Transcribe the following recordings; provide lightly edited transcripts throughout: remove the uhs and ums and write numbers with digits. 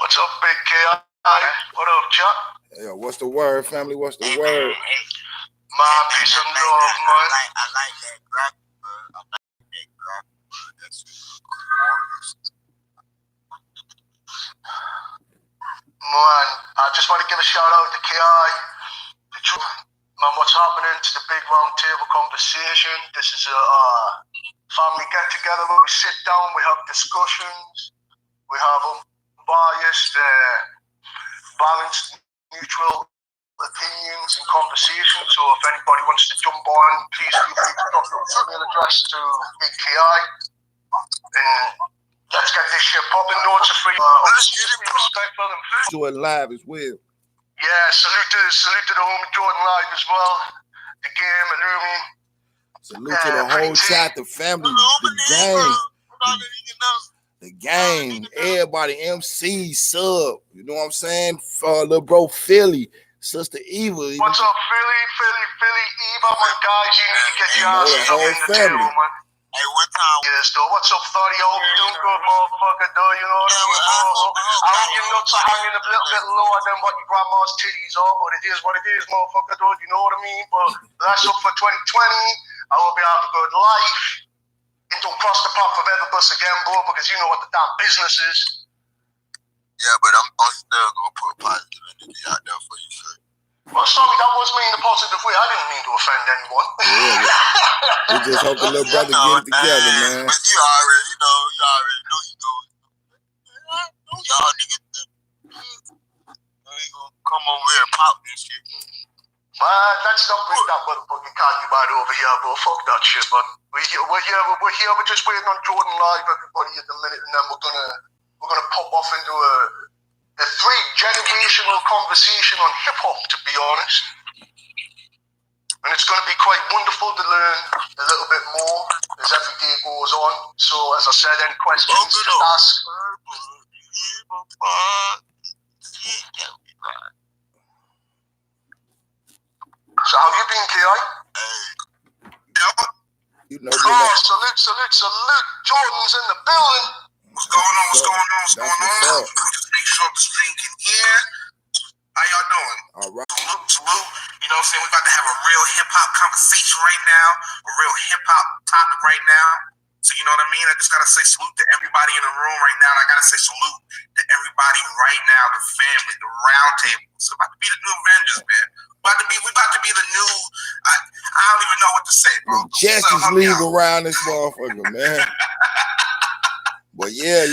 What's up, Big K? What up, Chuck? Yeah, what's the word, family? What's the word? My peace and love, man. I like that graphic, bro. I like that graphic, bro. That's Man, I just want to give a shout out to KI. The truth, man, what's happening to the big round table conversation? This is a family get together where we sit down, we have discussions, we have unbiased, balanced, neutral opinions and conversations. So if anybody wants to jump on, please feel free to drop your email address to Big KI. And let's get this shit popping. Notes are free. Respectful and Jordanlive as well. Yeah, salute to the homie Jordanlive as well. The game, Illumi. Salute to the whole chat, the family, the gang, everybody, MC, sub. You know what I'm saying? Little bro Philly, Sister Eva. What's up, Philly, Eva, my guys? You need to get your ass up in the table, man. Hey, one time. Yes, though. What's up, 30? I hope you're doing good, motherfucker, though. You know what I mean? I hope your nuts are hanging a little bit lower than what your grandma's titties are, but it is what it is, motherfucker, though. You know what I mean? But that's up for 2020. I hope you have a good life. And don't cross the path of ever bus again, bro, because you know what the damn business is. Yeah, but I'm still going to put positive energy out there for you, sir. Well, sorry, that was me in a positive way. I didn't mean to offend anyone. Yeah, we just hope the little brother get it together, man. But you already know you doing. Y'all niggas, you gonna come over here and pop this shit. Man, let's not bring that motherfucking concubine over here, bro. Fuck that shit, man. We're here. We're just waiting on Jordanlive, everybody, at the minute, and then we're gonna pop off into a 3-generational conversation on hip hop, to be honest. And it's going to be quite wonderful to learn a little bit more as every day goes on. So, as I said, any questions to ask? So, how you been, K.I.? You know, salute. Jordan's in the building. What's going on? Just make sure the stream can hear. How y'all doing? All right. Salute. You know what I'm saying? We're about to have a real hip-hop conversation right now. A real hip-hop topic right now. So you know what I mean? I just got to say salute to everybody in the room right now. And I got to say salute to everybody right now, the family, the round table. It's about to be the new Avengers, man. We about to be the new, I don't even know what to say, bro. Justice League around this motherfucker, man. But yeah,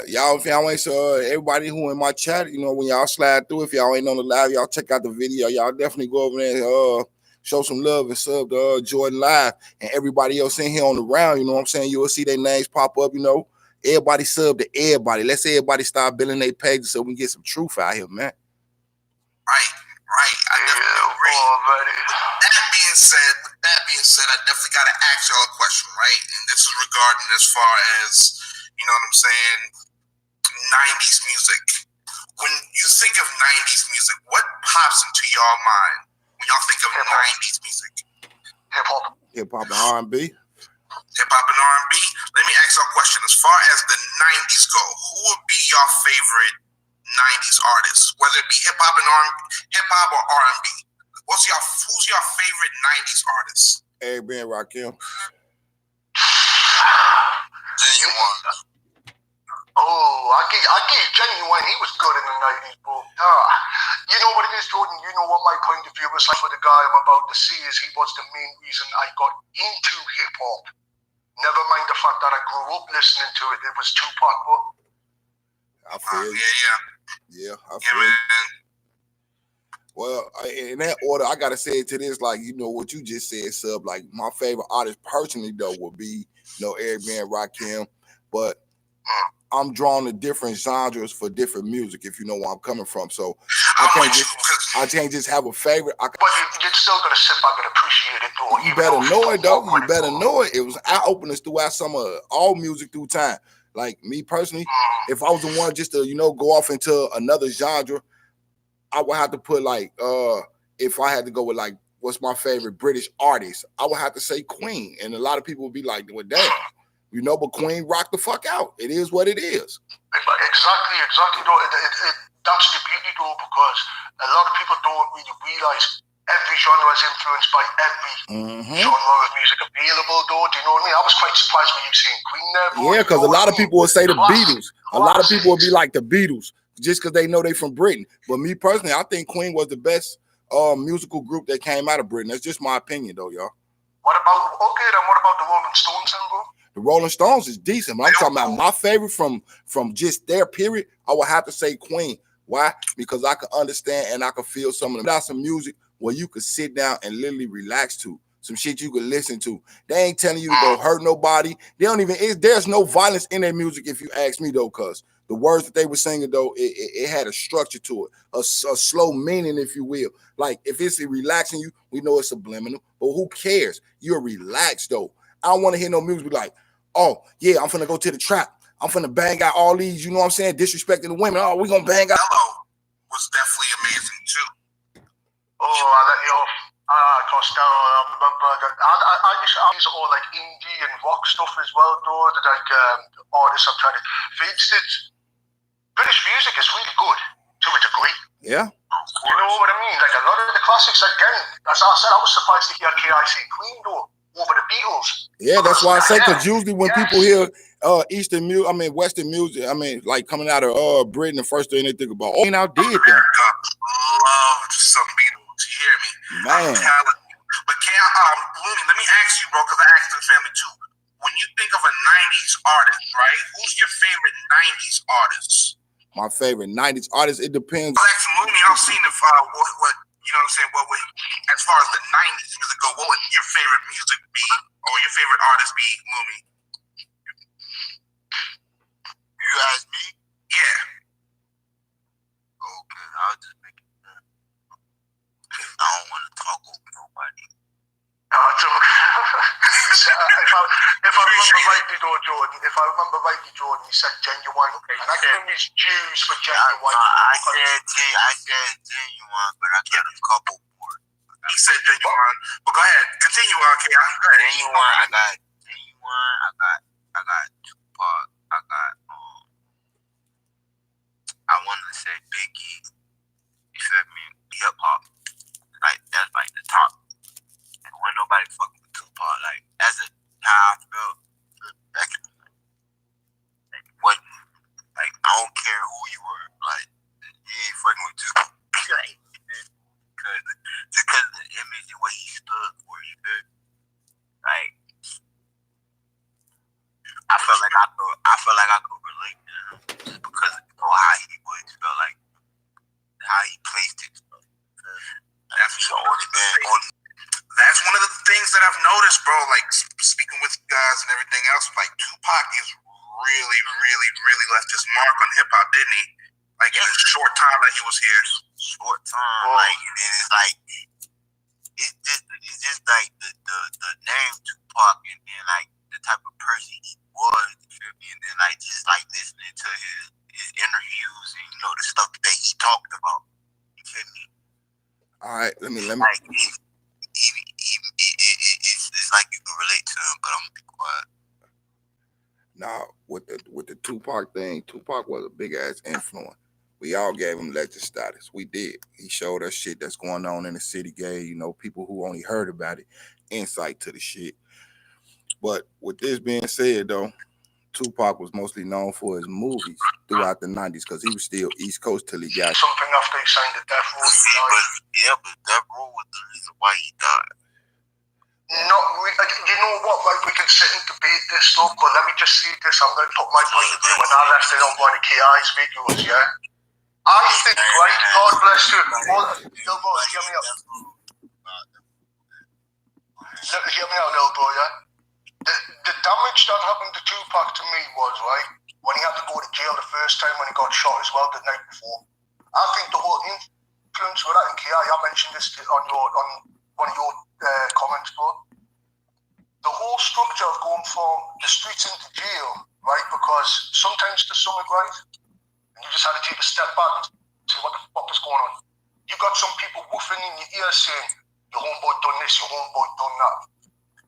y'all, if y'all ain't everybody who in my chat, you know, when y'all slide through, if y'all ain't on the live, y'all check out the video. Y'all definitely go over there and show some love and sub to Jordanlive and everybody else in here on the round. You know what I'm saying? You will see their names pop up. You know, everybody sub to everybody. Let's everybody start building their pages so we can get some truth out here, man. Right. I definitely agree. With that being said, I definitely got to ask y'all a question, right? And this is regarding as far as, you know what I'm saying, 90s music. When you think of 90s music, what pops into y'all mind when y'all think of 90s music? Hip-hop and R&B. Hip-hop and R&B. Let me ask y'all a question. As far as the 90s go, who would be your favorite 90s artists? Whether it be hip-hop or R&B. Who's your favorite 90s artist? A.B. and Rakim. Genuine. Oh, I gave Genuine. He was good in the 90s, bro. You know what it is, Jordan? You know what my point of view was like for the guy I'm about to see is he was the main reason I got into hip-hop. Never mind the fact that I grew up listening to it. It was Tupac, bro. I feel you. Yeah, I feel man. Well, in that order, I gotta say it to this, like, you know what you just said, sub. Like, my favorite artist personally though would be, you know, Eric B. and Rakim, but I'm drawn to different genres for different music, if you know where I'm coming from. So I can't just have a favorite. But you're still gonna sit back and appreciate it, though. You better know it, though. You better know it. It was eye openers throughout some of all music through time. Like me personally, if I was the one just to, you know, go off into another genre, I would have to put like, if I had to go with like, what's my favorite British artist, I would have to say Queen. And a lot of people would be like, well, damn, You know, but Queen rocked the fuck out. It is what it is. Exactly. Though, that's the beauty, though, because a lot of people don't really realize every genre is influenced by every genre of music available, though. Do you know what I mean? I was quite surprised when you seen Queen there, bro. Yeah, because a lot of people would say the Beatles. A lot of people would be like the Beatles just because they know they from Britain. But me personally, I think Queen was the best musical group that came out of Britain. That's just my opinion, though, y'all. What about the Rolling Stones, then, bro? The Rolling Stones is decent, but I'm talking about my favorite from just their period. I would have to say Queen. Why? Because I can understand and I can feel some of them. That's some music where you could sit down and literally relax to. Some shit you could listen to. They ain't telling you to go hurt nobody. They don't even. There's no violence in their music, if you ask me, though, cuz the words that they were singing, though, it had a structure to it, a slow meaning, if you will. Like if it's relaxing you, we know it's subliminal, but who cares? You're relaxed, though. I don't want to hear no music like, oh yeah, I'm finna go to the trap. I'm finna bang out all these, you know what I'm saying, disrespecting the women. Oh, we gonna bang out. Hello was definitely amazing too. Oh, I let you off. Costello. I used to all like indie and rock stuff as well, though. That like artists I'm trying to feeds it. British music is really good to a degree. Yeah. You know what I mean? Like a lot of the classics, again, as I said, I was surprised to hear KIC Queen though over the Beatles. Yeah, that's why I say, because usually when people hear Western music, like coming out of Britain, the first thing they think about, I did that. America loved some Beatles. You hear me? Man. I'm telling you. But Looney, let me ask you, bro, because I asked the family too. When you think of a '90s artist, right? Who's your favorite '90s artist? My favorite '90s artist, it depends. I was asking Looney, I've seen if what you know what I'm saying, what would, as far as the '90s music go, what would your favorite music be, or your favorite artist be, Looney? You ask me? Yeah. Okay, I'll just make it. I don't want to talk over nobody. If I remember rightly, though, Jordan, you said Genuine, and I give him his dues for Genuine. I said Genuine, but I got a couple more. He said Genuine, but go ahead, continue on, K. Genuine, I got Tupac, I got I wanted to say Biggie. You feel me? Hip hop, like that's like the top. And when nobody fucking with Tupac, like that's how I felt back in the day. Like, what? Like I don't care who you were, like you ain't fucking with Tupac, like, because of the image and what he stood for. You feel me? Like I felt like I could relate to him just because of how he was, felt like how he placed it. That's one of the things that I've noticed, bro. Like speaking with guys and everything else, like Tupac is really, really, really left his mark on hip hop, didn't he? Like in the short time that he was here. Like, and then it's like it's just like the name Tupac, and then like the type of person he was, you feel me? And then like just like listening to his interviews and you know the stuff that he talked about. You feel me? All right, let me. Like it's like you can relate to him, but I'm gonna be quiet. Now with the Tupac thing, Tupac was a big ass influence. We all gave him legend status. We did. He showed us shit that's going on in the city. Gave people who only heard about it insight to the shit. But with this being said, though, Tupac was mostly known for his movies throughout the 90s because he was still East Coast till he got something after he signed the Death Row. But Death Row was the reason why he died. You know what? Like we can sit and debate this stuff, but let me just see this. I'm going to put my point of view when I left it on one of KI's videos. Yeah, I think, right? God bless you. Hear me out. Hear me out, little bro. Yeah. The damage that happened to Tupac to me was, right, when he had to go to jail the first time when he got shot as well the night before. I think the whole influence with that in KI, I mentioned this on one of your comments, bro. The whole structure of going from the streets into jail, right, because sometimes there's something, right, and you just had to take a step back and see what the fuck is going on. You got some people woofing in your ear saying, your homeboy done this, your homeboy done that.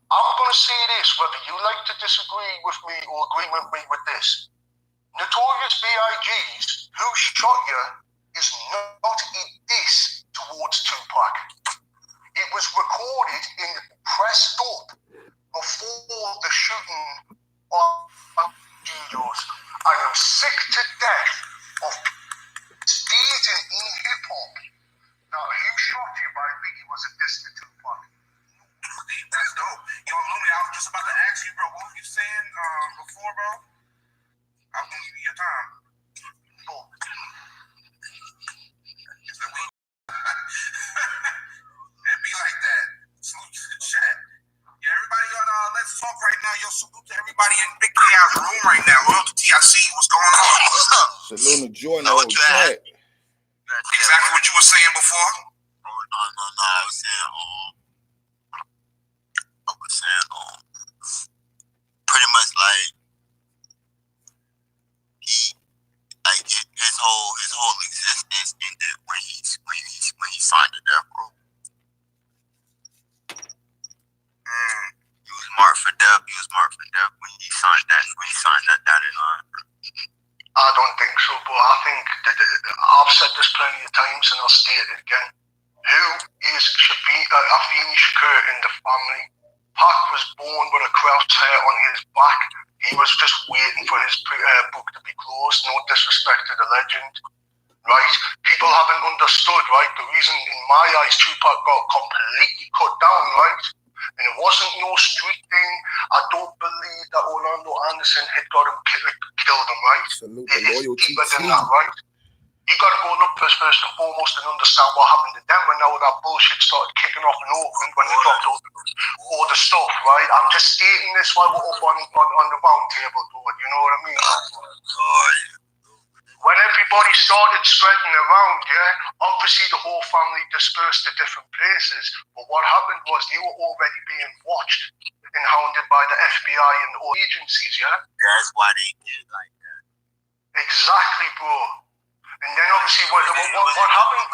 I'm going to say this, whether you like to disagree with me or agree with me with this. Notorious B.I.G.'s Who Shot You is not a diss towards Tupac. It was recorded in pressed up before the shooting of studios. I am sick to death of stating in hip-hop that Who Shot You by Biggie was a diss to Tupac. That's dope. Yo, Lumi, I was just about to ask you, bro, what were you saying before, bro? I'm gonna give you your time. Oh. It'd be like that. Salute to the chat. Yeah, everybody on Let's Talk right now. Yo, salute to everybody in Big Chaos room right now. Loyal to TIC, what's going on? Salute to Jordan, old chat. Exactly what you were saying before? Oh, no. I was saying, pretty much like his whole existence ended when he signed the death row. He was marked for death. When he signed that dotted line. I don't think so, but I think that I've said this plenty of times and I'll state it again. Who is Afeni Shakur in the family? Pac was born with a cross hair on his back. He was just waiting for his book to be closed. No disrespect to the legend, right? People haven't understood, right? The reason in my eyes Tupac got completely cut down, right? And it wasn't no street thing. I don't believe that Orlando Anderson had got him killed him, right? Salute It the is loyalty deeper than team. that, right? You got to go look first and foremost and understand what happened to them when all that bullshit started kicking off in Oakland when they dropped all the stuff, right? I'm just stating this while we're up on the round table, dude. You know what I mean? When everybody started spreading around, yeah, obviously the whole family dispersed to different places. But what happened was they were already being watched and hounded by the FBI and all agencies, yeah? That's why they did like that. Exactly, bro. And then obviously what happened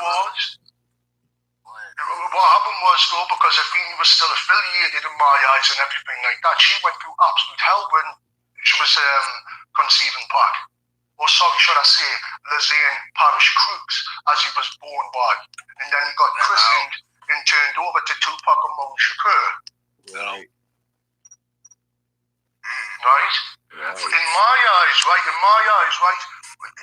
was though, because Afeni was still affiliated in my eyes and everything like that, she went through absolute hell when she was conceiving Pac. Or sorry, should I say, Lazane Parish Crooks, as he was born by. And then he got christened and turned over to Tupac Amaru Shakur. Right. Right? In my eyes, right?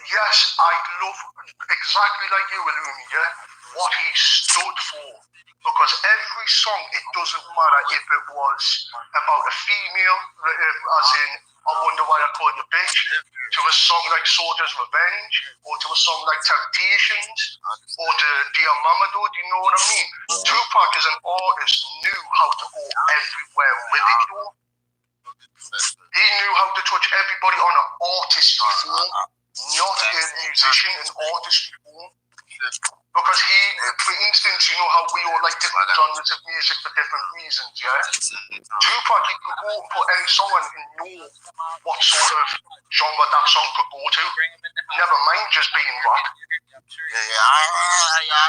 Yes, I love exactly like you, Illumi, yeah, what he stood for. Because every song, it doesn't matter if it was about a female, as in, I wonder why I call you bitch, to a song like Soldier's Revenge, or to a song like Temptations, or to Dear Mama Do, you know what I mean? Tupac as an artist knew how to go everywhere with it, though. He knew how to touch everybody on an artistry form, not a musician, an artistry form. Because he, for instance, you know how we all like different genres of music for different reasons, yeah? Tupac, he could go and put any song on and know what sort of genre that song could go to. Never mind just being rap. I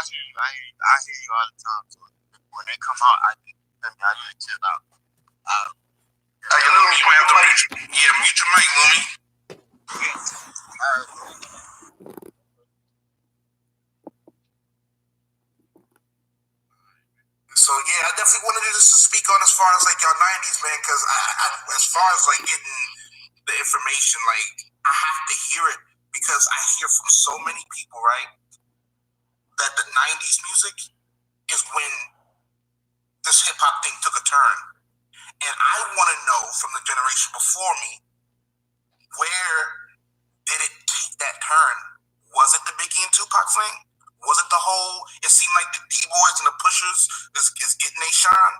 hear you all the time. So when they come out, I just chill out. Hey, Lumi, put your mic. Yeah, mute your mic, Lumi. So yeah, I definitely wanted to just speak on as far as like y'all 90s, man, because I as far as like getting the information, like I have to hear it because I hear from so many people, right, that the 90s music is when this hip hop thing took a turn. And I want to know from the generation before me, where did it take that turn? Was it the Biggie and Tupac thing? Was it the whole, it seemed like the D-Boys and the Pushers is getting a shine?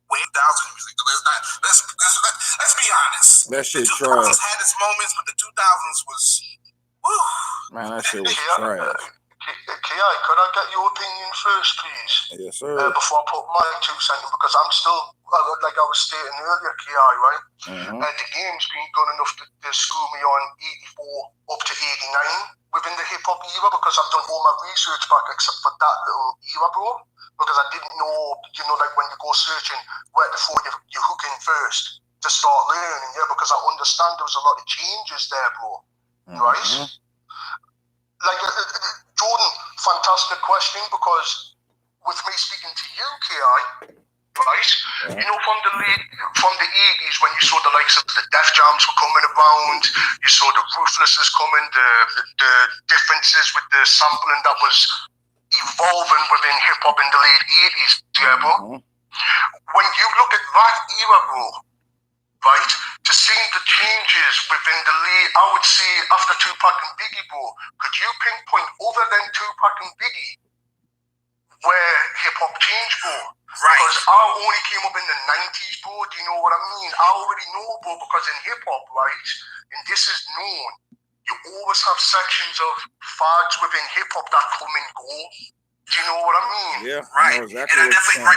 Way 2000 music. Let's be honest. That shit the 2000s trash. had its moments, but the 2000s was, woo. Man, that shit was trash. Ki, could I get your opinion first, please? Yes, sir. Before I put my 2 cents in, because I'm still, like I was stating earlier, Ki, right? The game's been good enough to screw me on 84 up to 89 within the hip hop era, because I've done all my research back except for that little era, bro. because I didn't know, like when you go searching where to throw your hook in first to start learning, because I understand there was a lot of changes there, bro, right? Like, Jordan, fantastic question, because with me speaking to you, Ki, right? From the 80s, when you saw the likes of the Def Jams were coming around, you saw the Ruthlesses coming, the differences with the sampling that was evolving within hip hop in the late 80s, bro. When you look at that era, bro, right, to seeing the changes within the late, I would say after Tupac and Biggie, bro, could you pinpoint other than Tupac and Biggie where hip hop changed, bro? Right. Because I only came up in the 90s, bro. Do you know what I mean? I already know, bro, because in hip hop, right, and this is known, you always have sections of fads within hip hop that come and go. Do you know what I mean? Yeah, right. I know exactly. And I definitely, right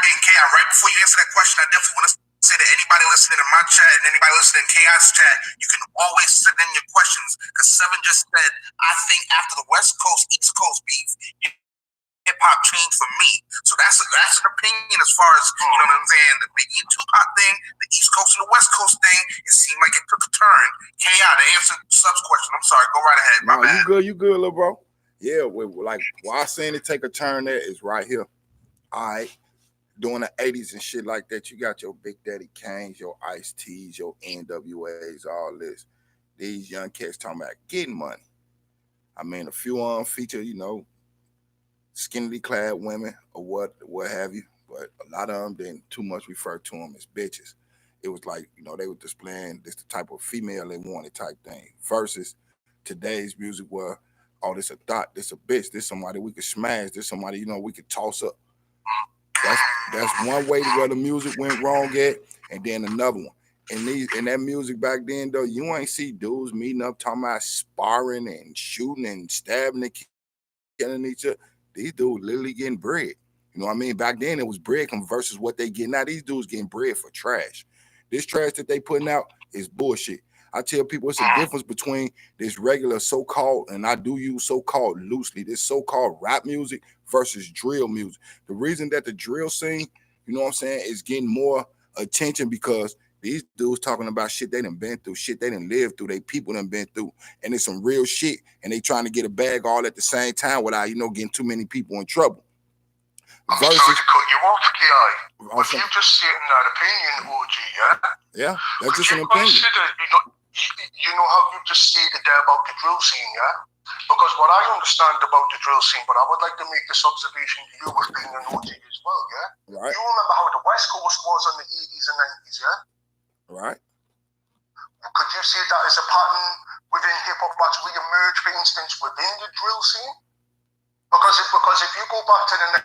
before you answer that question, I definitely want to say that anybody listening in my chat and anybody listening in Chaos chat, you can always send in your questions, because Seven just said, I think after the West Coast, East Coast beef, hip hop changed for me. So that's an opinion as far as, you know what I'm saying, the Biggie and Tupac thing, the East Coast and the West Coast thing, it seemed like it took a turn. K.I., to answer Sub's question, I'm sorry, go right ahead. My bad. You good, little bro. Yeah, like why saying it take a turn there is right here. All right. During the 80s and shit like that, you got your Big Daddy Kanes, your Ice-T's, your NWAs, all this. These young cats talking about getting money. I mean, a few on feature, skinny clad women or what have you, but a lot of them didn't too much refer to them as bitches. It was like, they were displaying this the type of female they wanted type thing, versus today's music where, oh, this a thought, this a bitch, this somebody we could smash, this somebody, we could toss up. That's one way to where the music went wrong at, and then another one. And that music back then, though, you ain't see dudes meeting up talking about sparring and shooting and stabbing and killing each other. These dudes literally getting bread. You know what I mean? Back then it was bread versus what they get now. These dudes getting bread for trash. This trash that they putting out is bullshit. I tell people it's a difference between this regular so-called, and I do use so-called loosely, this so-called rap music versus drill music. The reason that the drill scene, is getting more attention because these dudes talking about shit they done been through, shit they done lived through, they people done been through, and it's some real shit, and they trying to get a bag all at the same time without, getting too many people in trouble. I'm sorry to cut you off, Ki. With you just stating that opinion, OG, Yeah, that's just an opinion. Consider, how you just stated there about the drill scene, Because what I understand about the drill scene, but I would like to make this observation to you with being an OG as well, Right. You remember how the West Coast was in the 80s and 90s, Right. Could you see that as a pattern within hip-hop that's re-emerged, for instance, within the drill scene? Because if you go back to the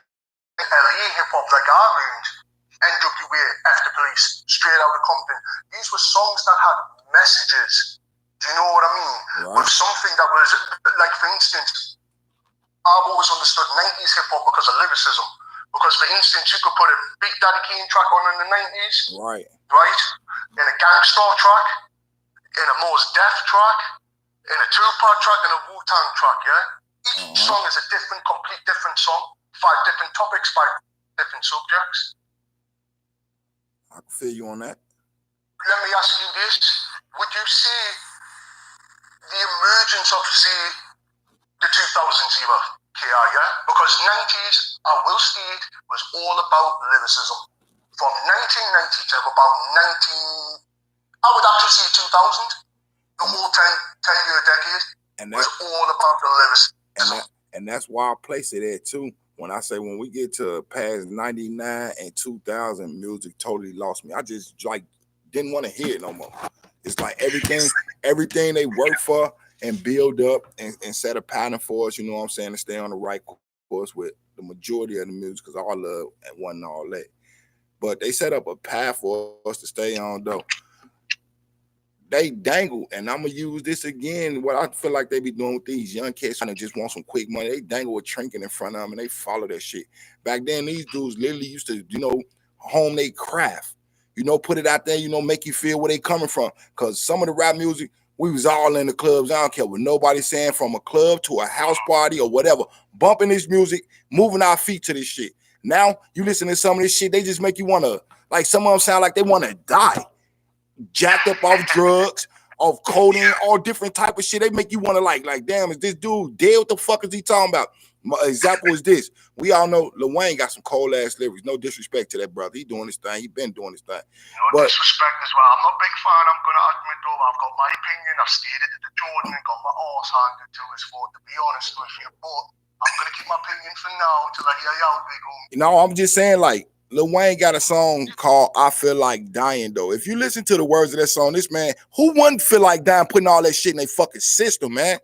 LA hip-hop like I learned, NWA, F the Police, Straight Outta Compton, these were songs that had messages. Do you know what I mean? Right. With something that was, like, for instance, I've always understood 90s hip-hop because of lyricism. Because, for instance, you could put a Big Daddy Kane track on in the 90s. Right. In a Gangstar track, in a Mos Def track, in a Tupac track, and a Wu-Tang track, Each song is a complete different song. 5 different topics, 5 different subjects. I can feel you on that. Let me ask you this. Would you see the emergence of, say, the 2000s era, KI, Because 90s, I will state, was all about lyricism. From 1990 to about 19... I would actually say 2000. The whole 10-year decade was all about the lyricism. And that's why I place it at, too. When I say when we get to past 99 and 2000, music totally lost me. I just didn't want to hear it no more. It's like everything they work for and build up and set a pattern for us, to stay on the right course with the majority of the music, because all love and wasn't all that. But they set up a path for us to stay on, though. They dangle, and I'm gonna use this again. What I feel like they be doing with these young kids, trying to just want some quick money. They dangle a trinket in front of them, and they follow that shit. Back then, these dudes literally used to, hone their craft. Put it out there. Make you feel where they coming from. Cause some of the rap music, we was all in the clubs. I don't care what nobody's saying, from a club to a house party or whatever, bumping this music, moving our feet to this shit. Now you listen to some of this shit, they just make you want to, like some of them sound like they want to die. Jacked up off drugs, off codeine, all different type of shit. They make you want to like, damn, is this dude dead? What the fuck is he talking about? My example is this. We all know Lil Wayne got some cold ass lyrics. No disrespect to that brother. He doing his thing. He been doing his thing. No disrespect as well. I'm a big fan. I'm gonna admit though, I've got my opinion. I've stated it to Jordan and got my arse handed to his fault, to be honest with you. But I'm gonna keep my opinion for now till I hear you out, big homie. No, I'm just saying, like, Lil Wayne got a song called I Feel Like Dying, though. If you listen to the words of that song, this man, who wouldn't feel like dying putting all that shit in their fucking system, man?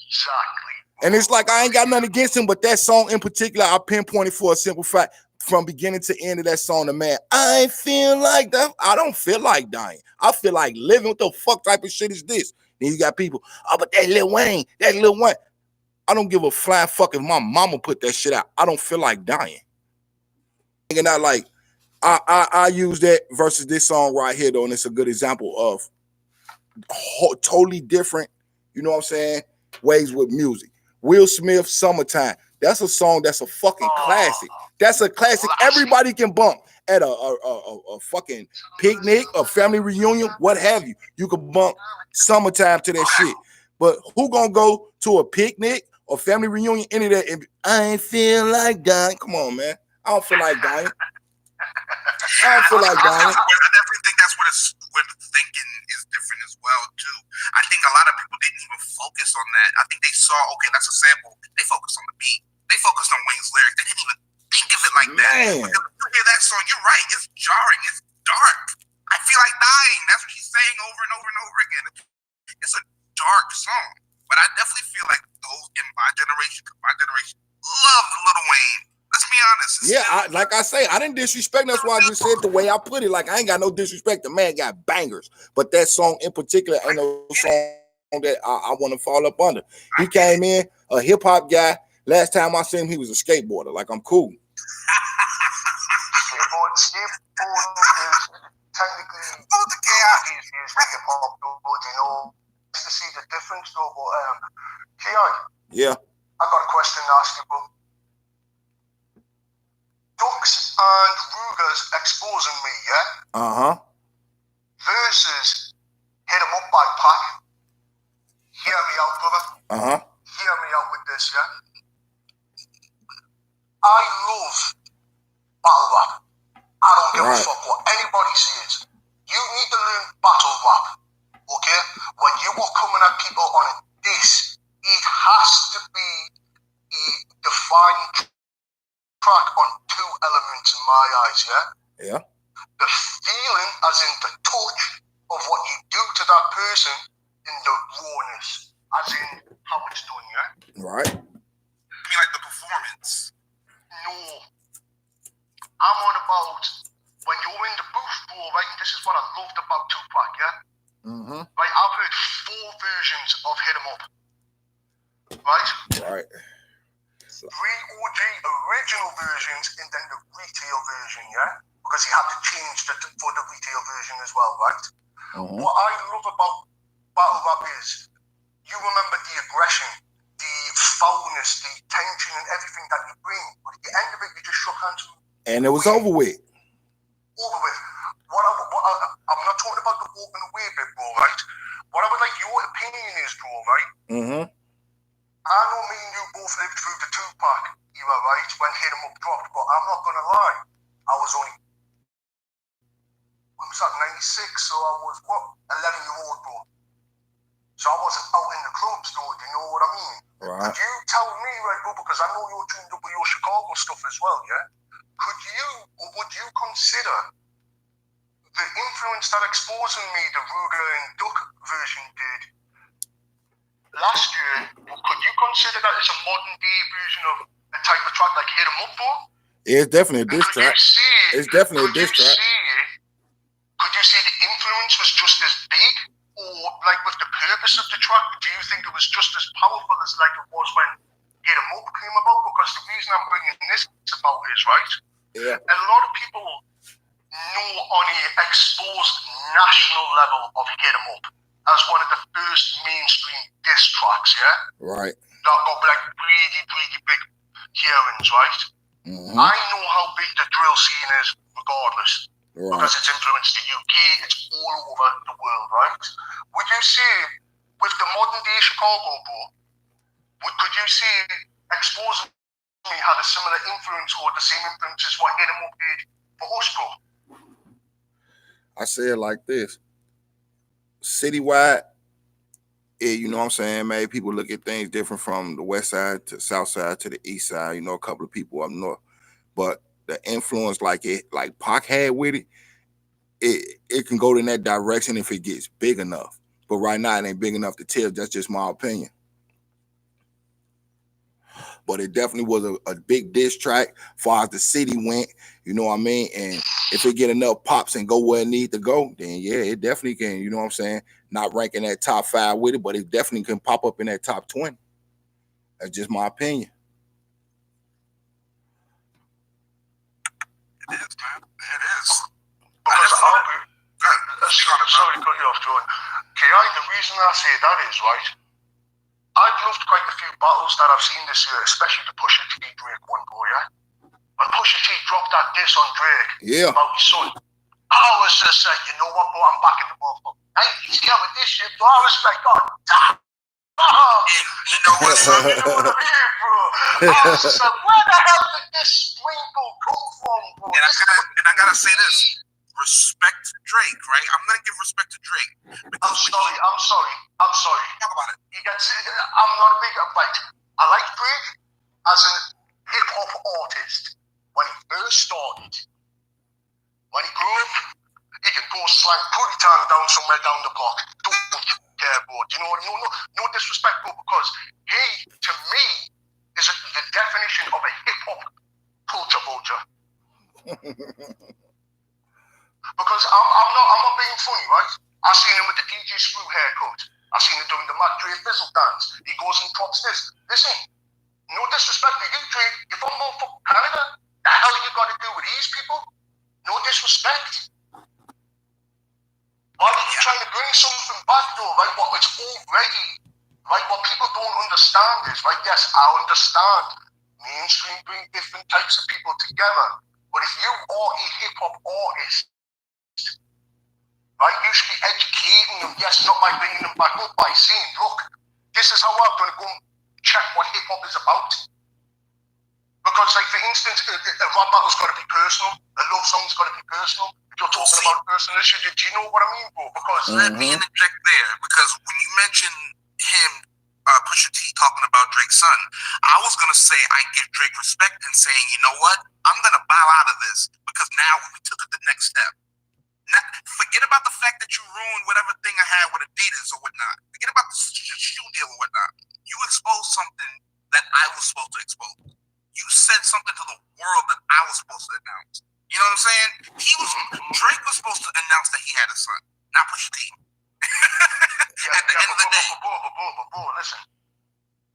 Exactly. And it's like, I ain't got nothing against him, but that song in particular, I pinpointed for a simple fact. From beginning to end of that song, the man, I feel like that. I don't feel like dying. I feel like living. What the fuck type of shit is this? Then you got people, oh, but that Lil Wayne, that Lil Wayne. I don't give a flying fuck if my mama put that shit out. I don't feel like dying. And I like, I use that versus this song right here, though, and it's a good example of totally different, you know what I'm saying, ways with music. Will Smith, Summertime. That's a song that's a fucking classic. That's a classic. Everybody can bump at a fucking picnic, a family reunion, what have you. You can bump Summertime to that shit. But who gonna go to a picnic or family reunion, any of that, and I ain't feel like dying? Come on, man. I don't feel like dying. I don't feel like dying. I definitely think that's where the thinking is different as well, too. I think a lot of people didn't even focus on that. I think they saw, okay, that's a sample. They focused on the beat. They focused on Wayne's lyrics. They didn't even think of it like that. Because when you hear that song, you're right. It's jarring. It's dark. I feel like dying. That's what he's saying over and over and over again. It's a dark song. But I definitely feel like those in my generation love Lil Wayne. Let's be honest. Yeah, like I say, I didn't disrespect. That's why I just said the way I put it. Like, I ain't got no disrespect. The man got bangers. But that song in particular ain't no song that I want to fall up under. He came in, a hip-hop guy. Last time I seen him, he was a skateboarder. Like, I'm cool. Skateboarding is technically hip-hop, you know. Just to see the difference, though. But, Keon. Yeah. I got a question to ask you, bro. Ducks and Rugers exposing me, yeah? Uh-huh. Versus Hit 'em Up by Pac. Hear me out, brother. Uh-huh. Hear me out with this, yeah? I love battle rap. I don't give a fuck what anybody says. You need to learn battle rap, okay? When you are coming at people on a diss, it has to be a defined track on two elements in my eyes, yeah? Yeah. The feeling, as in the touch of what you do to that person, in the rawness, as in how it's done, yeah? Right. You mean like the performance? No. I'm on about when you're in the booth, bro, right? This is what I loved about Tupac, yeah? Mm-hmm. Right, I've heard 4 versions of Hit 'em Up. Right? Right. 3 OG original versions and then the retail version, yeah? Because he had to change for the retail version as well, right? Mm-hmm. What I love about battle rap is you remember the aggression, the foulness, the tension and everything that you bring. But at the end of it, you just shook hands. And it was over with. Over with. I'm not talking about the walking away bit, bro, right? What I would like your opinion is, bro, right? Mm-hmm. I know me and you both lived through the Tupac era, right? When Hit 'em Up dropped, but I'm not gonna lie. I was only, when was that, 96? So I was, 11-year-old, bro. So I wasn't out in the clubs, though, you know what I mean? Right. Could you tell me, right, bro, because I know you're tuned up with your Chicago stuff as well, yeah? Could you, or would you consider the influence that Exposing Me, the Ruger and Duck version did last year, could you consider that as a modern day version of a type of track like Hit 'em Up, bro? It's definitely a diss track. It's definitely a diss track. Could you say the influence was just as big? Or like with the purpose of the track, do you think it was just as powerful as like it was when Hit 'em Up came about? Because the reason I'm bringing this about is, right? Yeah. A lot of people know on a exposed national level of Hit 'em Up as one of the first mainstream diss tracks, yeah? Right. That got like really, really big hearings, right? I know how big the drill scene is, regardless, Right. because it's influenced the UK. It's all over the world, right? Would you say, with the modern day Chicago, bro, could you say exposing me had a similar influence or the same influence as what Hit 'em Up did for us, bro? I say it like this: citywide, you know what I'm saying, man, people look at things different from the west side to south side to the east side, you know, a couple of people up north. But the influence like Pac had with it, it can go in that direction if it gets big enough. But right now it ain't big enough to tell. That's just my opinion. But it definitely was a big diss track as far as the city went, you know what I mean? And if it get enough pops and go where it need to go, then yeah, it definitely can, you know what I'm saying? Not ranking that top 5 with it, but it definitely can pop up in that top 20. That's just my opinion. It is, man. It is. Because sorry to cut you off, Jordan. KI, the reason I say that is, right, I've loved quite a few battles that I've seen this year, especially the Pusha T Drake one, bro, yeah? When Pusha T dropped that diss on Drake about his son, I was just like, you know what, bro, I'm back in the motherfucker. I ain't scared with this shit, bro. I was like, God damn. And you know what, son? You know what I mean, bro? I was just like, where the hell did this sprinkle come from, bro? And I gotta say this. Respect to Drake, right? I'm gonna give respect to Drake. I'm sorry. Talk about it. You can see, I'm not a big, like, I like Drake as a hip-hop artist when he first started. When he grew up, he can go slang pretty time down somewhere down the block. Don't care, bro. You know what? No disrespect, bro, because he, to me, is the definition of a hip-hop culture vulture. Because I'm not being funny, right? I seen him with the DJ Screw haircut. I seen him doing the Mac Dre Fizzle dance. He goes and drops this. Listen, no disrespect to you, Dre. You're from motherfucking Canada. The hell you got to do with these people? No disrespect. Why are you trying to bring something back, though, right? What it's already, right? What people don't understand is, right? Yes, I understand mainstream bring different types of people together. But if you are a hip hop artist, right, you should be educating them, yes, not by bringing them back up, by saying, look, this is how I'm going to go and check what hip hop is about. Because, like, for instance, a rap battle's got to be personal, a love song's got to be personal. If you're talking about personal issues, do you know what I mean, bro? Because let me interject there, because when you mention him, Pusha T talking about Drake's son, I was gonna say I give Drake respect in saying, you know what, I'm gonna bow out of this because now we took it the next step. Now, forget about the fact that you ruined whatever thing I had with Adidas or whatnot. Forget about the shoe deal or whatnot. You exposed something that I was supposed to expose. You said something to the world that I was supposed to announce. You know what I'm saying? Drake was supposed to announce that he had a son, not Pusha T. At the end of the day. But listen,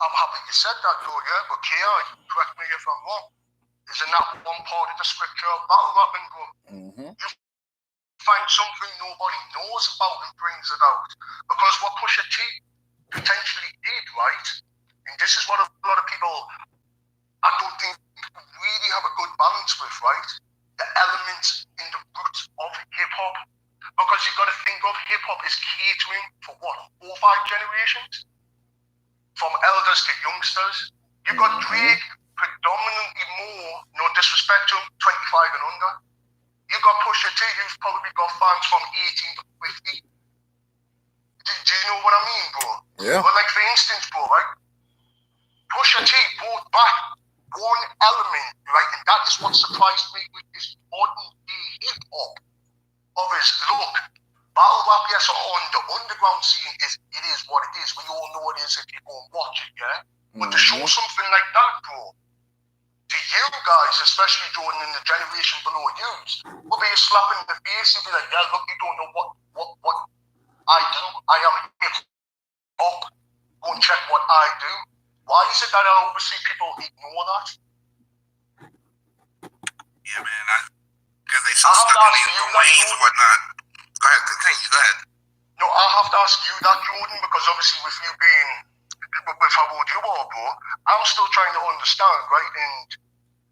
I'm happy you said that, though, yeah? But KI, correct me if I'm wrong, isn't that one part of the scripture of battle rapping, bro? You find something nobody knows about and brings it out. Because what Pusha T potentially did, right? And this is what a lot of people, I don't think, really have a good balance with, right? The elements in the root of hip-hop. Because you've got to think of hip-hop is catering for what, 4 or 5 generations? From elders to youngsters. You've got Drake predominantly more, no disrespect to him, 25 and under. You've got Pusha T, who's probably got fans from 18 to 50. Do you know what I mean, bro? Yeah. But like, for instance, bro, right? Pusha T brought back one element, right? And that is what surprised me with this modern day hip-hop of his look. Battle rap, yes, on the underground scene, it is what it is. We all know it is if you go and watch it, yeah? But to show something like that, bro, to you guys, especially Jordan in the generation below you, will be a slap in the face and be like, yeah, look, you don't know what I do. I am hip-hop. Go and check what I do. Why is it that I always see people ignore that? Yeah, man, because they so stuck in their lanes and whatnot. Go ahead, continue, go ahead. No, I have to ask you that, Jordan, because obviously with you being, with how old you are, bro, I'm still trying to understand, right? And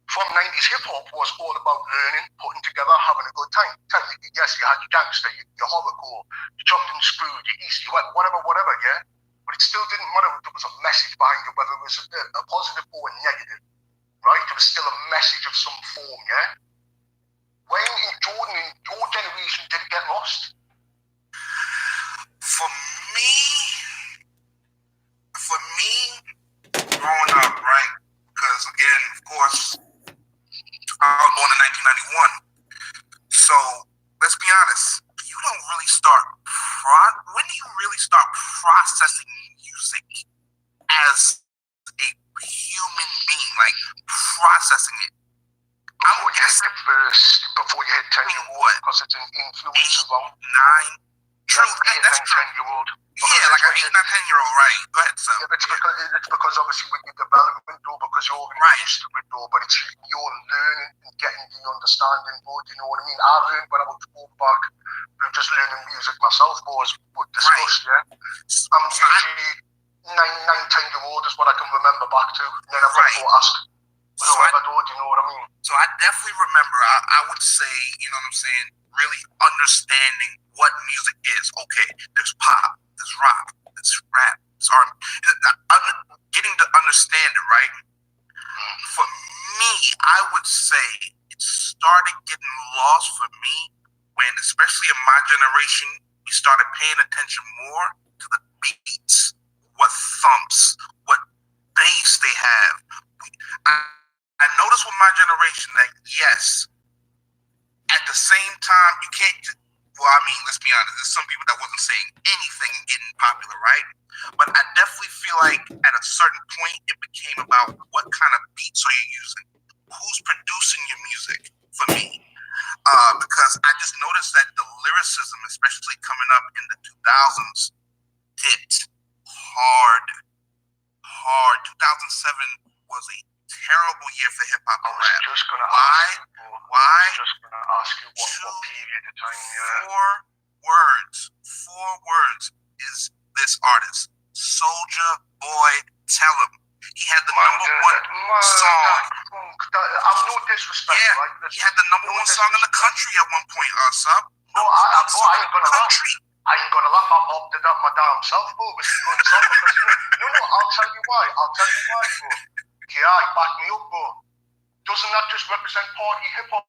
from 90s hip hop was all about learning, putting together, having a good time. Technically, yes, you had your gangster, your horrorcore, your chopped and screwed, your east, your whatever, yeah. But it still didn't matter if there was a message behind it, whether it was a positive or a negative, right? There was still a message of some form, yeah. When in Jordan, in your generation, did it get lost? For me, growing up, right? Because again, of course, I was born in 1991. So let's be honest, you don't really start. When do you really start processing music as a human being, like processing it? Before you hit the first, before you hit 10 year old, because it's an influence around 9. True, that's true. 10-year-old. Yeah, like an 8, 9, 10-year-old, right? Go ahead, son. Yeah, it's because obviously with your development, though, because you're already used to it, though, but it's you're learning and getting the understanding, bro. Do you know what I mean? I learned when I was 4 back, just learning music myself, bro, as we discussed, yeah. I'm usually 9, 10-year-old is what I can remember back to. And then I've got to go ask whoever, though, do you know what I mean? So I definitely remember, I would say, you know what I'm saying, really understanding what music is. Okay, there's pop, there's rock, there's rap, there's R&B. Getting to understand it, right? For me, I would say it started getting lost for me when, especially in my generation, we started paying attention more to the beats, what thumps, what bass they have. I noticed with my generation that, yes, at the same time, you can't, well, I mean, let's be honest, there's some people that wasn't saying anything and getting popular, right? But I definitely feel like at a certain point, it became about what kind of beats are you using? Who's producing your music for me? Because I just noticed that the lyricism, especially coming up in the 2000s, dipped hard. 2007 was a terrible year for hip hop and rap. I was just gonna ask you what period of time. 4 words is this artist. Soulja Boy, Tell Him. He had the number 1 song. I'm no disrespect, yeah, right? He had the number 1 song in the country at one point, sub. I ain't gonna lie. I ain't gonna laugh. I opted up my damn self, bro. It was a good song because you know what? I'll tell you why, bro. K.I., back me up, bro. Doesn't that just represent party hip hop,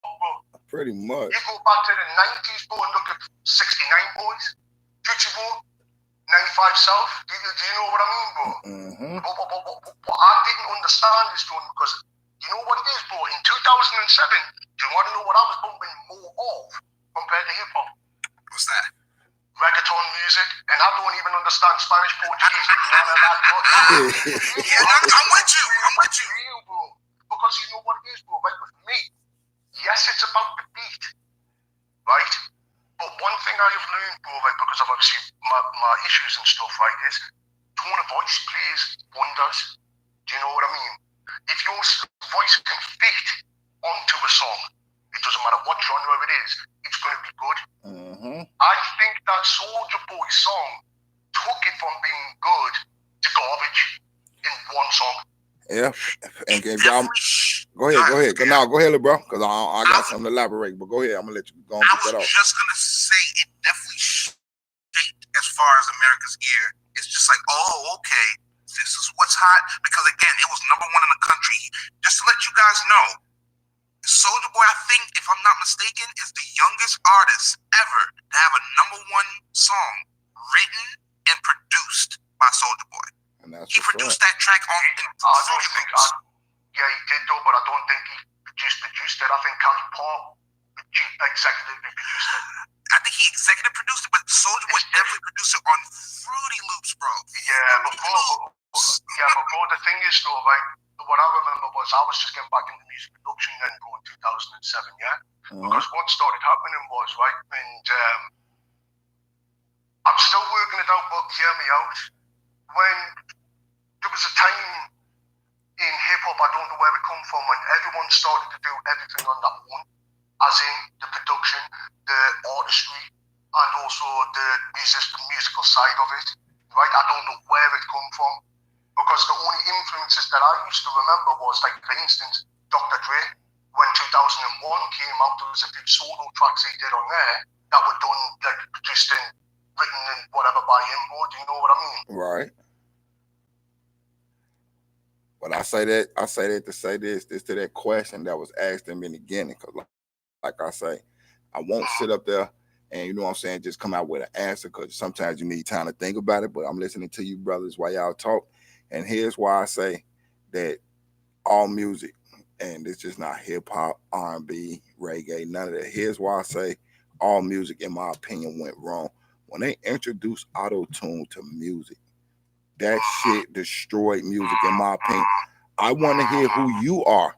bro? Pretty much. You go back to the 90s, bro, and look at 69 Boys, Future, bro, 95 South. Do you know what I mean, bro? Mm-hmm. But I didn't understand this, bro, because you know what it is, bro? In 2007, do you want to know what I was bumping more of compared to hip hop? What's that? Reggaeton music, and I don't even understand Spanish, Portuguese, none of that, bro. Yeah, I'm with you. Real, bro. Because you know what it is, bro, right? With me, yes, it's about the beat, right? But one thing I have learned, bro, right, because of obviously my issues and stuff, right, is tone of voice plays wonders. Do you know what I mean? If your voice can fit onto a song, it doesn't matter what genre it is, it's going to be good. Mm-hmm. I think that Soulja Boy song took it from being good to garbage in one song. Yeah, and if y'all go ahead. No, go ahead, bro, because I got something to elaborate. But go ahead, I'm gonna let you go on. I was just gonna say it definitely shaped as far as America's ear. It's just like, oh, okay, this is what's hot. Because again, it was number 1 in the country. Just to let you guys know, Soulja Boy, I think, if I'm not mistaken, is the youngest artist ever to have a number 1 song written and produced by Soulja Boy. He produced that track on Fruity Loops. Yeah, he did though, but I don't think he produced it. I think Cali Paul executively produced it. I think he executive produced it, but Soulja Boy definitely produced it on Fruity Loops, bro. Yeah, but bro, the thing is though, right? What I remember was I was just getting back into music production then, bro, in 2007, yeah? Because what started happening was, right, and I'm still working it out, but hear me out. When there was a time in hip-hop, I don't know where it come from, when everyone started to do everything on their own, as in the production, the artistry, and also the musical side of it, right? I don't know where it come from. Because the only influences that I used to remember was, like, for instance, Dr. Dre. When 2001 came out, there was a few solo tracks he did on there that were done, like, produced and written and whatever by him. Do you know what I mean? Right. But I say that to say this to that question that was asked in the beginning. Because, like I say, I won't sit up there and, you know what I'm saying, just come out with an answer, because sometimes you need time to think about it. But I'm listening to you brothers while y'all talk. And here's why I say that all music, and it's just not hip hop, R&B, reggae, none of that. Here's why I say all music, in my opinion, went wrong. When they introduced auto-tune to music, that shit destroyed music, in my opinion. I want to hear who you are.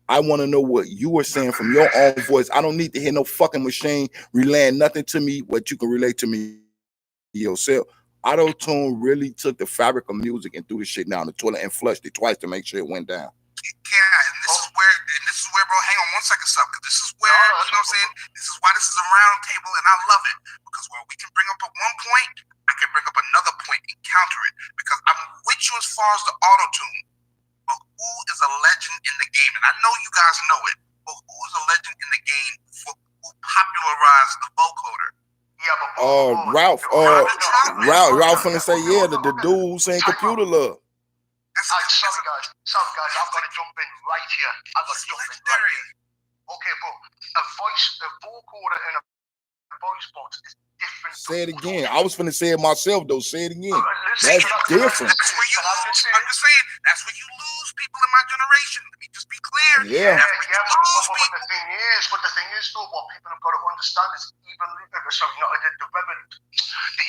I want to know what you are saying from your own voice. I don't need to hear no fucking machine relaying nothing to me, what you can relate to me yourself. Auto-tune really took the fabric of music and threw the shit down the toilet and flushed it twice to make sure it went down. Yeah, and this is where, bro, hang on one second, Sub, because this is where, you know what I'm saying? This is why this is a round table, and I love it. Because while we can bring up at one point, I can bring up another point and counter it. Because I'm with you as far as the auto-tune. But who is a legend in the game? And I know you guys know it, but who is a legend in the game who popularized the vocoder? Yeah, but Ralph finna say, yeah, the dude saying computer love. Sorry guys, I've got to jump in right here. Okay, bro, a vocoder and a voice box is different. Say it again. I was finna say it myself, though. Say it again. That's different. I'm just saying, that's where you lose people in my generation. Let me just be clear. Yeah. But the thing is, though, what people have got to understand is the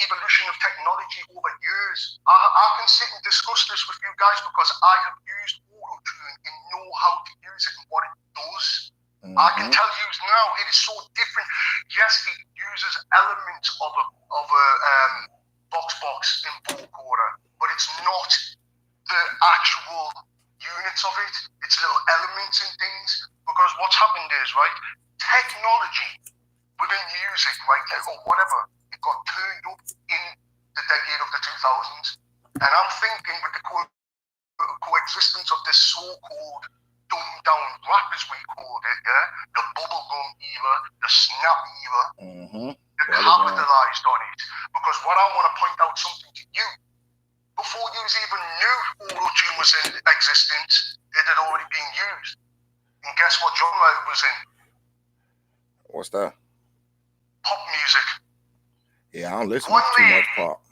evolution of technology over years. I can sit and discuss this with you guys because I have used auto-tune and know how to use it and what it does. Mm-hmm. I can tell you now, it is so different. Yes, it uses elements of a box and vocoder, but it's not the actual units of it. It's little elements and things. Because what's happened is, right, technology within music, right, or whatever, it got turned up in the decade of the 2000s. And I'm thinking with the coexistence of this so-called dumbed down rap, as we called it, yeah, the bubblegum era, the snap era, they capitalized on it. Because what I want to point out something to you, before you even knew auto-tune was in existence, it had already been used. And guess what genre it was in? What's that? Pop music. Yeah, I don't listen to too much pop.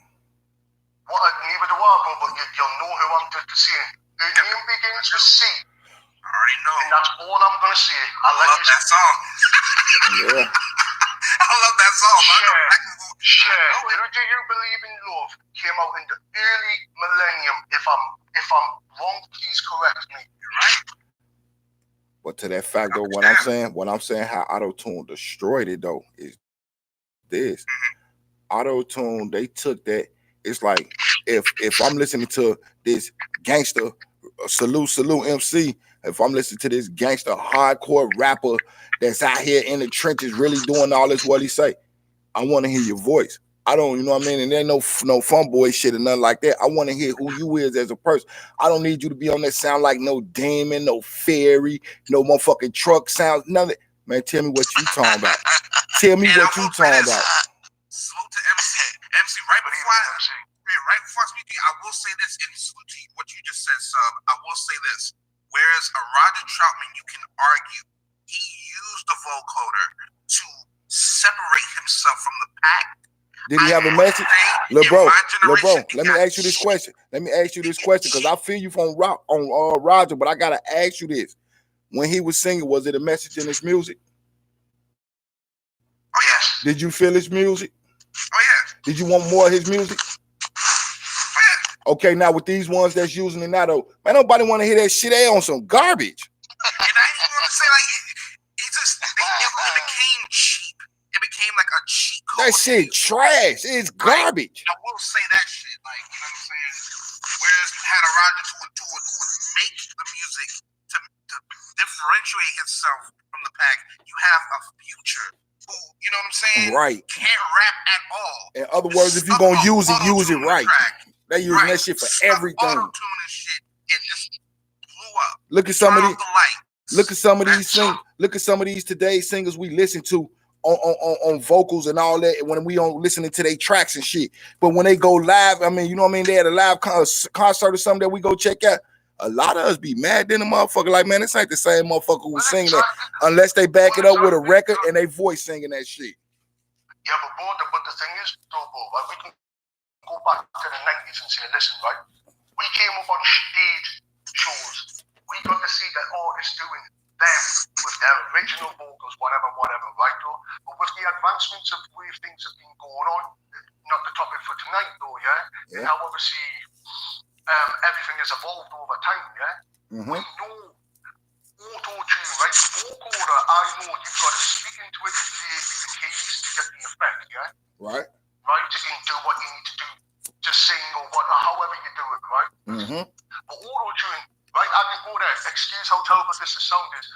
Neither do I, but you'll know who I'm saying. The name begins with C. I already know. And that's all I'm going to say. I love that song. Yeah. I love that song. Cher, Who Do You Believe in Love came out in the early millennium. If I'm wrong, please correct me. You're right. But to that fact, though, what I'm saying, how auto-tune destroyed it, though, is this. Auto-tune, they took that. It's like if I'm listening to this gangster salute MC, if I'm listening to this gangster hardcore rapper that's out here in the trenches really doing all this, what he say, I want to hear your voice. I don't, you know what I mean? And there ain't no fun boy shit or nothing like that. I want to hear who you is as a person. I don't need you to be on that sound like no Damon, no Fairy, no motherfucking truck sounds, nothing. Man, tell me what you talking about. Tell me what you talking about. Salute to MC. Right before I speak to you, I will say this in salute to what you just said, Sub. I will say this. Whereas a Roger Troutman, you can argue, he used the vocoder to separate himself from the pack. Did he have a message? LeBro, let me ask you this question. Because I feel you from Roger, but I gotta ask you this. When he was singing, was it a message in his music? Oh yes. Did you feel his music? Oh yeah. Did you want more of his music? Oh yeah. Okay, now with these ones that's using it now, though, man, nobody want to hear that shit. They on some garbage. And I even want to say, like, it became cheap. It became like a cheap code. That shit trash. It's garbage. I will say that shit. Like, you know what I'm saying? Whereas you had a Roger who would make the music to differentiate himself from the pack. You have a Future who, you know what I'm saying? Right. Can't rap at all. In other words, if you're going to use it right. They using that shit for everything. Auto-tune and shit and just blew up. Look at some of these. Look at some of these sing. Look at some of these today's singers we listen to on vocals and all that. When we don't listening to their tracks and shit, but when they go live, I mean, you know what I mean? They had a live concert or something that we go check out. A lot of us be mad than a motherfucker. Like, man, this ain't the same motherfucker who was singing that unless they back it up with a record and they voice singing that shit. Yeah, but the thing is, though, bro, like, we can go back to the 90s and say, listen, right? We came up on stage shows. We got to see the artists doing them with their original vocals, whatever, right, though? But with the advancements of the way things have been going on, not the topic for tonight, though, yeah? Now, obviously, everything has evolved over time, yeah? We know auto-tune, right? Vocoder, I know you've got to speak into it to create the keys to get the effect, yeah? Right. Right? You can do what you need to do to sing or what, or however you do it, right? But auto-tune, right? I can go there, excuse how terrible this sound is.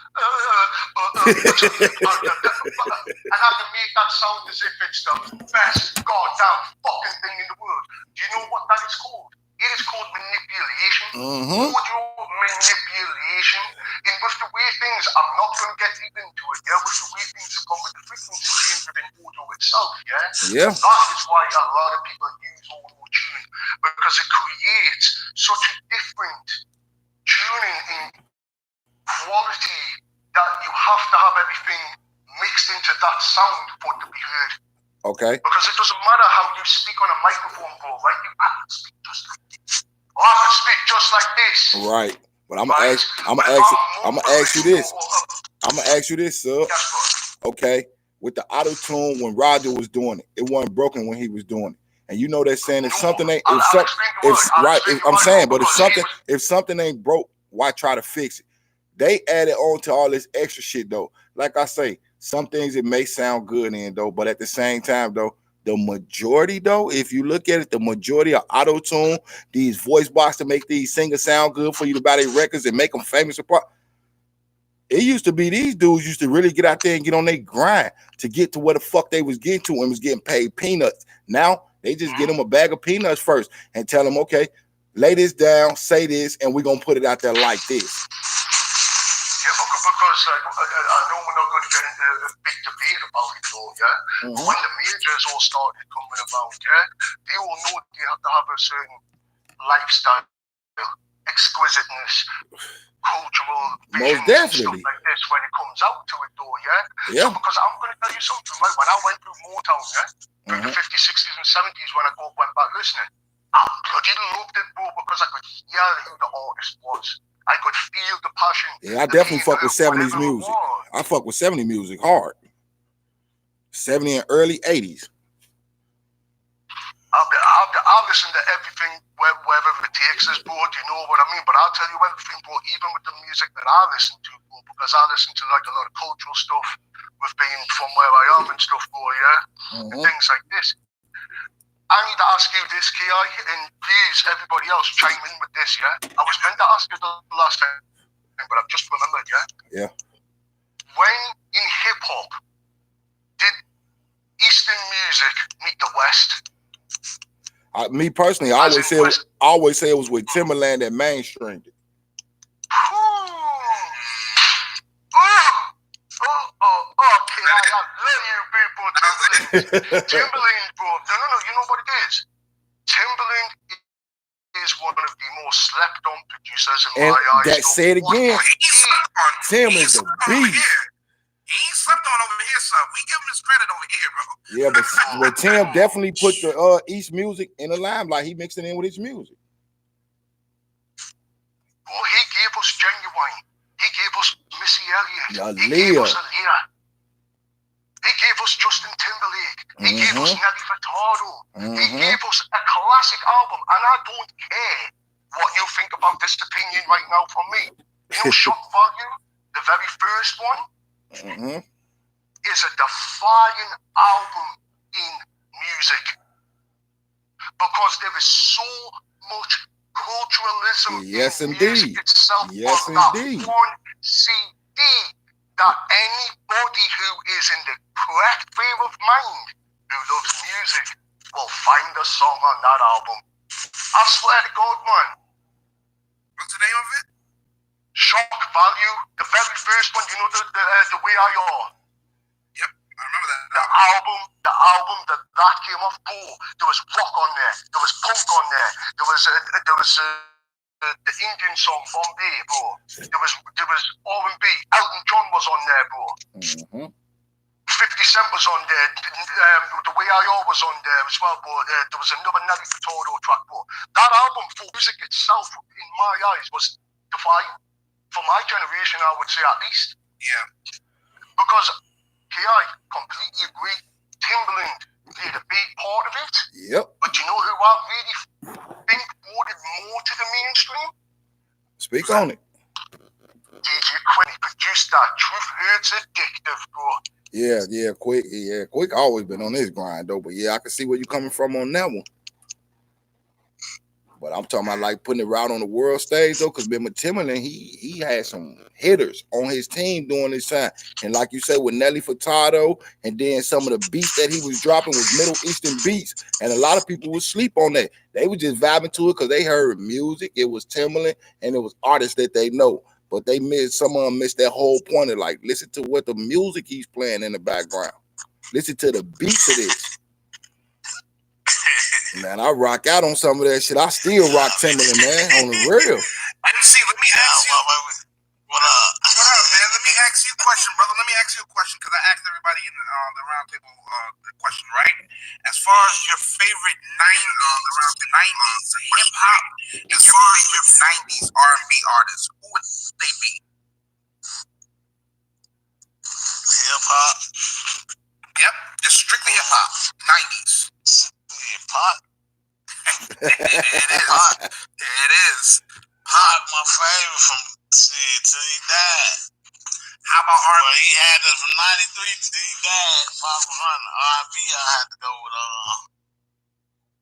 And I can make that sound as if it's the best goddamn fucking thing in the world. Do you know what that is called? It is called manipulation. Audio manipulation. And with the way things, I'm not going to get deep into it, yeah? With the way things have gone with the frequency change within audio itself, yeah? That is why a lot of people use auto-tune, because it creates such a different tuning in quality that you have to have everything mixed into that sound for it to be heard. Okay. Because it doesn't matter how you speak on a microphone, bro, right? I can speak just like this. Or I can speak just like this. Right. But I'm gonna ask you this. I'm gonna ask you this, sir. Yes, okay. With the auto-tune, when Roger was doing it, it wasn't broken when he was doing it. And you know they're saying if something ain't if something ain't broke, why try to fix it? They added on to all this extra shit though. Like I say, some things it may sound good in though, but at the same time though, the majority though, if you look at it, the majority of auto-tune, these voice boxes to make these singers sound good for you to buy their records and make them famous. It used to be these dudes used to really get out there and get on their grind to get to where the fuck they was getting to and was getting paid peanuts. Now they just get them a bag of peanuts first and tell them, okay, lay this down, say this, and we're gonna put it out there like this. Yeah, because I know we're not going to get into a big debate about it though, yeah? But when the majors all started coming about, yeah, they all know they have to have a certain lifestyle, exquisiteness, cultural vision, stuff like this when it comes out to it though, yeah? So because I'm going to tell you something, right? When I went through Motown, yeah, through the 50s, 60s and 70s when I went back listening, I bloody loved it, bro, because I could hear who the artist was. I could feel the passion. Yeah, I definitely fuck with 70s music. I fuck with 70s music hard. 70 and early 80s. I'll listen to everything wherever it takes us, bro. You know what I mean? But I'll tell you everything, bro, even with the music that I listen to, bro, because I listen to like a lot of cultural stuff with being from where I am and stuff, bro, yeah? And things like this. I need to ask you this, Ki, and please, everybody else, chime in with this, yeah? I was meant to ask you the last time, but I've just remembered, yeah? Yeah. When in hip-hop, did Eastern music meet the West? Me personally, I always say it was with Timberland that mainstreamed it. Okay, I love you people, Timberland. Timberland, bro. No, you know what it is? Timberland is one of the most slept-on producers in my eyes. Say it again. Tim is the beast. He ain't slept on over here, son. We give him his credit over here, bro. Yeah, but Tim definitely put the East music in the limelight. He mixed it in with his music. Oh, he gave us Genuine. He gave us Missy Elliott. He gave us Aaliyah. He gave us Justin Timberlake. He gave us Nelly Furtado. He gave us a classic album. And I don't care what you think about this opinion right now from me. You know, Shock Value, the very first one, is a defining album in music. Because there is so much culturalism in music itself on that one CD that anybody who is in the correct frame of mind who loves music will find a song on that album. I swear to God, man. What's the name of it? Shock Value, the very first one, you know, the way I are. Yep, I remember that. The album that came off, bro. There was rock on there. There was punk on there. There was the Indian song from there, bro. There was R&B. Elton John was on there, bro. 50 Cent was on there. The Way I Are was on there as well, bro. There was another Nelly Furtado track, bro. That album, for music itself, in my eyes, was defining. For my generation, I would say at least. Yeah. Because I completely agree. Timbaland played a big part of it. Yep. But you know who I really think brought it more to the mainstream? Speak on it. DJ Quick. He produced that. Truth Hurts Addictive, bro. Yeah, Quick always been on his grind though. But yeah, I can see where you coming from on that one. But I'm talking about like putting it right on the world stage though, because remember Timbaland, he had some hitters on his team during this time. And like you said, with Nelly Furtado, and then some of the beats that he was dropping was Middle Eastern beats. And a lot of people would sleep on that. They were just vibing to it because they heard music. It was Timbaland and it was artists that they know. But they missed, some of them missed that whole point of like, listen to what the music he's playing in the background. Listen to the beats of this. Man, I rock out on some of that shit. I still rock Timbaland, man, on the real. MC, let me ask you. What up? What up, man? Let me ask you a question, brother. Let me ask you a question, because I asked everybody in the roundtable the question, right? As far as your favorite 90s hip hop, as far as your 90s R&B artists, who would they be? Hip hop. Yep, just strictly hip hop. 90s. Hip hop. It is. Pac, my favorite from shit till he died. How about R&B? Well, he had us from 93 till he died. Pac was running R&B. I had to go with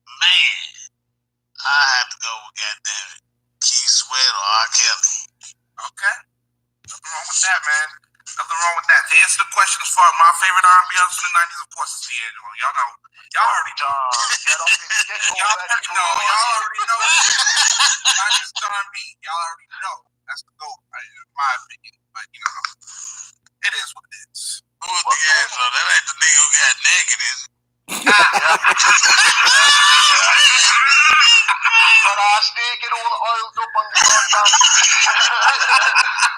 man. I had to go with goddamn it, Keith Sweat or R. Kelly. Okay. Nothing wrong with that, man. Nothing wrong with that. To answer the question, as far as my favorite R&B artist in the 90s, of course, it's D'Angelo. Y'all know. Y'all already know. Y'all already know. 90s R&B. Y'all already know. That's the GOAT, in my opinion. But, you know, it is what it is. Who was D'Angelo? That ain't the nigga who got naked, is it? But I still get all oiled up on the goddamn.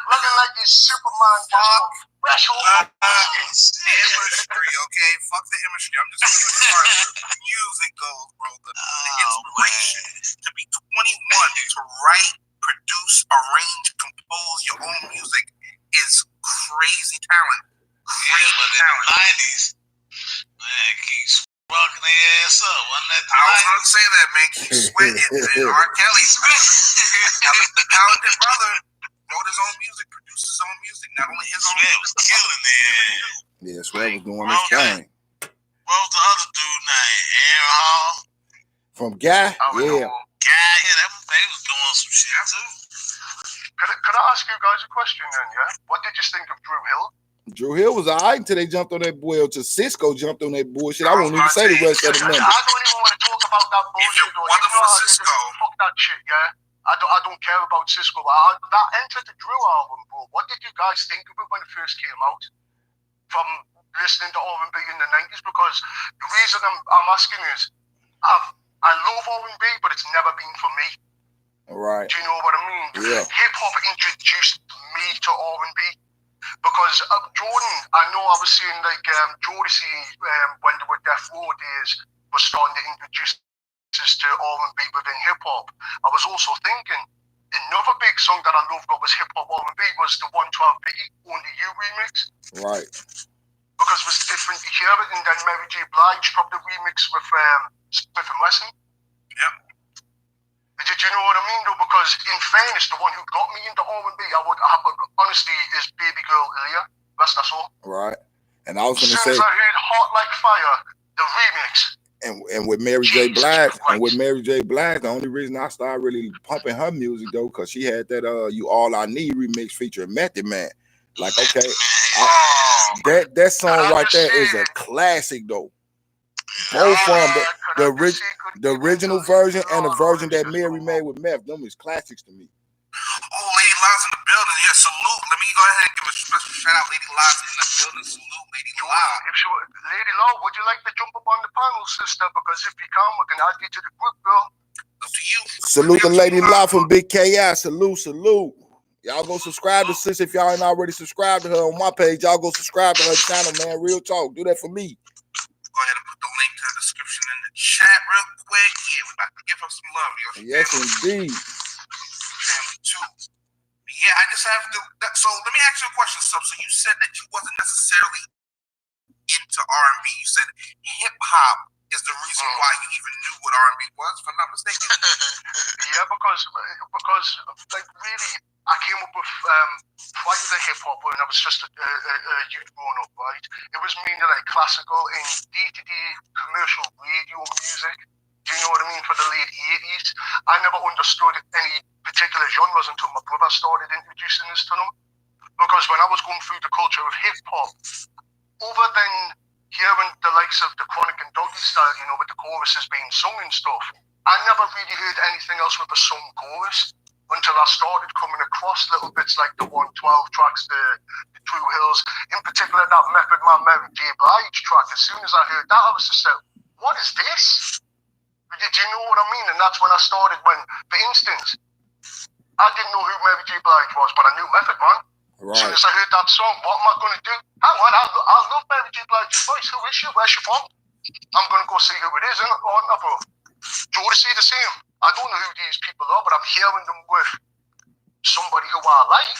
Looking like this Superman just fresh off the imagery, okay? Fuck the imagery. I'm just saying as far as the music goes, bro. The inspiration to be 21 to write, produce, arrange, compose your own music is crazy talent. Yeah, but in the 90s, man, Keith rocking their ass up. Wasn't that I was going to say that, man. Keith Sweat and R. Kelly's the talented brother wrote his own music, produced his own music, not only his own music. Was killing it. Yeah, Sweat was doing his thing. What was the other dude name? Aaron Hall? From Guy? Yeah. Guy, they was doing some shit too. Could I ask you guys a question then, yeah? What did you think of Drew Hill? Drew Hill was all right until they jumped on that boy, until Cisco jumped on that bullshit. I won't even say the rest of the numbers. I don't even want to talk about that bullshit. Cisco. Fuck that shit, yeah? I don't care about Cisco. That entered the Drew album, bro. What did you guys think of it when it first came out? From listening to R&B in the 90s? Because the reason I'm asking is, I love R&B, but it's never been for me. Right. Do you know what I mean? Yeah. Hip-hop introduced me to R&B. Because Jordan, I know I was seeing like Jodeci when they were Death Row days was starting to introduce us to R&B within hip hop. I was also thinking another big song that I loved that was hip hop R&B was the 112 Biggie Only You remix. Right. Because it was different to hear it, and then Mary J. Blige dropped the remix with Smith and Wesson. Yep. Did you know what I mean though? Because in fairness, the one who got me into R&B, honestly, is Baby Girl Aaliyah. That's all. Right. And I was going to say, as soon as I heard Hot Like Fire, the remix. And with Mary J. Blige, the only reason I started really pumping her music though, because she had that You All I Need remix featuring Method Man. Like, okay, that song right there is a classic though. Both from the original version and the version that Mary made with Meth. Them is classics to me. Oh, Lady Live's in the building. Yeah, salute. Let me go ahead and give a special shout out. Lady Live's in the building. Salute, Lady Live. Lady Law, would you like to jump up on the panel, sister? Because if you can, we can add you to the group, girl. Up to you. Salute to Lady Live from Big KI. Salute. Y'all go subscribe to sis if y'all ain't already subscribed to her on my page. Y'all go subscribe to her channel, man. Real talk. Do that for me. Go ahead and put the link to the description in the chat real quick. Yeah, we're about to give her some love, yo. Yes, indeed. Family too. Yeah, I just have to. So let me ask you a question, Sub. So you said that you wasn't necessarily into R&B. You said hip hop is the reason why you even knew what R&B was, if I'm not mistaken. Yeah, because like really, I came up with prior to hip hop when I was just a youth growing up, right? It was mainly like classical and day-to-day commercial radio music. Do you know what I mean? For the late 80s, I never understood any particular genres until my brother started introducing this to them. Because when I was going through the culture of hip hop, other than hearing the likes of the Chronic and Doggy style, you know, with the choruses being sung and stuff, I never really heard anything else with a sung chorus until I started coming across little bits like the 112 tracks, the Drew Hills, in particular that Method Man Mary J. Blige track. As soon as I heard that, I was just like, what is this? Do you know what I mean? And that's when I started when, for instance, I didn't know who Mary J. Blige was, but I knew Method Man. Right. As soon as I heard that song, what am I going to do? Hang on, I love Mary J. Blige's voice. Who is she? Where's she from? I'm going to go see who it is, innit? Oh, no, bro. Jodeci the same. I don't know who these people are, but I'm hearing them with somebody who I like.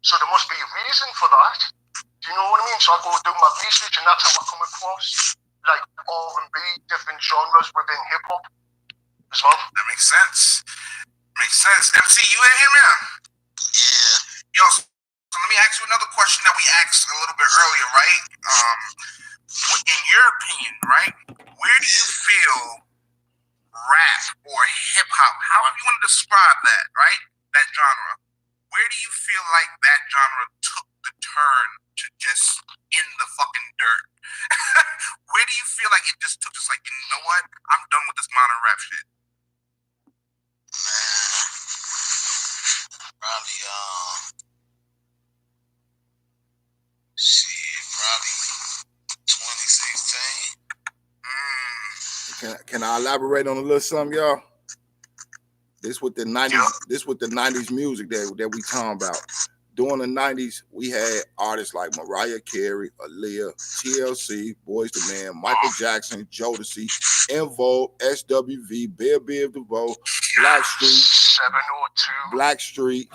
So there must be a reason for that. Do you know what I mean? So I go do my research, and that's how I come across like R&B, different genres within hip hop as well. That makes sense. Makes sense. MC, you in here, man? Yeah. Yo, so let me ask you another question that we asked a little bit earlier, right? In your opinion, right, where do you feel rap or hip hop, however you want to describe that, right, that genre, where do you feel like that genre took the turn to just in the fucking dirt? Where do you feel like it just took, just like, you know what, I'm done with this modern rap shit? Man, probably probably 2016. Can I elaborate on a little something, y'all? This with the 90s. Yeah. This with the 90s music that we talking about. During the 90s, we had artists like Mariah Carey, Aaliyah, TLC, Boyz II Men, Michael Jackson, Jodeci, En Vogue, SWV, Bill DeVoe, Blackstreet,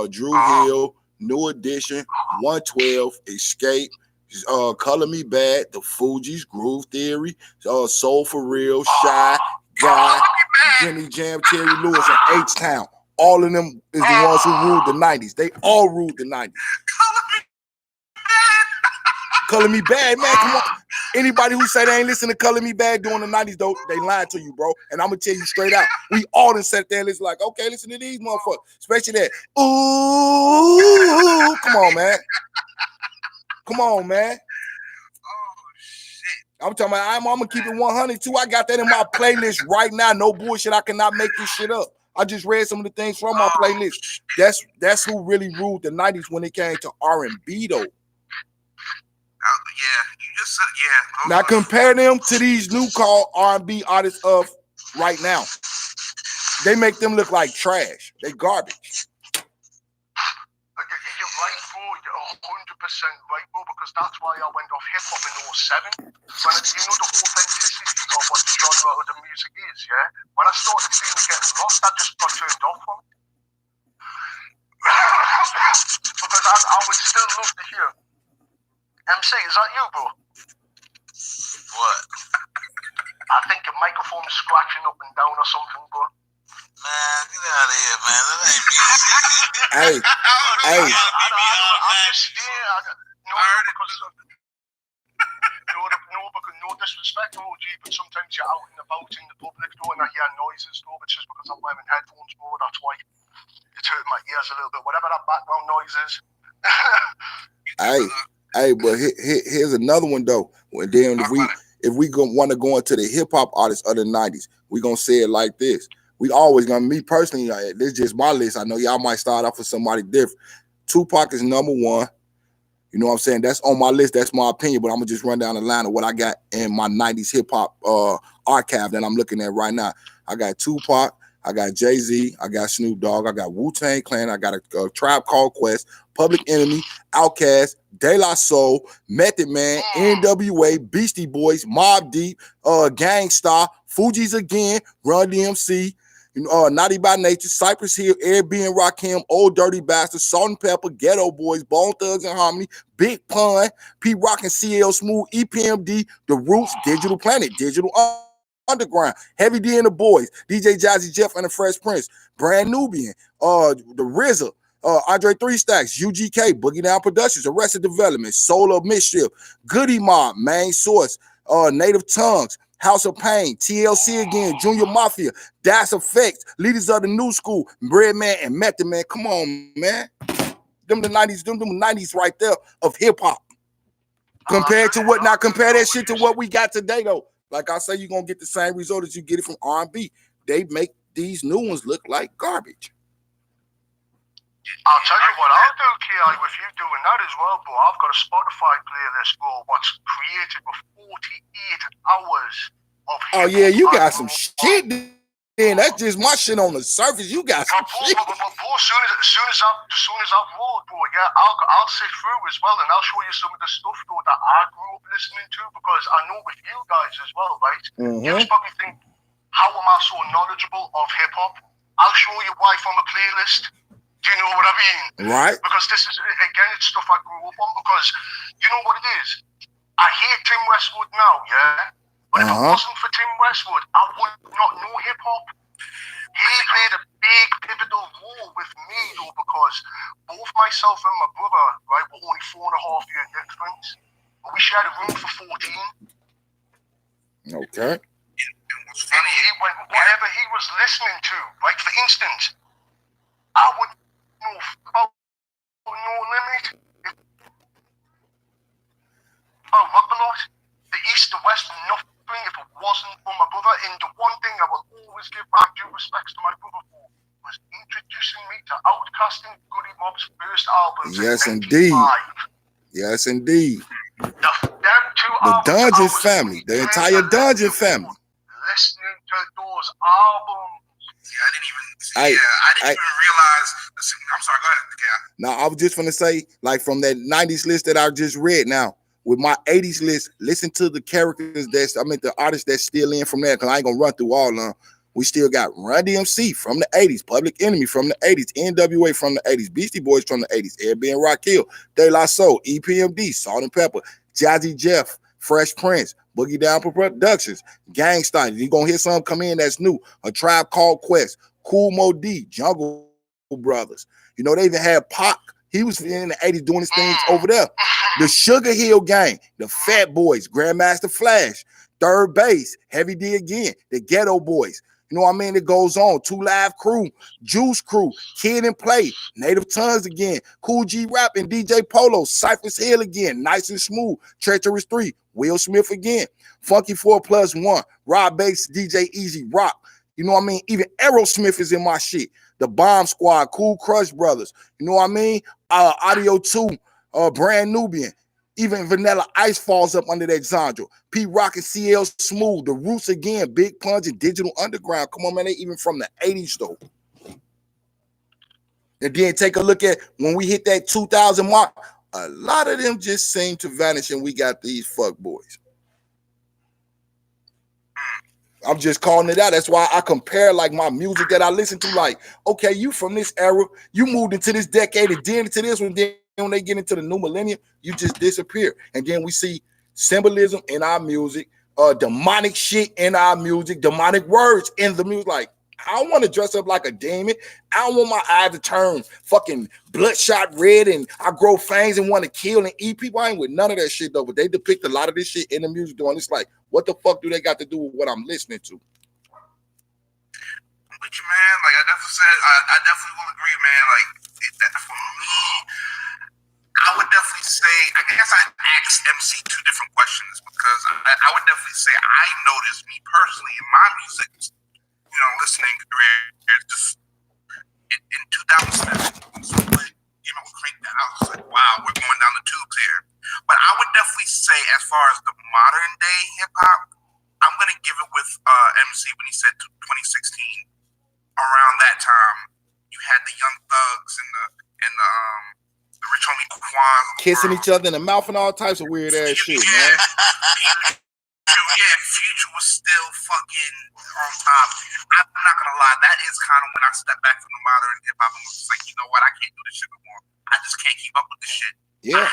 Drew Hill, New Edition, 112, Escape, Color Me Bad, The Fugees, Groove Theory, Soul For Real, Shy, Guy, Jimmy Jam, Terry Lewis, and H-Town. All of them is the ones who ruled the 90s. They all ruled the 90s. Color Me Bad, man, come on. Anybody who say they ain't listen to Color Me Bad during the 90s, though, they lied to you, bro. And I'm going to tell you straight out. We all done sat there and listen like, okay, listen to these motherfuckers. Especially that, ooh, come on, man. Come on, man. I'm talking about, I'm going to keep it 100, too. I got that in my playlist right now. No bullshit. I cannot make this shit up. I just read some of the things from my playlist. That's who really ruled the 90s when it came to R&B, though. Yeah, you just said, yeah. Now compare them to these new call R&B artists of right now. They make them look like trash. They garbage. You're right, bro. You're 100% right, bro, because that's why I went off hip-hop in 07. When you know the authenticity of what the genre of the music is, yeah? When I started feeling getting lost, I just got turned off from it. Because I would still love to hear. MC, is that you, bro? What? I think your microphone's scratching up and down or something, bro. Man, get out of here, man. That ain't me. Hey. I'm just there. No disrespect, OG, but sometimes you're out and about in the public, though, and I hear noises, though. It's just because I'm wearing headphones, bro. That's why it's hurting my ears a little bit. Whatever that background noise is. Hey, but here's another one though. When then if we want to go into the hip hop artists of the 90s, we gonna say it like this. We always gonna, me personally, this is just my list. I know y'all might start off with somebody different. Tupac is number one. You know what I'm saying? That's on my list. That's my opinion, but I'm gonna just run down the line of what I got in my 90s hip hop archive that I'm looking at right now. I got Tupac, I got Jay-Z, I got Snoop Dogg, I got Wu-Tang Clan, I got a Tribe Called Quest, Public Enemy, Outkast, De La Soul, Method Man, NWA, Beastie Boys, Mobb Deep, Gang Starr, Fugees Again, Run DMC, Naughty by Nature, Cypress Hill, Airbnb, Rakim, Old Dirty Bastard, Salt and Pepper, Ghetto Boys, Bone Thugs and Harmony, Big Pun, Pete Rock and CL Smooth, EPMD, The Roots, Digital Planet, Digital Underground, Heavy D and the Boys, DJ Jazzy Jeff and the Fresh Prince, Brand Nubian, The RZA, Andre 3 Stacks, UGK, Boogie Down Productions, Arrested Development, Soul of Mischief, Goody Mob, Main Source, Native Tongues, House of Pain, TLC again, Junior Mafia, Das Effects, Leaders of the New School, Breadman and Method Man. Come on, man. Them the 90s, them 90s right there of hip hop. Compared to what, now compare that shit to what we got today though. Like I say, you're gonna get the same result as you get it from R&B. They make these new ones look like garbage. I'll tell you what I'll do, Ki, with you doing that as well, bro. I've got a Spotify playlist, bro, what's created with 48 hours of hip-hop. Oh yeah, you got some shit then. That's just my shit on the surface. You got some shit. Bro, as soon as I've rolled, bro, yeah, I'll sit through as well, and I'll show you some of the stuff, though, that I grew up listening to, because I know with you guys as well, right? You just probably think, how am I so knowledgeable of hip-hop? I'll show you why from a playlist. Do you know what I mean? Right. Because this is, again, it's stuff I grew up on, because you know what it is? I hate Tim Westwood now, yeah? But if it wasn't for Tim Westwood, I would not know hip-hop. He played a big pivotal role with me, though, because both myself and my brother, right, were only 4.5 year difference. But we shared a room for 14. Okay. And whatever he was listening to, right, for instance, I would know about No Limit, Rock-A-Lot, the East, the West, nothing if it wasn't for my brother. And the one thing I will always give my due respects to my brother for was introducing me to Outkast and Goody Mob's first albums. Yes, in indeed. 1995. Yes, indeed. Them two The albums, Dungeon family, the entire Dungeon family. Listening to those albums. Yeah, I didn't even realize. I'm sorry, go ahead, Kat. Now, I was just going to say, like from that 90s list that I just read now, with my 80s list, listen to the characters the artists that's still in from there, because I ain't going to run through all of them. We still got Run DMC from the 80s, Public Enemy from the 80s, NWA from the 80s, Beastie Boys from the 80s, Airbnb, Rakim, De La Soul, EPMD, Salt and Pepper, Jazzy Jeff, Fresh Prince, Boogie Down Productions, Gang Starr. You're going to hear something come in that's new. A Tribe Called Quest, Kool Moe Dee, Jungle Brothers. You know, they even had Pac. He was in the 80s doing his things over there. The Sugar Hill Gang, the Fat Boys, Grandmaster Flash, Third Base, Heavy D again, the Ghetto Boys. You know what I mean? It goes on. 2 Live Crew, Juice Crew, Kid and Play, Native Tongues again, Cool G Rap and DJ Polo, Cypress Hill again, Nice and Smooth, Treacherous 3, Will Smith again, Funky 4+1, Rob Bass, DJ Easy Rock. You know what I mean? Even Aerosmith is in my shit. The Bomb Squad, Cool Crush Brothers. You know what I mean? Audio 2, Brand Nubian. Even Vanilla Ice falls up under that genre. Pete Rock and CL Smooth. The Roots again. Big Punch and Digital Underground. Come on, man. They even from the 80s, though. And then take a look at when we hit that 2000 mark, a lot of them just seem to vanish, and we got these fuck boys. I'm just calling it out. That's why I compare like my music that I listen to. Like, okay, you from this era, you moved into this decade, and then into this one. Then when they get into the new millennium, you just disappear. And then we see symbolism in our music, demonic shit in our music, demonic words in the music. Like, I don't want to dress up like a demon. I don't want my eyes to turn fucking bloodshot red and I grow fangs and want to kill and eat people. I ain't with none of that shit though, but they depict a lot of this shit in the music though. And it's like, what the fuck do they got to do with what I'm listening to? With you, man. Like I definitely will agree, man. Like for me, I would definitely say, I guess I asked MC 2 different questions because I I would definitely say I noticed, me personally, in my music, listening career, just in 2007, so when came out with Crank That, I was just like, wow, we're going down the tubes here. But I would definitely say, as far as the modern day hip hop, I'm gonna give it with MC when he said 2016. Around that time, you had the Young Thugs and the Rich Homie Quan kissing each other in the mouth and all types of weird ass shit, man. Yeah, Future was still fucking on top. I'm not gonna lie, that is kind of when I stepped back from the modern hip hop and was just like, you know what, I can't do this shit no more. I just can't keep up with this shit. Yeah,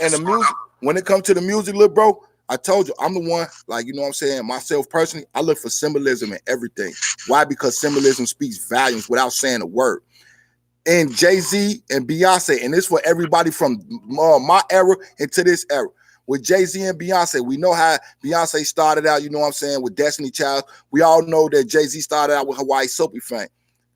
and the music, when it comes to the music, look, bro, I told you, I'm the one, like, you know what I'm saying, myself personally, I look for symbolism in everything. Why? Because symbolism speaks volumes without saying a word. And Jay-Z and Beyonce, and this for everybody from my era into this era. With Jay-Z and Beyonce, we know how Beyonce started out, you know what I'm saying, with Destiny Child. We all know that Jay-Z started out with Hawaii Soapy fame.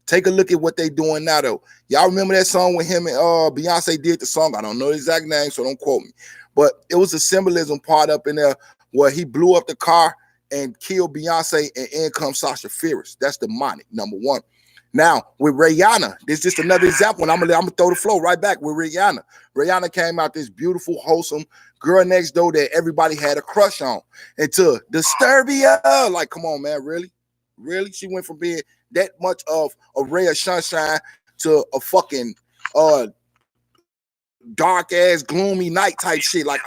Take a look at what they doing now, though. Y'all remember that song when him and Beyonce did the song? I don't know the exact name, so don't quote me. But it was a symbolism part up in there where he blew up the car and killed Beyonce, and in comes Sasha Fierce. That's demonic, number one. Now, with Rihanna, this is just another example, and I'm gonna throw the flow right back with Rihanna. Rihanna came out this beautiful, wholesome girl next door that everybody had a crush on. And to Disturbia, like, come on, man, really? Really? She went from being that much of a ray of sunshine to a fucking dark-ass, gloomy night type shit. Like,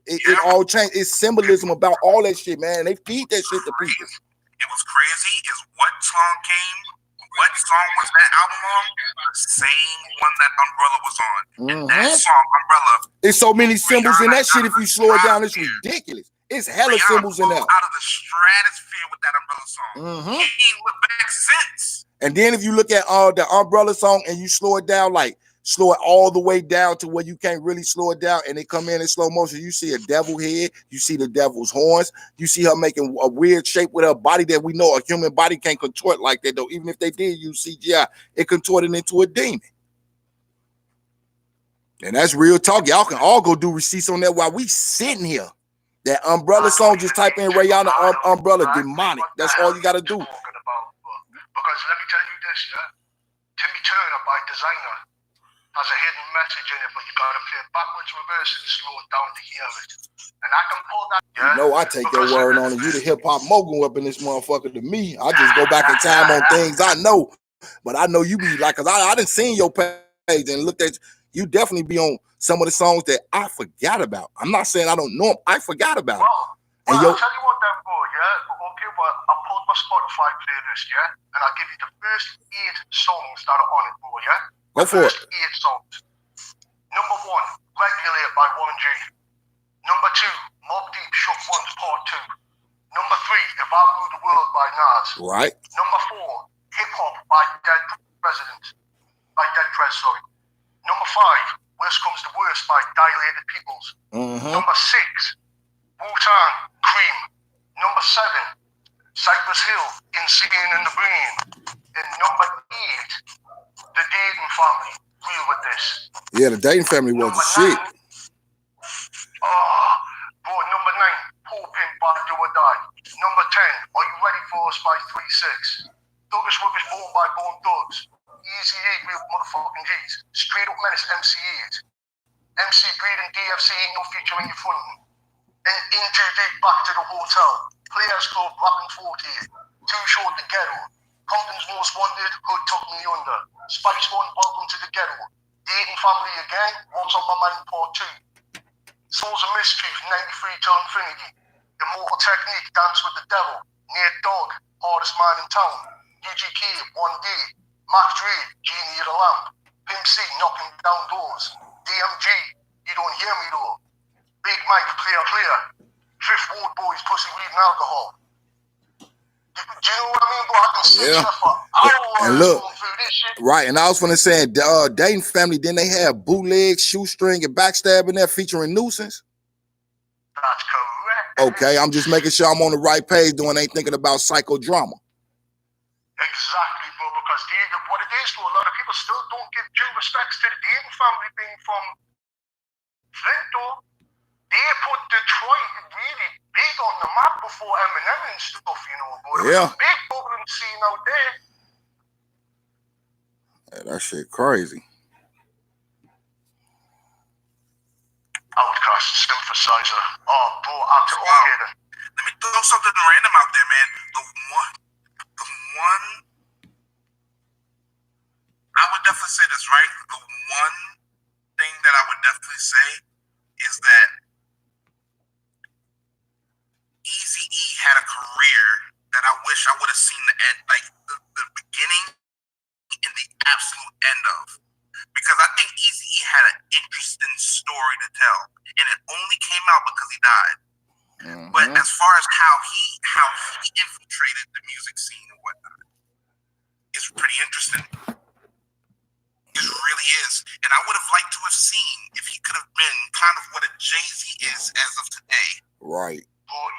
it all changed. It's symbolism about all that shit, man. They feed that shit to people. It was crazy is what song was that album on? The same one that Umbrella was on. And that song, Umbrella. It's so many symbols in that shit. If you slow it down, it's ridiculous. It's hella symbols in there. Out of the stratosphere with that Umbrella song. He ain't looked back since. And then if you look at the Umbrella song and you slow it down, like slow it all the way down to where you can't really slow it down, and they come in slow motion, you see a devil head, you see the devil's horns, you see her making a weird shape with her body that we know a human body can't contort like that, though. Even if they did use CGI, it contorted into a demon. And that's real talk. Y'all can all go do receipts on that while we sitting here. That Umbrella song, just type in Rihanna Umbrella, demonic. That's all you got to do. Because let me tell you this, Timmy Turner by designer has a hidden message in it, but you gotta play it backwards, reverse, and slow it down to hear it. And I can pull that. You know, I take that word on it. You the hip hop mogul up in this motherfucker to me. I just go back in time on things I know, but I know you be like, cause I done seen your page and looked at you. Definitely be on some of the songs that I forgot about. I'm not saying I don't know them. I forgot about them. Well, I'll tell you what then, bro. Okay, well, I pulled my Spotify playlist, and I'll give you the first 8 songs that are on it, bro. Go for it. 8 songs. Number 1, Regulate by Warren G. Number 2, Mobb Deep, Shook Ones Part 2. Number 3, If I Rule the World by Nas. Right. Number 4, Hip Hop by Dead Prez, sorry. Number 5, Worst Comes to Worst by Dilated Peoples. Number 6, Wu-Tang, Cream. Number 7, Cypress Hill, Insane in the Brain. And number 8, The Dayton Family, Real With This. Yeah, The Dayton Family was the shit. Bro, number 9, Poor Pimp by Do or Die. Number 10, Are You Ready For Us by 3-6. Douglas Rivers Born by Bone Thugs. Easy 8, Real Motherfucking G's. Straight Up Menace, MC8. MC Breed and DFC Ain't No Future in Your Frontin'. And Into Dig Back to the Hotel. Players Club, Rapping 48. Too Short the Ghetto. Compton's Most Wanted, Hood Took Me Under. Spice One, Welcome to the Ghetto. Dayton Family Again, What's on My Mind Part 2. Souls of Mischief, 93 till Infinity. Immortal Technique, Dance with the Devil. Nate Dogg, Hardest Man in Town. UGK, One Day. Mac Dre, Genie of the Lamp. Pimp C, Knocking Down Doors. DMG, You Don't Hear Me Though. Big Mike, Clear. Fifth Ward Boys, Pussy, Weed and Alcohol. Do you know what I mean, bro? I can sit here for hours and look, going through this shit. Right, and I was gonna say, Dayton Family, then they have Bootleg, Shoestring, and Backstab in there featuring Nuisance. That's correct. Okay, I'm just making sure I'm on the right page doing ain't thinking about psychodrama. Exactly, bro, because what it is, bro, a lot of people still don't give due respects to the Dayton family being from Flint, though. They put Detroit really He got on the map before Eminem and stuff, you know. But it was a big bubbling scene out there. Yeah, that shit crazy. Outcast synthesizer. Oh, bro, okay then. Let me throw something random out there, man. The one, I would definitely say this, right? The one thing that I would definitely say is that Eazy-E had a career that I wish I would have seen the end, like the beginning and the absolute end of. Because I think Eazy-E had an interesting story to tell, and it only came out because he died. Mm-hmm. But as far as how he infiltrated the music scene and whatnot, it's pretty interesting. It really is. And I would have liked to have seen if he could have been kind of what a Jay-Z is as of today. Right. But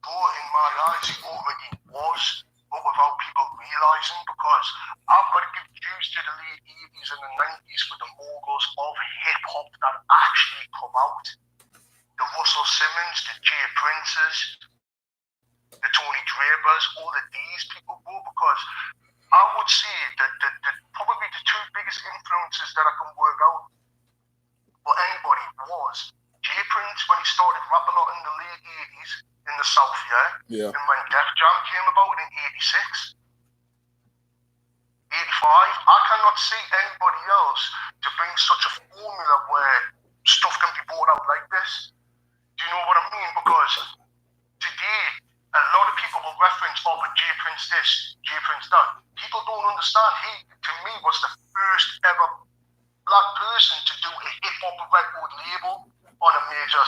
in my eyes, he already was, but without people realizing, because I've got to give dues to the late 80s and the 90s for the moguls of hip-hop that actually come out. The Russell Simmons, the Jay Princes, the Tony Drapers, all of these people, bro, because I would say that probably the two biggest influences that I can work out for anybody was Jay Prince when he started rap a lot in the late 80s in the South, yeah? And when Def Jam came about in 86, 85, I cannot see anybody else to bring such a formula where stuff can be brought out like this. Do you know what I mean? Because today, a lot of people will reference, oh, but Jay Prince this, Jay Prince that. People don't understand. He, to me, was the first ever black person to do a hip-hop record label on a major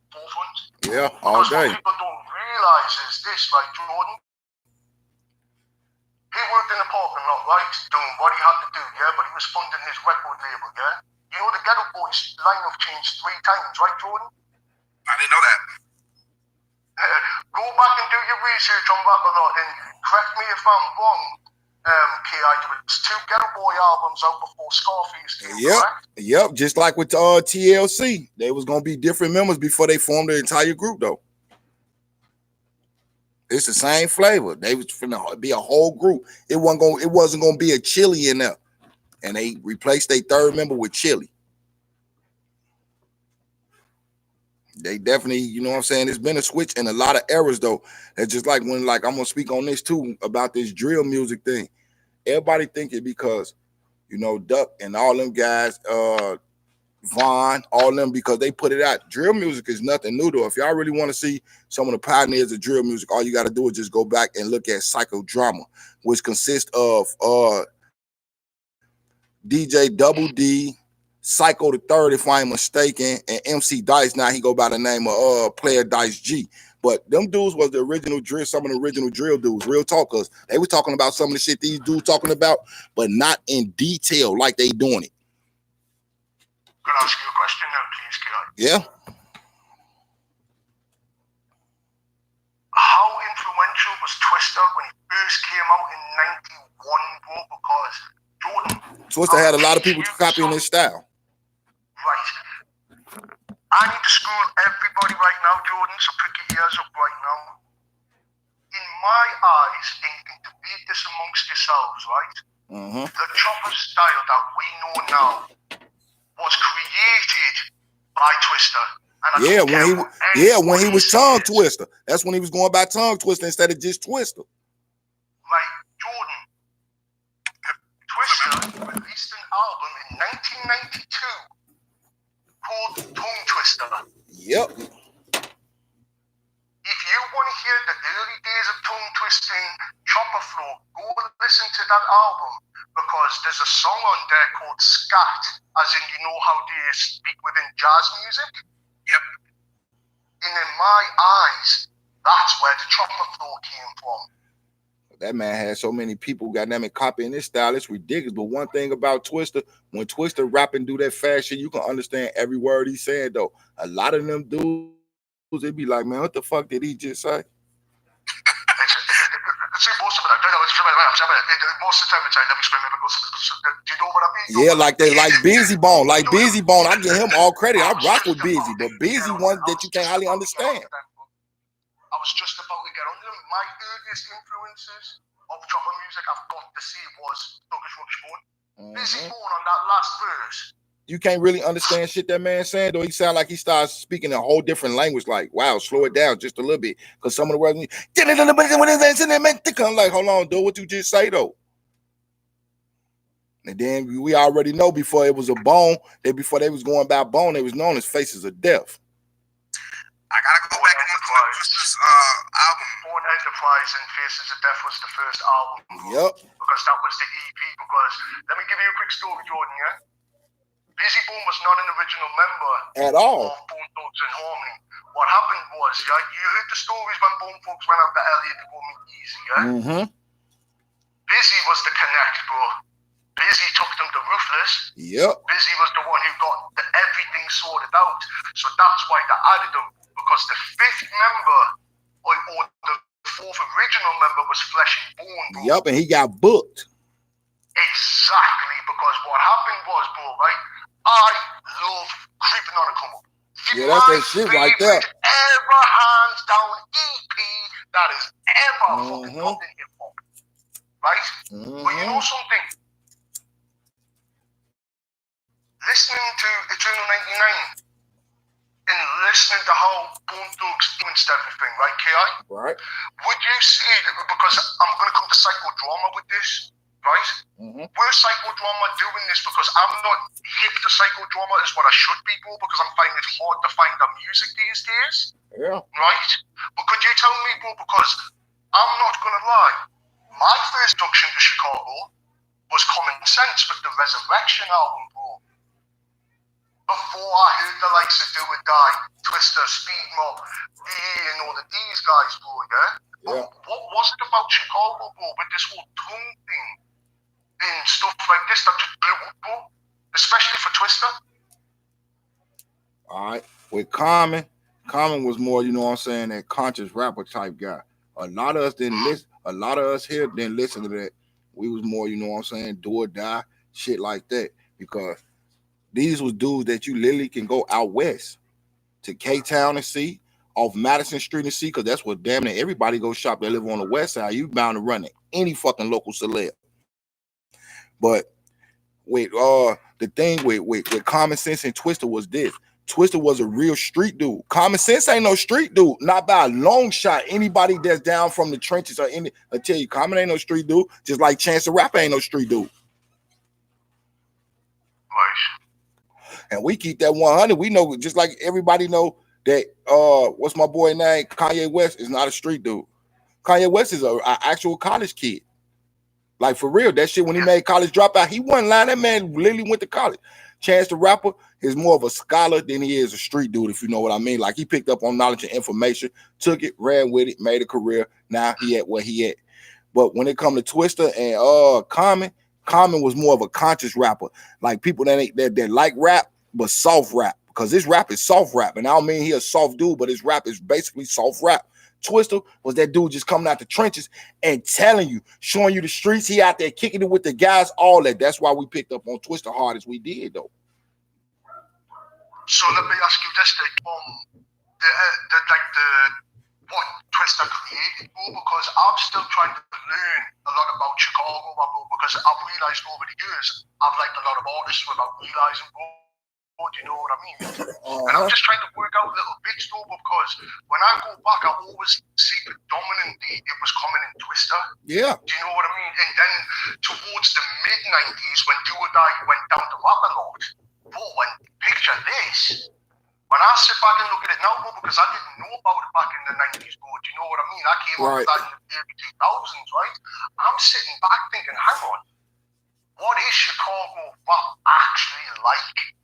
forefront. Yeah, all day. Because what people don't realize is this, like Jordan, he worked in the parking lot, right, doing what he had to do, yeah, but he was funding his record label, yeah. You know the Ghetto Boys lineup changed 3 times, right, Jordan? I didn't know that. Go back and do your research on rap a lot, and correct me if I'm wrong, K.I. There was 2 Ghetto Boy albums out before Scarface came, correct? Yep, just like with TLC. They was going to be different members before they formed the entire group, though. It's the same flavor. They was finna be a whole group. It wasn't gonna be a Chili in there. And they replaced their 3rd member with Chili. They definitely, you know what I'm saying? There's been a switch in a lot of eras though. It's just like when, like, I'm gonna speak on this too about this drill music thing. Everybody think it because, you know, Duck and all them guys, Vaughn, all them, because they put it out. Drill music is nothing new though. If y'all really want to see some of the pioneers of drill music, all you got to do is just go back and look at Psychodrama, which consists of DJ Double D, Psycho the Third, if I ain't mistaken, and MC Dice. Now he go by the name of Player Dice G. But them dudes was the original drill, some of the original drill dudes, real talkers. They was talking about some of the shit these dudes talking about, but not in detail like they doing it. Can I ask you a question now, please, K.I.? Yeah. How influential was Twista when he first came out in 91, bro? Because Jordan... Twista had a lot of people copying his style. Right. I need to school everybody right now, Jordan, so pick your ears up right now. In my eyes, and you can debate this amongst yourselves, right? Mm-hmm. The chopper style that we know now was created by Twista. And when he was tongue twister. That's when he was going by tongue twister instead of just Twista. Right, Jordan. Twista released an album in 1992 called Tongue Twister. Yep. If you want to hear the early days of tongue twisting, chopper flow, go listen to that album, because there's a song on there called Scat, as in, you know how they speak within jazz music? Yep. And in my eyes, that's where the chopper flow came from. That man had so many people goddamn copying his style. It's ridiculous. But one thing about Twista, when Twista rap and do that fast shit, you can understand every word he's saying though. A lot of them dudes, they be like, man, what the fuck did he just say? Yeah, like they like Busy Bone. Like Busy Bone, I give him all credit. I rock with Busy, but Busy one that you can't hardly understand. I was just about to get on them. My earliest influences of trapper music, I've got to say, was Douglas Rushbone. Busy Bone on that last verse. You can't really understand shit that man's saying, though. He sound like he starts speaking a whole different language. Like, wow, slow it down just a little bit, because some of the words, I'm like, hold on, dude, what you just say though? And then we already know before it was a bone, before they was going by bone, they was known as Faces of Death. I gotta go back and look at this album. Born Enterprise and Faces of Death was the first album. Yep. Because that was the EP. Because let me give you a quick story, Jordan. Yeah. Busy Bone was not an original member at all of Bone Thugs and Harmony. What happened was, yeah, you heard the stories when Bone Thugs went out to LA to go meet Easy, yeah? Mm-hmm. Busy was the connect, bro. Busy took them to Ruthless. Yep. Busy was the one who got everything sorted out. So that's why they added them, because the fifth member, or the fourth original member, was Flesh and Bone, bro. Yep, and he got booked. Exactly, because what happened was, bro, right? I love Creeping on a Come Up. Yeah, that's that shit right there. Ever hands down EP that is ever fucking dropped in hip hop, right? But you know something? Listening to Eternal 99 and listening to how Bone Thugs influenced everything, right, Ki? Right. Would you see that? Because I'm going to come to psychodrama with this. Right? We're psychodrama doing this because I'm not hip to psychodrama as what I should be, bro, because I'm finding it hard to find the music these days. Yeah. Right? But could you tell me, bro, because I'm not gonna lie, my first introduction to Chicago was Common Sense with the Resurrection album, bro. Before I heard the likes of Do or Die, Twister, Speed Mob, and all of these guys, bro, yeah? Yeah. What was it about Chicago, bro, with this whole tongue thing? And stuff like this that just blew up, bro. Especially for Twister. All right. With Common was more, you know what I'm saying, that conscious rapper type guy. A lot of us didn't listen. A lot of us here didn't listen to that. We was more, you know what I'm saying, do or die, shit like that. Because these was dudes that you literally can go out west to K-Town and see, off Madison Street and see, because that's what damn near everybody go shop that live on the west side. You bound to run at any fucking local celeb. But with the thing with Common Sense and Twister was this. Twister was a real street dude. Common Sense ain't no street dude, not by a long shot. Anybody that's down from the trenches or any, I tell you, Common ain't no street dude. Just like Chance the Rapper ain't no street dude. Right. And we keep that 100. We know, just like everybody know that what's my boy name? Kanye West is not a street dude. Kanye West is a actual college kid. Like, for real, that shit, when he made College Dropout, he wasn't lying. That man literally went to college. Chance the Rapper is more of a scholar than he is a street dude, if you know what I mean. Like, he picked up on knowledge and information, took it, ran with it, made a career. Now he at where he at. But when it come to Twister and Common was more of a conscious rapper. Like, people that like rap, but soft rap. Because his rap is soft rap. And I don't mean he a soft dude, but his rap is basically soft rap. Twister was that dude just coming out the trenches and telling you, showing you the streets. He out there kicking it with the guys, all that. That's why we picked up on Twister hard as we did, though. So let me ask you this, what Twister created, bro, because I'm still trying to learn a lot about Chicago, bro, because I've realized over the years I've liked a lot of artists without realizing, bro. Do you know what I mean? And I'm just trying to work out little bits though, because when I go back, I always see predominantly it was coming in Twister. Yeah. Do you know what I mean? And then towards the mid-90s, when Do or Die went down the rap a lot, bro, when picture this, when I sit back and look at it now, bro, because I didn't know about it back in the 90s, bro, do you know what I mean? I came up with that in the early 2000s, right? I'm sitting back thinking, hang on, what is Chicago rap actually like?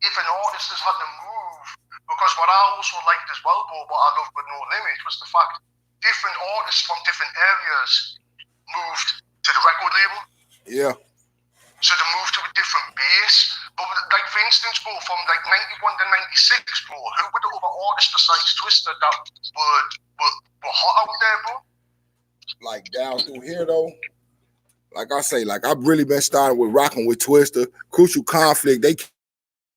If an artist has had to move, because what I also liked as well, bro, what I loved with No Limit was the fact different artists from different areas moved to the record label. Yeah. So they moved to a different base. But like, for instance, bro, from like 91 to 96, bro, who were the other artists besides Twister that were hot out there, bro? Like down through here though, like I say, like I've really been starting with rocking with Twister, Crucial Conflict. They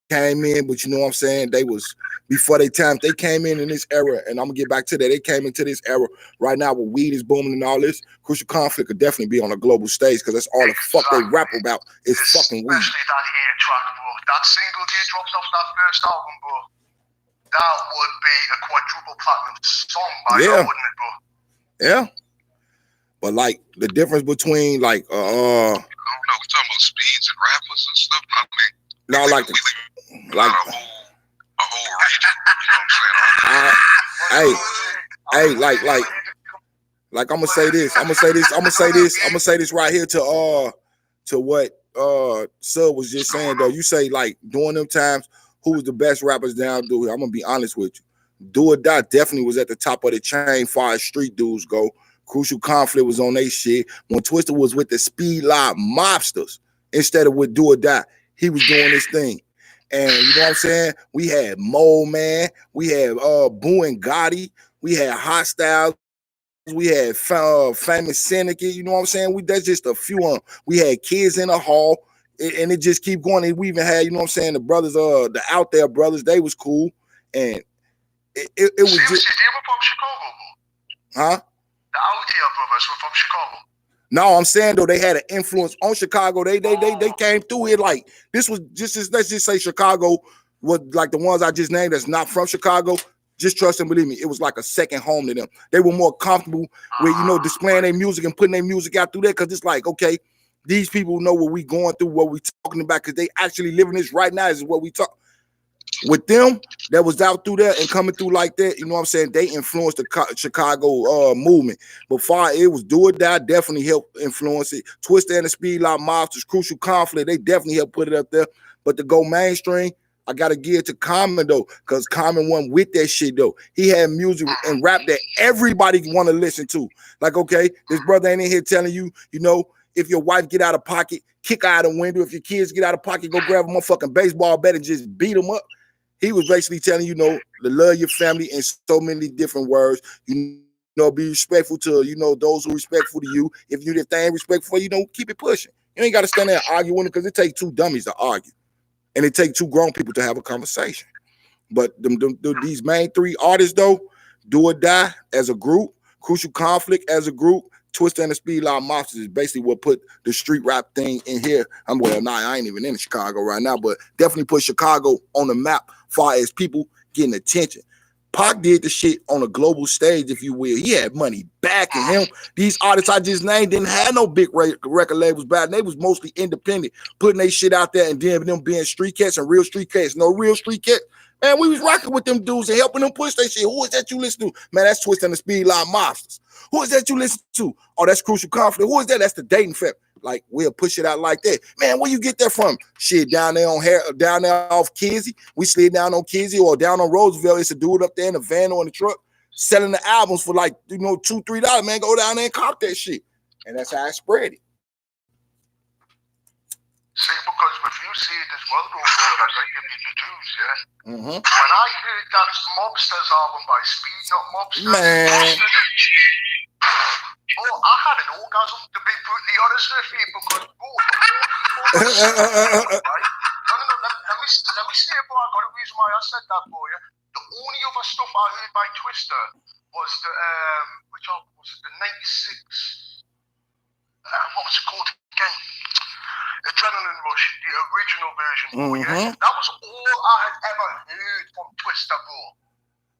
came in, but you know what I'm saying? They was before their time. They came in this era, and I'm gonna get back to that. They came into this era right now where weed is booming and all this. Crucial Conflict could definitely be on a global stage because that's all the fuck they rap about is fucking weed. Especially that here track, bro. That single he drops off that first album, bro. That would be a quadruple platinum song by now, wouldn't it, bro? Yeah. But like the difference between like I don't know, we're talking about speeds and rappers and stuff. I mean, no, like a whole region. You know what I'm saying? Like I'm gonna say this. I'm gonna say this right here to what Sub was just saying though. You say like during them times, who was the best rappers down there? I'm gonna be honest with you. Do or Die definitely was at the top of the chain far as street dudes go. Crucial Conflict was on their shit. When Twister was with the Speed Live Mobsters instead of with Do or Die, he was doing this thing. And you know what I'm saying? We had Mole Man, we had Boo and Gotti, we had Hot Styles, we had Famous Syndicate, you know what I'm saying? That's just a few of them. We had Kids in the Hall, and it just keep going. And we even had, you know what I'm saying, the brothers, the Out There brothers, they was cool. And it was just. They were from Chicago, bro. Huh? The Out There brothers were from Chicago. No, I'm saying though they had an influence on Chicago. They came through here like this was just let's just say Chicago was like the ones I just named that's not from Chicago. Just trust and believe me, it was like a second home to them. They were more comfortable with, you know, displaying their music and putting their music out through there because it's like, okay, these people know what we going through, what we talking about because they actually living this right now. Is what we talk. With them that was out through there and coming through like that, you know what I'm saying? They influenced the Chicago movement. But far it was Do or Die, definitely helped influence it. Twister and the Speed Live Mobsters, Crucial Conflict, they definitely helped put it up there. But to go mainstream, I gotta give it to Common though, because Common went with that shit though. He had music and rap that everybody want to listen to. Like, okay, this brother ain't in here telling you, you know, if your wife get out of pocket, kick her out the window. If your kids get out of pocket, go grab a motherfucking baseball bat and just beat them up. He was basically telling you know to love your family in so many different words. You know, be respectful to you know those who respectful to you. If they ain't respectful, you know, keep it pushing. You ain't got to stand there and argue with it because it takes two dummies to argue, and it takes two grown people to have a conversation. But these main three artists though, Do or Die as a group, Crucial Conflict as a group, Twister and the Speed Live Mobsters is basically what put the street rap thing in here. I ain't even in Chicago right now, but definitely put Chicago on the map far as people getting attention. Pac did the shit on a global stage, if you will. He had money backing him. These artists I just named didn't have no big record labels back. They was mostly independent, putting their shit out there and then them being street cats and real street cats. No real street cat. Man, we was rocking with them dudes and helping them push their shit. Who is that you listen to? Man, that's Twister and the Speed Live Mobsters. Who is that you listen to? Oh, that's Crucial Conflict. Who is that? That's the Dayton Fest. Like, we'll push it out like that. Man, where you get that from? Shit, down there off Kizzy. We slid down on Kizzy or down on Roosevelt. It's a dude up there in the van or in the truck selling the albums for like, you know, $2, $3. Man, go down there and cop that shit. And that's how I spread it. See, because if you see it as well, though, I give you the juice, yeah? Mm-hmm. When I heard that Mobsters album by Speed, not Mobsters. Man. Oh, I had an orgasm, to be brutally honest with you, because, right? No, let me see, bro. I got a reason why I said that, bro. Yeah? The only other stuff I heard by Twister was the, which album was it? The 96. What was it called again? Adrenaline Rush, the original version. Mm-hmm. Yeah? That was all I had ever heard from Twister, bro.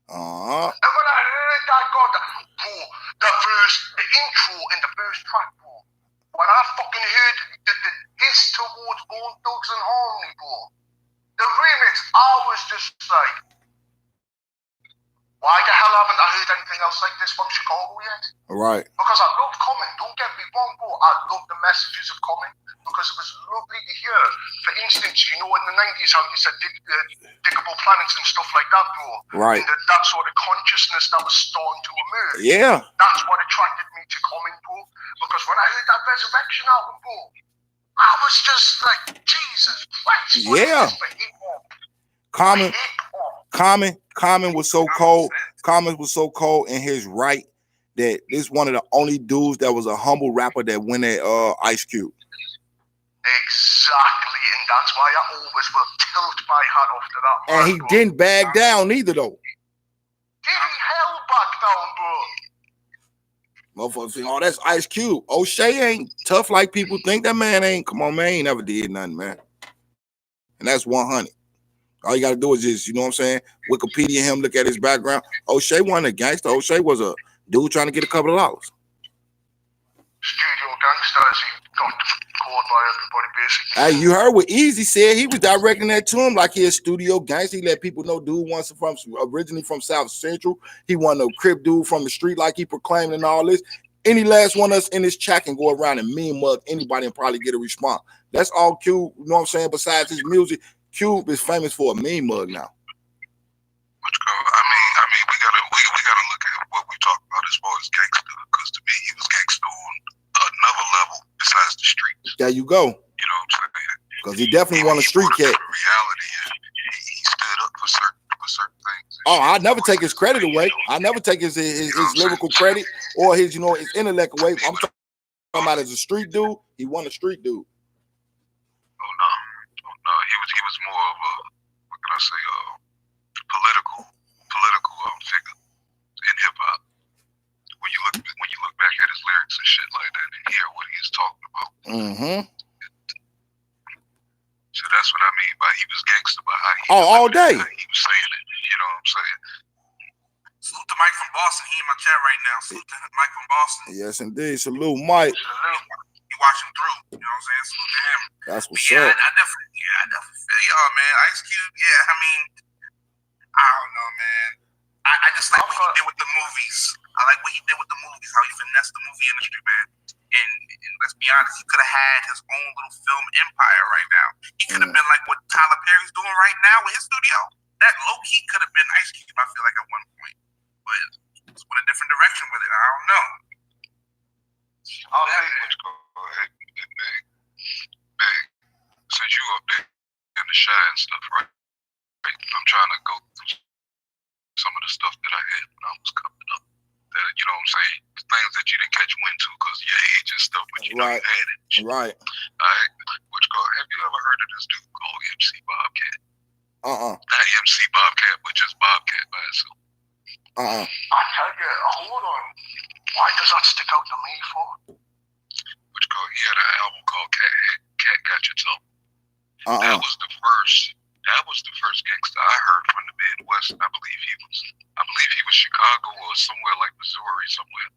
Uh-huh. And when I heard that, God, bro, the intro in the first track, bro, when I fucking heard the hiss towards Bone Thugs and Harmony, bro, the remix, I was just like, why the hell haven't I heard anything else like this from Chicago yet? Right. Because I love Common, don't get me wrong, bro, I love the messages of Common, because it was lovely to hear. For instance, you know, in the 90s, how you said diggable planets and stuff like that, bro. Right. And that sort of consciousness that was starting to emerge. Yeah. That's what attracted me to Common, bro. Because when I heard that Resurrection album, bro, I was just like, Jesus Christ. Yeah. Common was so cold. Common was so cold in his right that this one of the only dudes that was a humble rapper that went at Ice Cube. Exactly, and that's why I always will tilt my hat off to that man. And he didn't bag down either, though. Did he hell back down, bro? Motherfuckers think, oh, that's Ice Cube. O'Shea ain't tough like people think. That man ain't. Come on, man. He ain't never did nothing, man. And that's 100. All you got to do is just, you know what I'm saying, Wikipedia him, look at his background. O'Shea wasn't a gangster. O'Shea was a dude trying to get a couple of dollars. Studio gangsters, he got caught by everybody, basically. Hey, you heard what Easy said. He was directing that to him like he a studio gangster. He let people know dude was originally from South Central. He wasn't a crip dude from the street like he proclaimed and all this. Any last one of us in this chat can go around and mean mug anybody and probably get a response. That's all Cube, you know what I'm saying? Besides his music, Cube is famous for a mean mug now. I mean, we gotta look at what we talk about as far as gangster, because to me, he was gangster on another level besides the streets. There you go. You know what I'm saying? Because he definitely won a street cat. Reality, he stood up for certain things. Oh, I never take his credit away. I never take his lyrical credit or his, you know, his intellect away. I'm talking about as a street dude. He won a street dude. Oh no, he was more of a, what can I say, political figure in hip hop. When you look back at his lyrics and shit like that and hear what he's talking about. Mm-hmm. So that's what I mean by he was gangster, by how he all day. How he was saying it. You know what I'm saying? Salute to Mike from Boston. He in my chat right now. Salute to Mike from Boston. Yes, indeed. Salute, Mike. You watch him through. You know what I'm saying? Salute to him. That's what's up. I definitely feel y'all, man. Ice Cube, yeah. I mean, I don't know, man. I just like what he did with the movies. I like what he did with the movies, how he finessed the movie industry, man. And let's be honest, he could have had his own little film empire right now. He could have been like what Tyler Perry's doing right now with his studio. That low-key could have been Ice Cube, I feel like, at one point. But it's went a different direction with it. I don't know. Big. Since you up there in the shy and stuff, right? I'm trying to go through some of the stuff that I had when I was coming up. That, you know what I'm saying? Things that you didn't catch wind to because of your age and stuff, but you know you had it. Right. Alright. Have you ever heard of this dude called MC Bobcat? Not MC Bobcat, but just Bobcat by itself. I tell you, hold on. Why does that stick out to me for? He had an album called Cat Got Your Tongue. That was the first gangster I heard from the Midwest. I believe he was Chicago or somewhere like Missouri somewhere.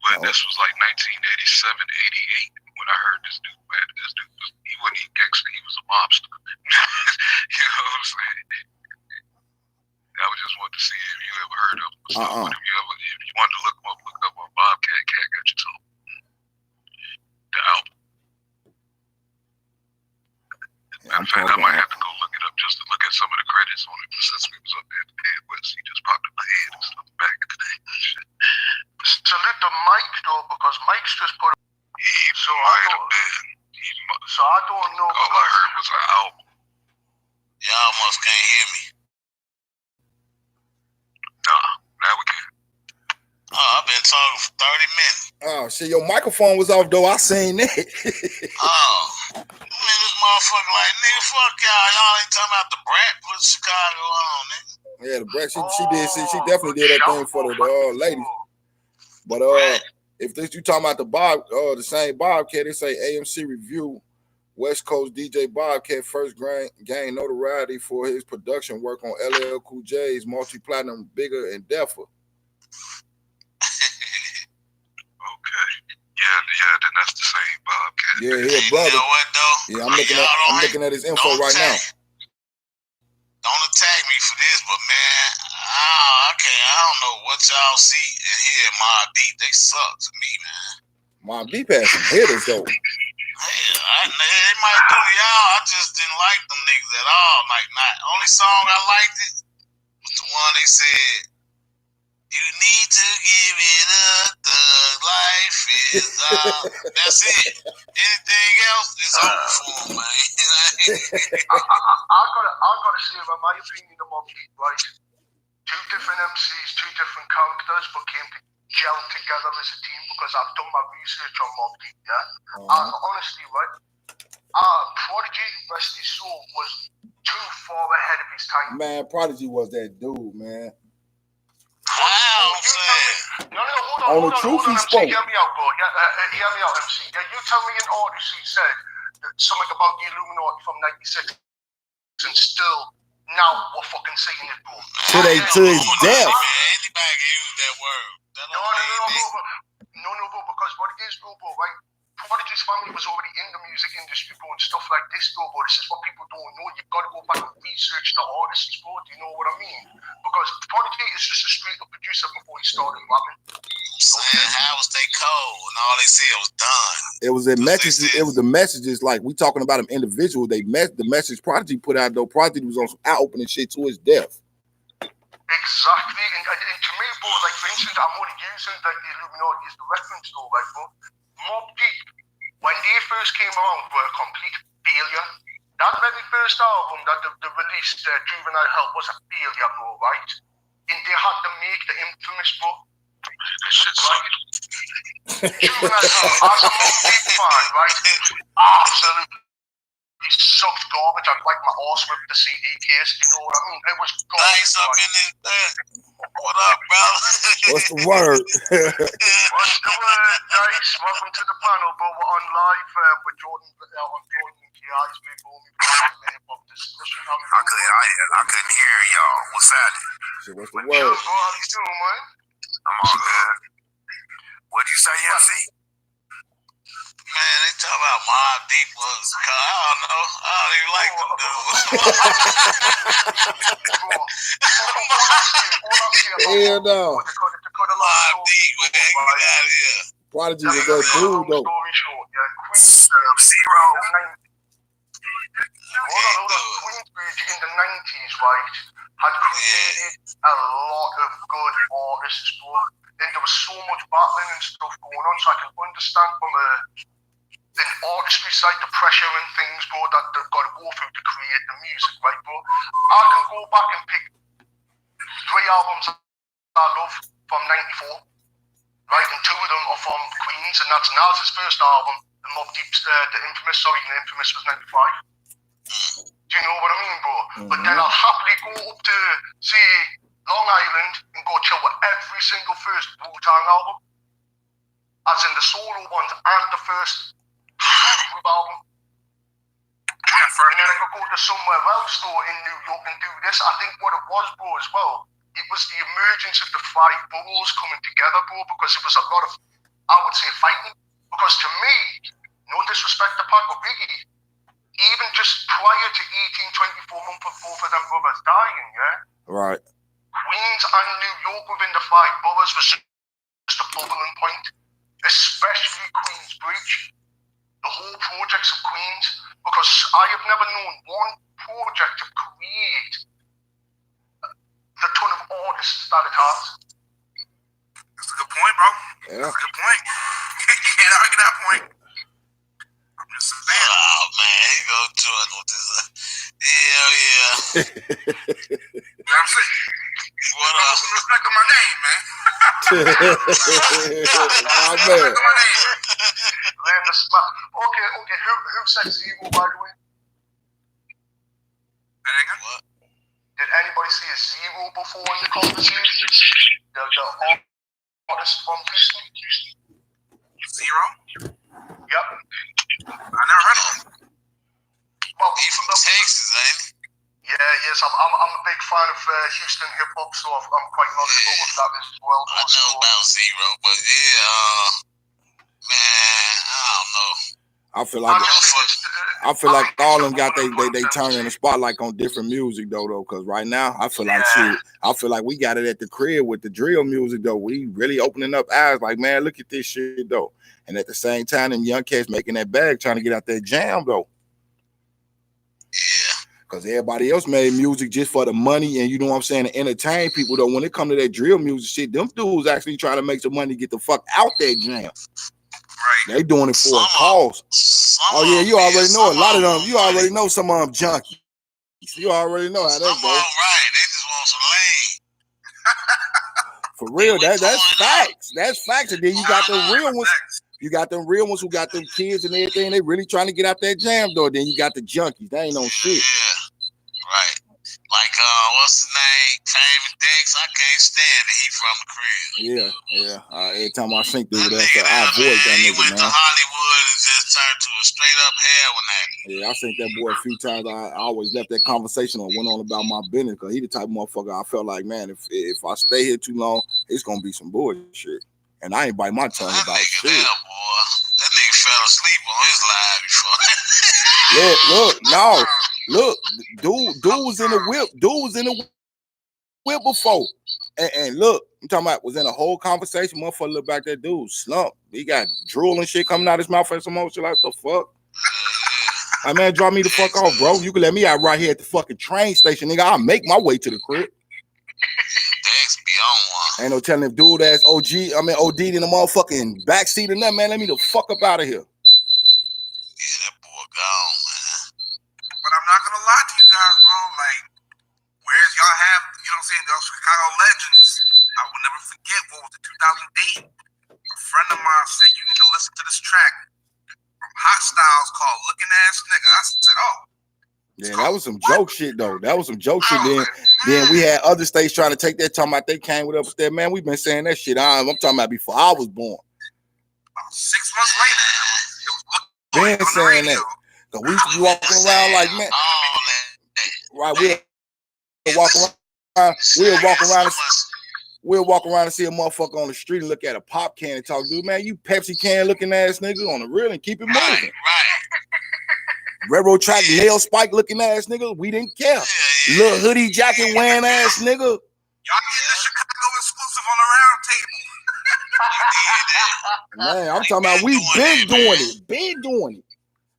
But this was like 1987, 88 when I heard this dude, man. He wasn't even gangster, he was a mobster. You know what I'm saying? I was just wanted to see if you ever heard of him. If you wanted to look up on Bobcat, Cat Got Your Tongue. The album. Matter of fact, I might have to go look it up just to look at some of the credits on it. But since we was up there at the Midwest, he just popped in my head and stuff back in the day. Salute to Mike though, because Mike's just put. So I don't know. All I heard was an album. Y'all almost can't hear me. Nah, now we can. Oh, I've been talking for 30 minutes. Oh, shit, your microphone was off, though. I seen that. This motherfucker like, nigga, fuck y'all. Y'all ain't talking about the Brat put Chicago on, nigga. Yeah, the Brat, she definitely did that thing for the ladies. But if this you talking about the same Bobcat, they say AMC review West Coast DJ Bobcat first gained notoriety for his production work on LL Cool J's multi-platinum Bigger and Deffer. Okay. Yeah, then that's the same Bobcat. Yeah, he a brother. You know what, though? Yeah, I'm looking at his info right now. Don't attack me for this, but man, I don't know what y'all see and hear in Mobb Deep. They suck to me, man. Mobb Deep has some hitters, though. They might do y'all. I just didn't like them niggas at all. Like, only song I liked was the one they said, "You need to give it up. Thug life is out." That's it. Anything else is over for them, man. I gotta say, in my opinion, about Mobb Deep, right? Two different MCs, two different characters, but came gel together as a team because I've done my research on Mobb Deep, yeah? And honestly, right, Prodigy, rest his soul, was too far ahead of his time. Man, Prodigy was that dude, man. No, hold on, MC, hear me out, bro. Yeah, hear me out, MC. Yeah, you tell me an artist who said something about the Illuminati from 96 and still now we're fucking saying it, bro. To his death. Anybody can use that word. No, bro, because what it is, bro, right? Prodigy's family was already in the music industry, bro, and stuff like this, bro. This is what people don't know. You've got to go back and research the artists, bro. Do you know what I mean? Because Prodigy is just a straight up producer before he started rapping. Saying how was they cold and all they said was done. It was the messages. It was the messages. Like we talking about them individual. The message Prodigy put out though. Prodigy was on some eye-opening shit to his death. Exactly, and to me, bro, like for instance, I'm only using like the Illuminati as the reference, though, right, bro? Mobb Deep, when they first came around, were a complete failure. That very first album that they released, Juvenile Hell, was a failure, bro, right? And they had to make the infamous, bro. Right? Juvenile Hell, as a Mobb Deep fan, right? Absolutely. He sucked garbage. I'd like my arse with the CD case. You know what I mean? It was garbage. Nice up in this bed. What up, brother? What's the word? What's the word, guys? Welcome to the panel, bro. We're on live with Jordan on Jordan and KI's people. Hip-hop discussion. I couldn't hear y'all. What's happening? So what's the Yo, word? bro, how you doing, man? I'm all good. What'd you say, MC? Man, they talk about Mobb Deep was. I don't know. I don't even like them dudes. Hell no. Mobb Deep, man, get out of here. Prodigy was that dude though. Sub-Zero. Queensbridge in the 90s, right, had created a lot of good artists, bro. And there was so much battling and stuff going on, so I can understand from an artistry side the pressure and things, bro, that they've got to go through to create the music, right, bro? I can go back and pick 3 albums I love from 94, right, and 2 of them are from Queens, and that's Nas's first album, and Mobb Deep's, the Infamous was 95. Do you know what I mean, bro? But then I'll happily go up to, say, Long Island and go chill with every single first Wu-Tang album, as in the solo ones and the first group album. And then I could go to somewhere else though in New York and do this. I think what it was, bro, as well, it was the emergence of the 5 boroughs coming together, bro, because it was a lot of, I would say, fighting. Because to me, no disrespect to Pac or Biggie, even just prior to 1824 months of both of them brothers dying, yeah? Right. Queens and New York within the 5 boroughs was just a bubbling point, especially Queensbridge, the whole projects of Queens, because I have never known one project to create the ton of artists that it has. That's a good point, bro. Yeah. That's a good point. You can't argue that point. I'm just saying. Oh, man, he go to it with this. Hell yeah. You know what I'm saying? What up? Put some respect on my name, man. Oh, man. Okay, who said Zero, by the way? What? Did anybody see a Zero before in the conversation? The artist from Houston? Zero? Yep. I never heard of him. Well, He from Texas, ain't he? Yeah, yes, I'm a big fan of Houston hip hop, so I'm quite knowledgeable with that as well. I know about Zero, but yeah, man, I don't know. I feel like all of them got they turn in the spotlight on different music though, because right now I feel like shit. I feel like we got it at the crib with the drill music though. We really opening up eyes, like man, look at this shit though. And at the same time, them young cats making that bag, trying to get out that jam though. Yeah. Because everybody else made music just for the money and you know what I'm saying, to entertain people though. When it come to that drill music shit, them dudes actually trying to make some money to get the fuck out that jam. Right. They doing it for a cause. Oh yeah, you already know a lot of them. You already know some of them junkies. You already know how that goes. Right, they just want some lane. For real, that's facts. That's facts. And then you got the real ones. You got them real ones who got them kids and everything. They really trying to get out that jam though. Then you got the junkies. They ain't no shit. Yeah, right. Like what's his name? Famous Dex. I can't stand it. He from the crib. Yeah. Every time I sink through that, nigga, I avoid that he nigga, went man. to Hollywood and just turned to a straight up heroin addict. Yeah, I seen that boy a few times. I always left that conversation or went on about my business because he the type of motherfucker I felt like, man, if I stay here too long, it's gonna be some bullshit. And I ain't bite my tongue That about nigga shit. there, boy. That nigga fell asleep on his live before. Look, dude was in the whip. Dude was in the whip before. And look, I'm talking about was in a whole conversation. Motherfucker look back, that dude slump. He got drool and shit coming out his mouth and some more shit like the fuck. Hey man, drop me the fuck off, bro. You can let me out right here at the fucking train station, nigga. I'll make my way to the crib. Dex be on one. Ain't no telling if dude ass OD'd in the motherfucking backseat or nothing, man. Let me the fuck up out of here. Yeah, that boy gone, man. But I'm not gonna lie to you guys, bro. Like, whereas y'all have, you know what I'm saying, those Chicago legends, I will never forget, what was it, 2008? A friend of mine said, you need to listen to this track from Hot Styles called Looking Ass Nigga. I said, oh. Yeah, that was some joke shit though. That was some joke shit. Then we had other states trying to take that, talking about they came with us there. Man, we've been saying that shit. I'm talking about before I was born. 6 months later, it was been saying that. Cause we used to be walking around like, man, right? We'll walk around and see a motherfucker on the street and look at a pop can and talk, dude, man, you Pepsi can looking ass nigga on the real and keep it moving. Right. Railroad track nail spike looking ass nigga, we didn't care. Little hoodie jacket wearing ass nigga. Y'all get the Chicago exclusive on the round table. Man, I'm talking about we been doing it.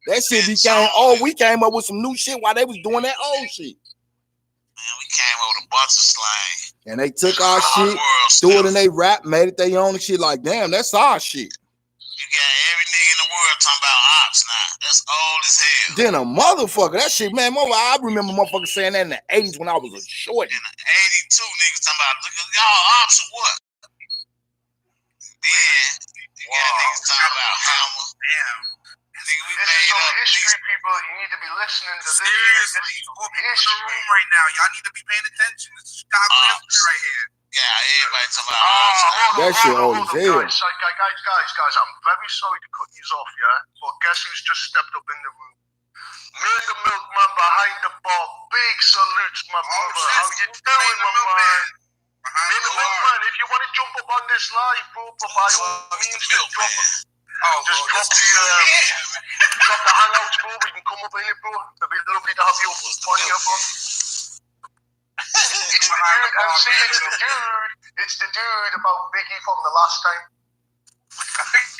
That shit became we came up with some new shit while they was doing that old shit. Man, we came up with a bunch of slang. And they took our shit, threw it in they rap, made it their own and shit like, damn, that's our shit. You got every nigga in the world talking about ops now. That's old as hell. Then a motherfucker, that shit, man, I remember motherfuckers saying that in the 80s when I was a short. In the 82, niggas talking about, look at y'all ops or what? Then you got niggas talking about Hammer. Damn. Nigga, we this made is some up. history, people. You need to be listening to this. Seriously, people in the room right now. Y'all need to be paying attention. This is Chicago history right here. Yeah, everybody talking about ops. That shit old as hell. Guys, I'm very sorry to cut you off, yeah? But guess who's just stepped up in the room? Me and the milkman behind the bar. Big salutes, my brother. How you doing, my man? Me and the milkman, if you want to jump up on this live, bro, by all means, just drop the hangouts, bro. We can come up in it, bro. It'd be lovely to have you on here, bro. It's the dude about Biggie from the last time.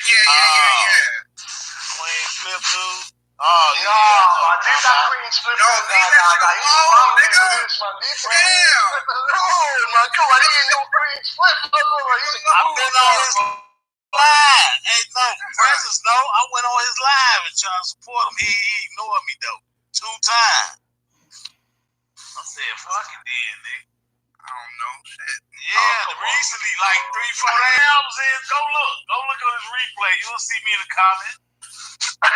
Yeah. Queen Flip, dude. Oh, yeah. I did that Queen Flip. Yo, leave that shit alone, nigga. Damn. Oh, my God. I didn't know Queen Flip. I've been on his live. Hey, no, Francis, no. I went on his live and tried to support him. He ignored me, though. 2 times. I said, fuck it then, nigga. I don't know. Shit. Yeah, recently, like 3-4 hours in. Go look at this replay. You'll see me in the comment. That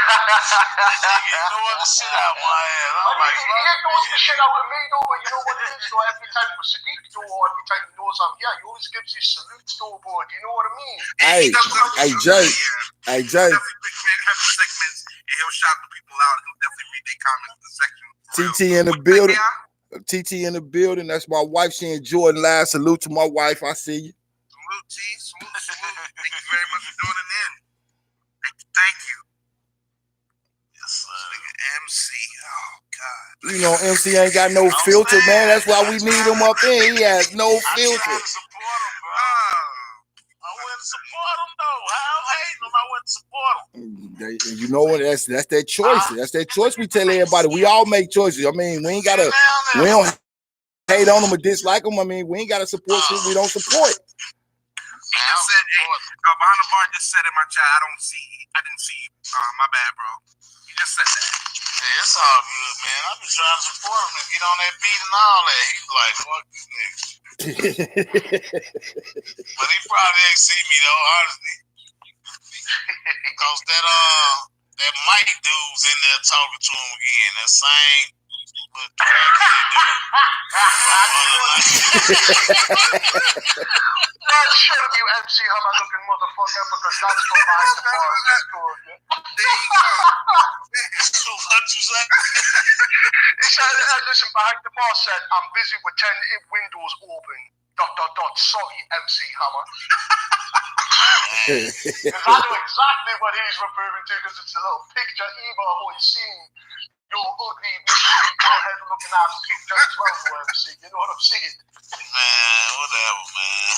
nigga ignored the shit out my ass. I'm like, he ignores the shit out of me, though, but you know what it is, though? Every time you speak to or every time you know something, yeah, you always gives you salutes to a board. You know what I mean? Hey, Jay. Definitely big man have segments, and he'll shout the people out. He'll definitely read their comments in the section. TT in the building. TT in the building. That's my wife. She in Jordanlive. Salute to my wife. I see you. Salute, T. Salute. Thank you very much for doing it in. Thank you. Yes, sir. Nigga MC. Oh, God. You know, MC ain't got no filter, man. That's why we need him up in. He has no filter. I support him, bro. I went to support him, though. How I'm hating him, I went to support him. You know what? That's their choice. That's their choice. We tell everybody. We all make choices. I mean, we don't hate on them or dislike them. I mean, we ain't gotta support shit we don't support. He just said, hey, behind the bar just said in my chat, I didn't see you. My bad, bro. He just said that. Yeah, it's all good, man. I've been trying to support him and get on that beat and all that. He's like, fuck this nigga. But he probably ain't see me though, honestly. Because that Mike dude's in there talking to him again. That same little crackhead dude. Man, shut up, you MC Hammer looking motherfucker, because that's for my bars. That's good. So what you say? He said, listen, behind the bar said, I'm busy with 10 windows open. ... Sorry, MC Hammer. Because I know exactly what he's referring to, because it's a little picture either or he's seen your ugly, forehead looking ass picture as well for MC. You know what I'm saying? Man, whatever, man.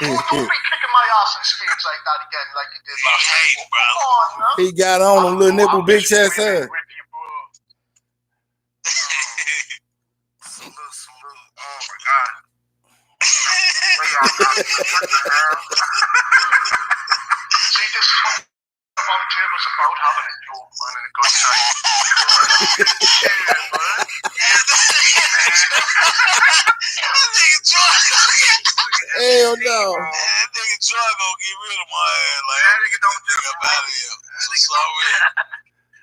Don't be kicking my ass in the streets like that again, like you did last time. Come on, man. He got on a little nipple big chest ass. Salute. Oh my God. See, this is what about tables about having a joke, man, and a good time. Hell no. That nigga Troy gonna get rid of my ass. Like, that nigga don't do it out of here.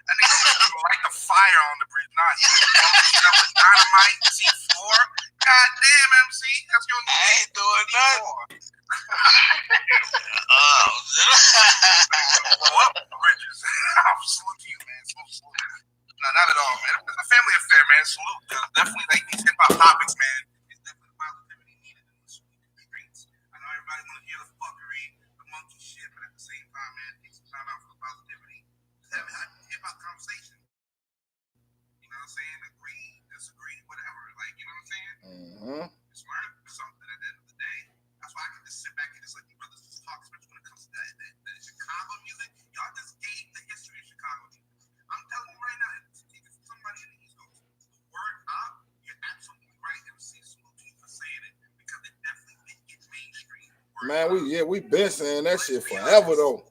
That nigga don't light the fire on the bridge. Nah, he's with dynamite, C4. God damn, MC. That's your name. I ain't doing nothing. Blow up bridges. I'm salute to you, man. Salute. No, not at all, man. It's a family affair, man. Salute. Definitely, like these hip hop topics, man. It's definitely positivity needed in the streets. I know everybody want to hear the fuckery, the monkey shit, but at the same time, man, take some time out for the positivity. Just have a hip-hop conversation. You know what I'm saying? Agree, disagree, whatever. Like, you know what I'm saying? Mm-hmm. Just learn something at the end of the day. That's why I can just sit back and just let you brothers just talk, especially when it comes to that Chicago music. Y'all just gave the history of Chicago music. I'm telling you right now, even somebody in the East Coast, the word up, you're absolutely right, MC. Salute to you for saying it, because it definitely did get mainstream. Man, we been saying that shit forever though.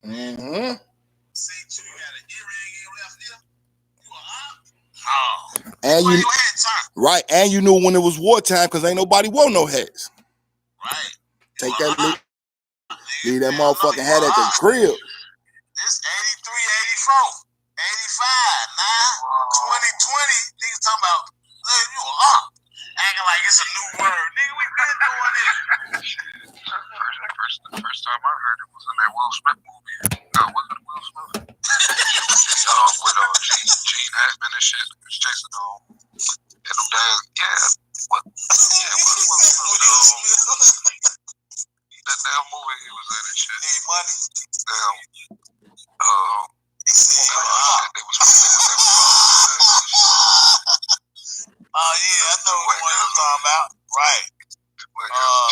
Mm-hmm. And you knew when it was wartime because ain't nobody wore no hats. Right. Take that leave that motherfucking hat at the crib. This 83, 84, 85, now 2020, niggas talking about, hey, you up. Acting like it's a new word. Nigga, we been doing this. First time I heard it was in that Will Smith movie. No, was it Will Smith? With Gene Hackman and shit. He was chasing them. And them dads, what? Yeah, Will Smith. That damn movie he was in and shit. Need money. Damn. They was oh yeah, I know what you're talking about. Right.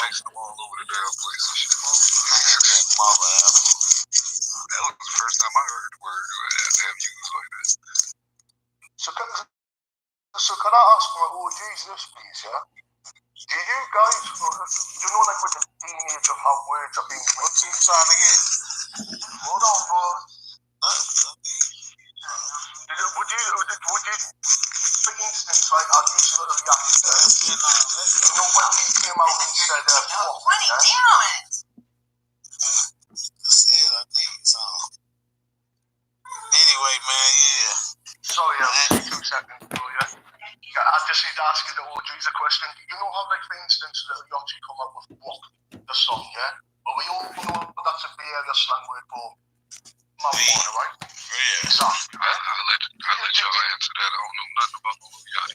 Chasing them all over the damn place and shit. That mother apple. That was the first time I heard the word damn used like this. So can I ask my OGs this, please, yeah? Do you guys, you know, like with the teenage of how words are being written? What you trying to get? Hold on, bro. Would you, for instance, like, I'll use a little reaction there. You know, when he came out and said, what, Anyway, man, yeah. Sorry, 2 seconds, bro, yeah? I just need to ask you the OGs a question. You know how, like, for instance, Little Yachty come up with Rock, the song, yeah? But we all know that's a Bay slang word for marijuana, right? Yeah. Exactly. I'll let y'all answer that. I don't know nothing about Little Yachty.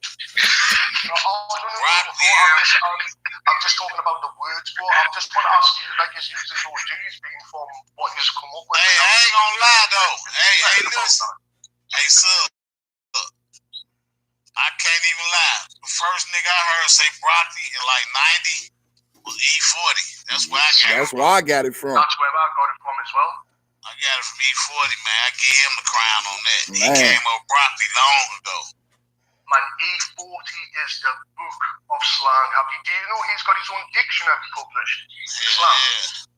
I'm just talking about the words, bro. I just want to ask you, like, is using OGs being from what you've come up with? Hey, I ain't gonna lie, though. Hey, listen. Hey, son. I can't even lie. The first nigga I heard say broccoli in like 90 was E40. That's where I got it from. That's where I got it from. That's where I got it from as well. I got it from E40, man. I gave him the crown on that. Man. He came up broccoli long ago. Man, E40 is the book of slang. Do you know he's got his own dictionary published? Slang. Yeah.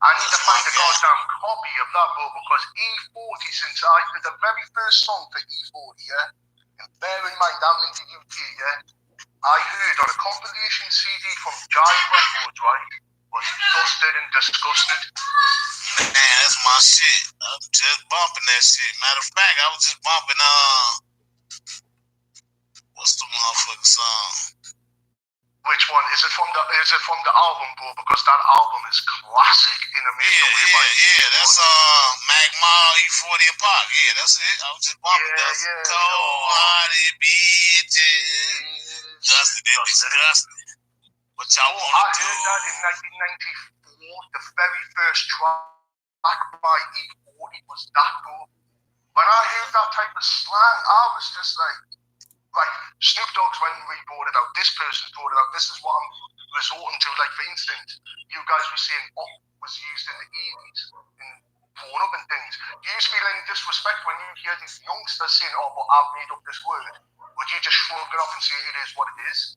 I need to find a goddamn hobby of that, bro, because E40, since I did the very first song for E40, yeah, and bear in mind I'm in the UK, yeah, I heard on a compilation CD from Jive Records, right, was Dusted and Disgusted. Man, that's my shit. I'm just bumping that shit. Matter of fact, I was just bumping what's the motherfucking song? Which one? Is it from the album, bro? Because that album is classic in a major way. Yeah. That's Magma, E40 and Pac. Yeah, that's it. I was just bumping that. Cold-hearted bitches. Dusted and Disgusted. What y'all want to do? I heard that in 1994. The very first track by E40 was that, bro. When I heard that type of slang, I was just like, Snoop Dogg's when we brought it out, this person brought it out, this is what I'm resorting to. Like, for instance, you guys were saying "op" was used in the 80s in porn up and things. Do you feel any disrespect when you hear these youngsters saying, "Oh, but I've made up this word"? Would you just shrug it off and say it is what it is?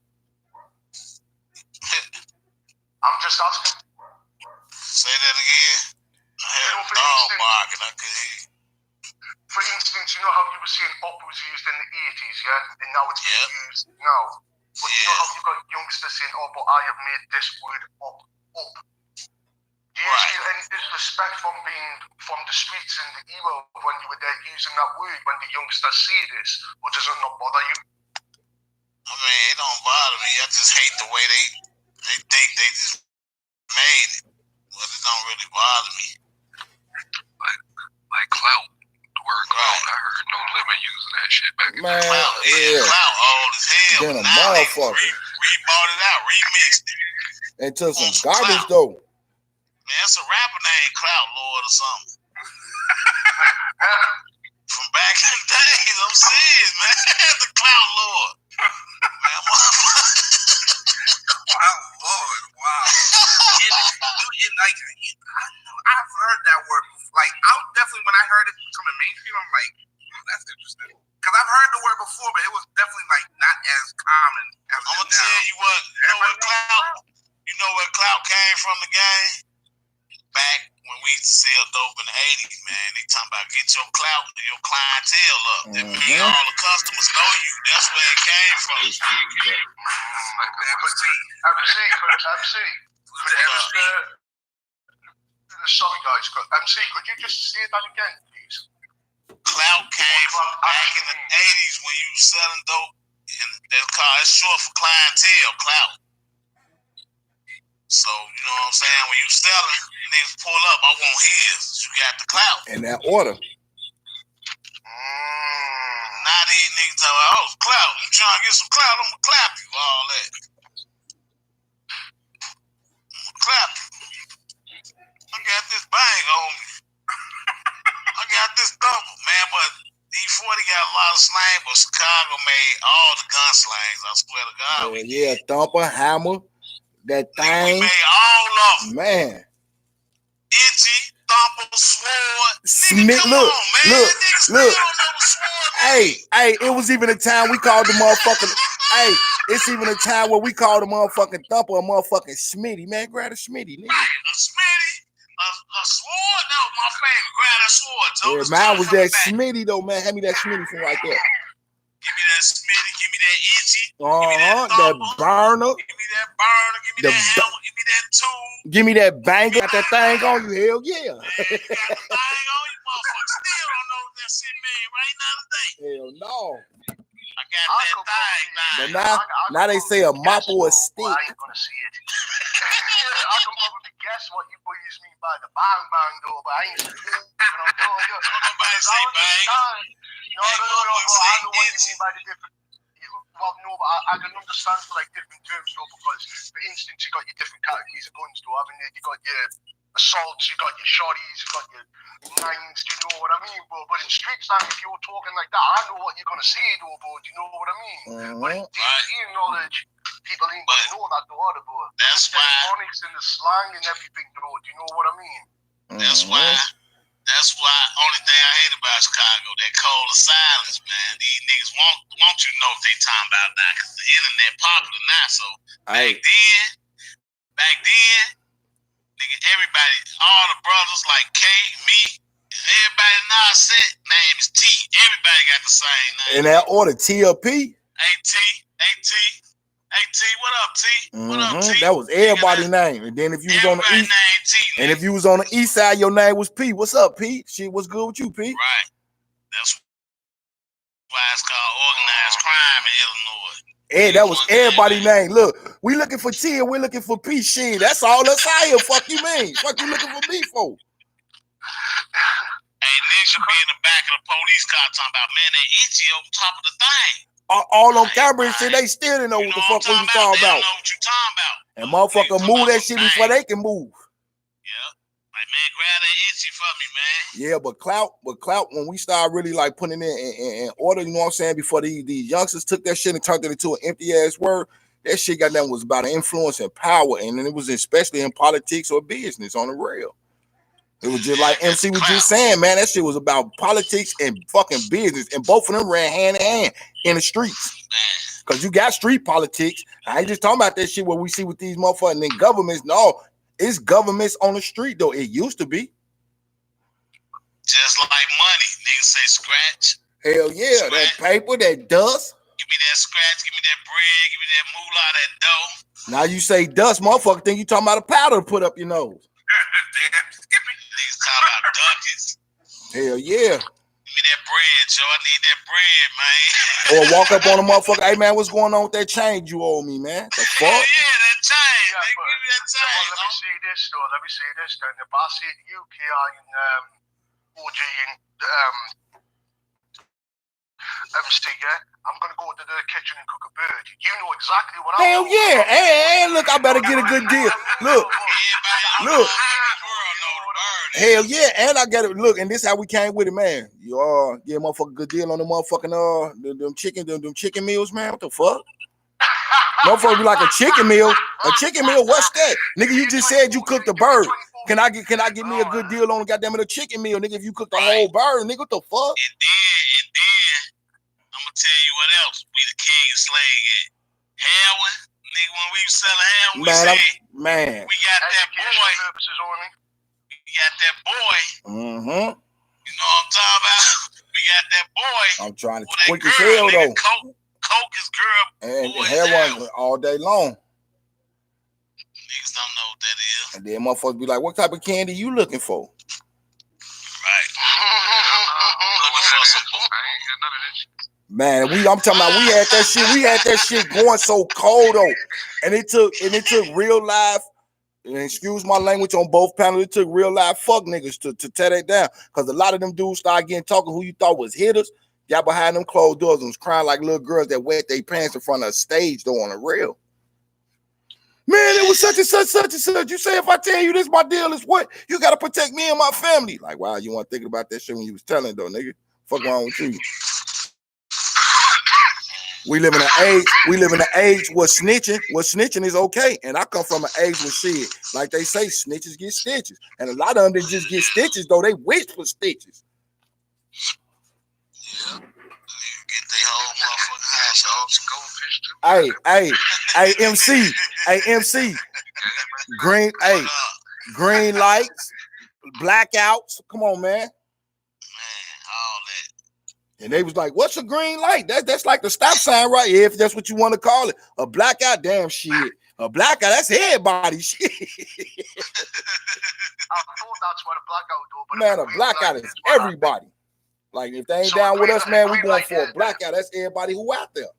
I'm just asking. Say that again. I had a dog barking. I could hear. For instance, you know how you were saying "op" was used in the 80s, yeah? And now it's being used now. But you know how you got youngsters saying, "Oh, but I have made this word up." Do you feel any disrespect from being from the streets in the era when you were there using that word when the youngsters see this? Or does it not bother you? I mean, it don't bother me. I just hate the way they think they just made it. But it don't really bother me. Like clout. Word clout. I heard No Limit using that shit back in the day. Clout old as hell. Then a now motherfucker. they re-bought it out, remixed it. And took some garbage though. Man, it's a rapper named Clout Lord or something. From back in the days, I'm serious, man. The Clout Lord. Man, Clout Lord, wow. I've heard that word before. Like, definitely, when I heard it becoming mainstream, I'm like, that's interesting. Because I've heard the word before, but it was definitely like not as common as I'm gonna tell you what. You know where Clout came from? The game back when we used to sell dope in the '80s, man. They talking about get your clout and your clientele up. That means all the customers know you. That's where it came from. Like the MC. Sorry, guys. MC, could you just say that again, please? Clout came from back in the '80s when you was selling dope, and it's short for clientele, clout. So you know what I'm saying? When you selling, niggas pull up. I want his. You got the clout. In that order. Now these niggas talk about, oh, clout. You trying to get some clout? I'm gonna clap you. All that. I'm gonna clap you. I got this bang on me. I got this thumper, man, but E40 got a lot of slang, but Chicago made all the gun slangs, I swear to God. Yeah, thumper, hammer, that thing. We made all of them. Man. Itchy, thumper, sword. Smith, look. Hey, it was even a time we called the motherfucking, it's even a time where we called the motherfucking thumper a motherfucking Smitty. Man, grab a Smitty, nigga. A Smitty? A sword? That was my favorite. Grab that sword, Joe. Yeah, mine was that Smitty though, man. Hand me that Smitty from right there. Give me that Smitty. Give me that itchy. That burner. Give me that burner. Give me that hammer. Give me that tool. Give me that banger. Got that thing on you. Hell yeah. Man, got that thing on you, motherfucker. Still don't know what that shit mean right now today. Hell no. I got that thing now. But now they say a mop or a stick. Well, I ain't gonna see it. I can probably guess what you boys mean by the bang bang though, but I ain't seen it. Nobody say bang. No. I know what you mean by the different. Well, no, but I can understand for like different terms though, because for instance, you got your different categories of guns though, haven't you? You got your assaults, you got your shotties, you got your nines, do you know what I mean, bro? But in street slang, if you're talking like that, I know what you're gonna say though, bro. Do you know what I mean? But in day knowledge, people ain't gonna know that though, bro. That's why. The phonics and the slang and everything, though. Do you know what I mean? That's why. Only thing I hate about Chicago, that cold of silence, man. These niggas want you to know what they talking about now, because the internet popular now. So back then, nigga, everybody, all the brothers like K, me, same name. In that order, TLP. AT, what up, T? What up, T? That was everybody's name. And then if you was on the east, and if you was on the east side, your name was P. What's up, P? Shit, what's good with you, P? Right. That's why it's called organized crime in Illinois. Hey, that was everybody's name. Look, we looking for T and we're looking for P. Shit, that's all us out here. Fuck you mean? Fuck you looking for me for? Hey, niggas should be in the back of the police car talking about, man, they itchy over top of the thing. All on camera and shit, they still didn't know what the fuck we was talking about. They don't know what you talking about. And motherfucker move that shit before they can move. Yeah. Like, man, grab that itchy for me, man. Yeah, but clout, when we started really like putting it in order, you know what I'm saying, before these youngsters took that shit and turned it into an empty ass word, that shit goddamn was about influence and power, and then it was especially in politics or business on the real. It was just like MC was just saying, man, that shit was about politics and fucking business, and both of them ran hand in hand in the streets. Because you got street politics. I ain't just talking about that shit what we see with these motherfuckers and then governments. No, it's governments on the street, though. It used to be. Just like money. Niggas say scratch. Hell yeah. Scratch. That paper, that dust. Give me that scratch, give me that bread, give me that moolah, that dough. Now you say dust, motherfucker, think you talking about a powder to put up your nose. Niggas talking about ducats. Hell yeah. Give me that bread, Joe. I need that bread, man. Or walk up on a motherfucker, hey man, what's going on with that chain you owe me, man? The fuck? Yeah, that chain. Yeah, give me that chain. Well, let me see this though. Let me see this then. If I see the UK and OG and MC, yeah, I'm gonna go to the kitchen and cook a bird. You know exactly what I'm doing. Hell yeah. Hey, look, I better get a good deal. Look. Hell yeah, and I got it. Look, and this how we came with it, man. You get a motherfucking good deal on the motherfucking them chicken meals, man. What the fuck? Motherfucker be like a chicken meal. A chicken meal, what's that? Nigga, you just said you cooked a bird. Can I get me a good deal on the goddamn a chicken meal, nigga? If you cooked the whole bird, nigga, what the fuck? And then I'm gonna tell you what else. We the king of slang at heroin, nigga. When we was selling heroin, we said, we got that boy. We got that boy. Mm-hmm. You know what I'm talking about? We got that boy. I'm trying to quick as hell though. Coke is girl. And heroin all day long. Niggas don't know what that is. And then motherfuckers be like, what type of candy you looking for? Right. Man, I'm talking about we had that shit going so cold though. And it took real life, and excuse my language on both panels, it took real life fuck niggas to tear that down. Cause a lot of them dudes started getting talking who you thought was hitters, got behind them closed doors and was crying like little girls that wet their pants in front of a stage though on the real. Man, it was such and such. You say if I tell you this, my deal is what? You gotta protect me and my family. Like, wow, you weren't thinking about that shit when you was telling though, nigga. Fuck wrong with you? We live in an age where snitching is okay. And I come from an age where shit, like they say, snitches get stitches. And a lot of them, they just get stitches, though. They wish for stitches. Yeah. Get their whole motherfucking hash off. Hey, MC. Green lights, blackouts. Come on, man. All that. And they was like, what's a green light? That's like the stop sign, right? Yeah, if that's what you want to call it. A blackout, damn shit. A blackout, that's everybody shit. I thought that's what a blackout do. But man, a blackout is everybody. Like, if they ain't down with us, man, we going for a blackout. That's everybody who out there.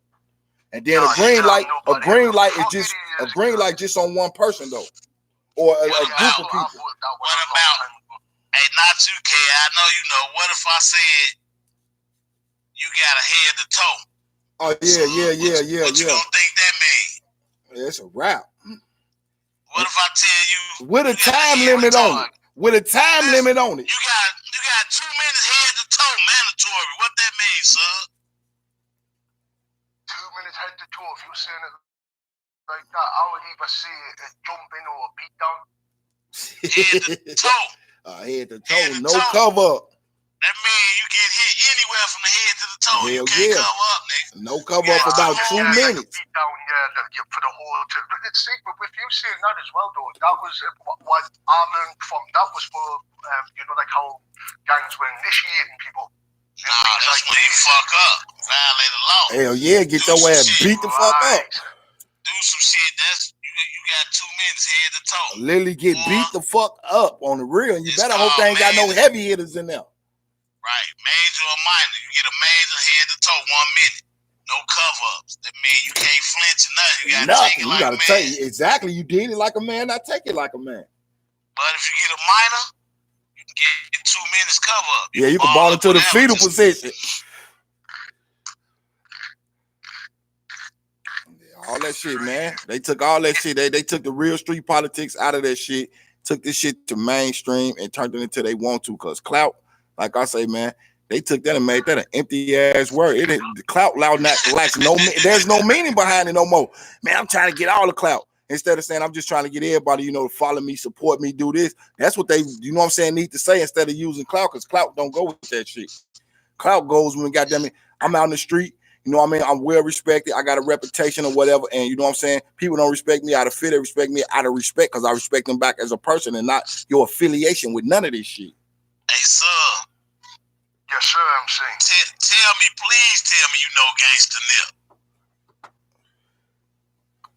And then a green light is just on one person, though. Or a group of people. What about, hey, not you, K, I know you know. What if I said, you got a head to toe? Oh, yeah. What you gonna think that mean? Yeah, it's a wrap. What if I tell you with a time limit on it? With a time limit on it. You got 2 minutes head to toe mandatory. What that means, son? 2 minutes head to toe. If you're saying it like that, I would either say a jump in or a beat down. Head to toe. Head to toe, no cover up. That means you get hit anywhere from the head to the toe. Hell you can't cover up, nigga. No cover up about 2 minutes. Beat down, for the whole. It's see, but with you saying that as well, though, that was what I learned from. That was for like how gangs were initiating people. Nah, that's when he fuck up, violate the law. Hell yeah, get your ass beat the fuck up. Do some shit. That's you got 2 minutes head to toe. Literally get beat the fuck up on the real. And you better hope they ain't got no heavy hitters in there. Right, major or minor. You get a major head to toe, 1 minute. No cover-ups. That means you can't flinch or nothing. You gotta take it like a man. Take it. Exactly. You did it like a man, I take it like a man. But if you get a minor, you can get 2 minutes cover-up. Yeah, you can ball into the fetal position. All that shit, man. They took all that shit. They took the real street politics out of that shit, took this shit to mainstream and turned it into they want to. Cause clout, like I say, man, they took that and made that an empty ass word. It the clout loud not lacks no. There's no meaning behind it no more. Man, I'm trying to get all the clout instead of saying I'm just trying to get everybody, to follow me, support me, do this. That's what they, need to say instead of using clout. Cause clout don't go with that shit. Clout goes when goddamn it, I'm out in the street. I'm well respected. I got a reputation or whatever. And people don't respect me out of fear. They respect me out of respect because I respect them back as a person and not your affiliation with none of this shit. Hey, sir. Yes, sir, MC. Please tell me you know Gangsta Nip.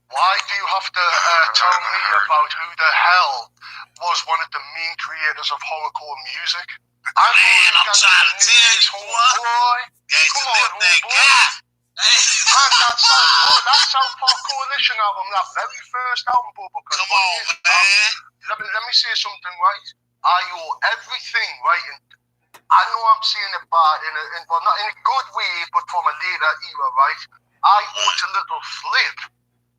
Why do you have to tell me about who the hell was one of the main creators of horrorcore music? I'm trying to tell you, boy. Gangsta Nip, that guy. Man, that South Park Coalition album, that very first album, bro. Come on, man. Let me say something, right? I owe everything, right? And I know I'm saying it bad, well, not in a good way, but from a later era, right? I owe it a little Flip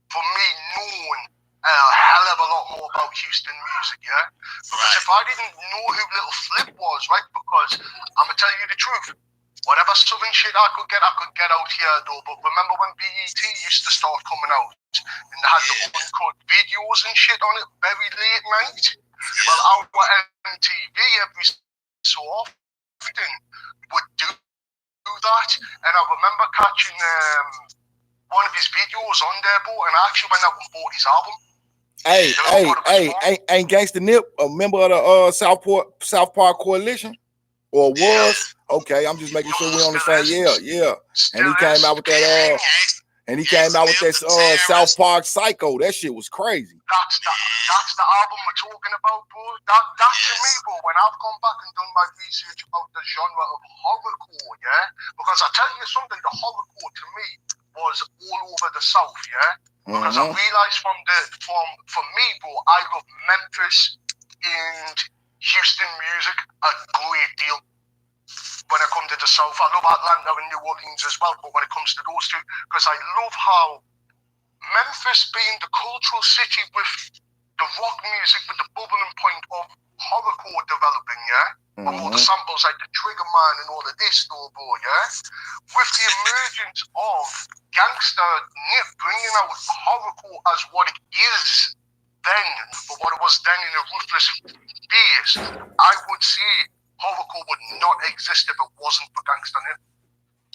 for me knowing a hell of a lot more about Houston music, yeah? Because if I didn't know who Little Flip was, right? Because I'm going to tell you the truth. Whatever southern shit I could get out here, though. But remember when BET used to start coming out and they had the uncut videos and shit on it very late night? Well, our MTV every so often would do that. And I remember catching one of his videos on there, bro, and I actually went out and bought his album. Ain't Gangsta Nip a member of the South Park Coalition? Or was? Okay, I'm just making sure we're on the same. Yeah. And he came out with that South Park Psycho. That shit was crazy. That's the album we're talking about, bro. That's to me, bro. When I've gone back and done my research about the genre of horrorcore, yeah. Because I tell you something, the horrorcore to me was all over the South, yeah. Because I realized from me, bro, I love Memphis and Houston music a great deal. When it comes to the South, I love Atlanta and New Orleans as well, but when it comes to those two, because I love how Memphis being the cultural city with the rock music, with the bubbling point of horrorcore developing, yeah? With all the samples like the Trigger Man and all of this, though, bro, yeah? With the emergence of Gangsta Nip bringing out horrorcore as what it is then, but what it was then in a ruthless phase, I would say horrorcore would not exist if it wasn't for Gangsta Nip.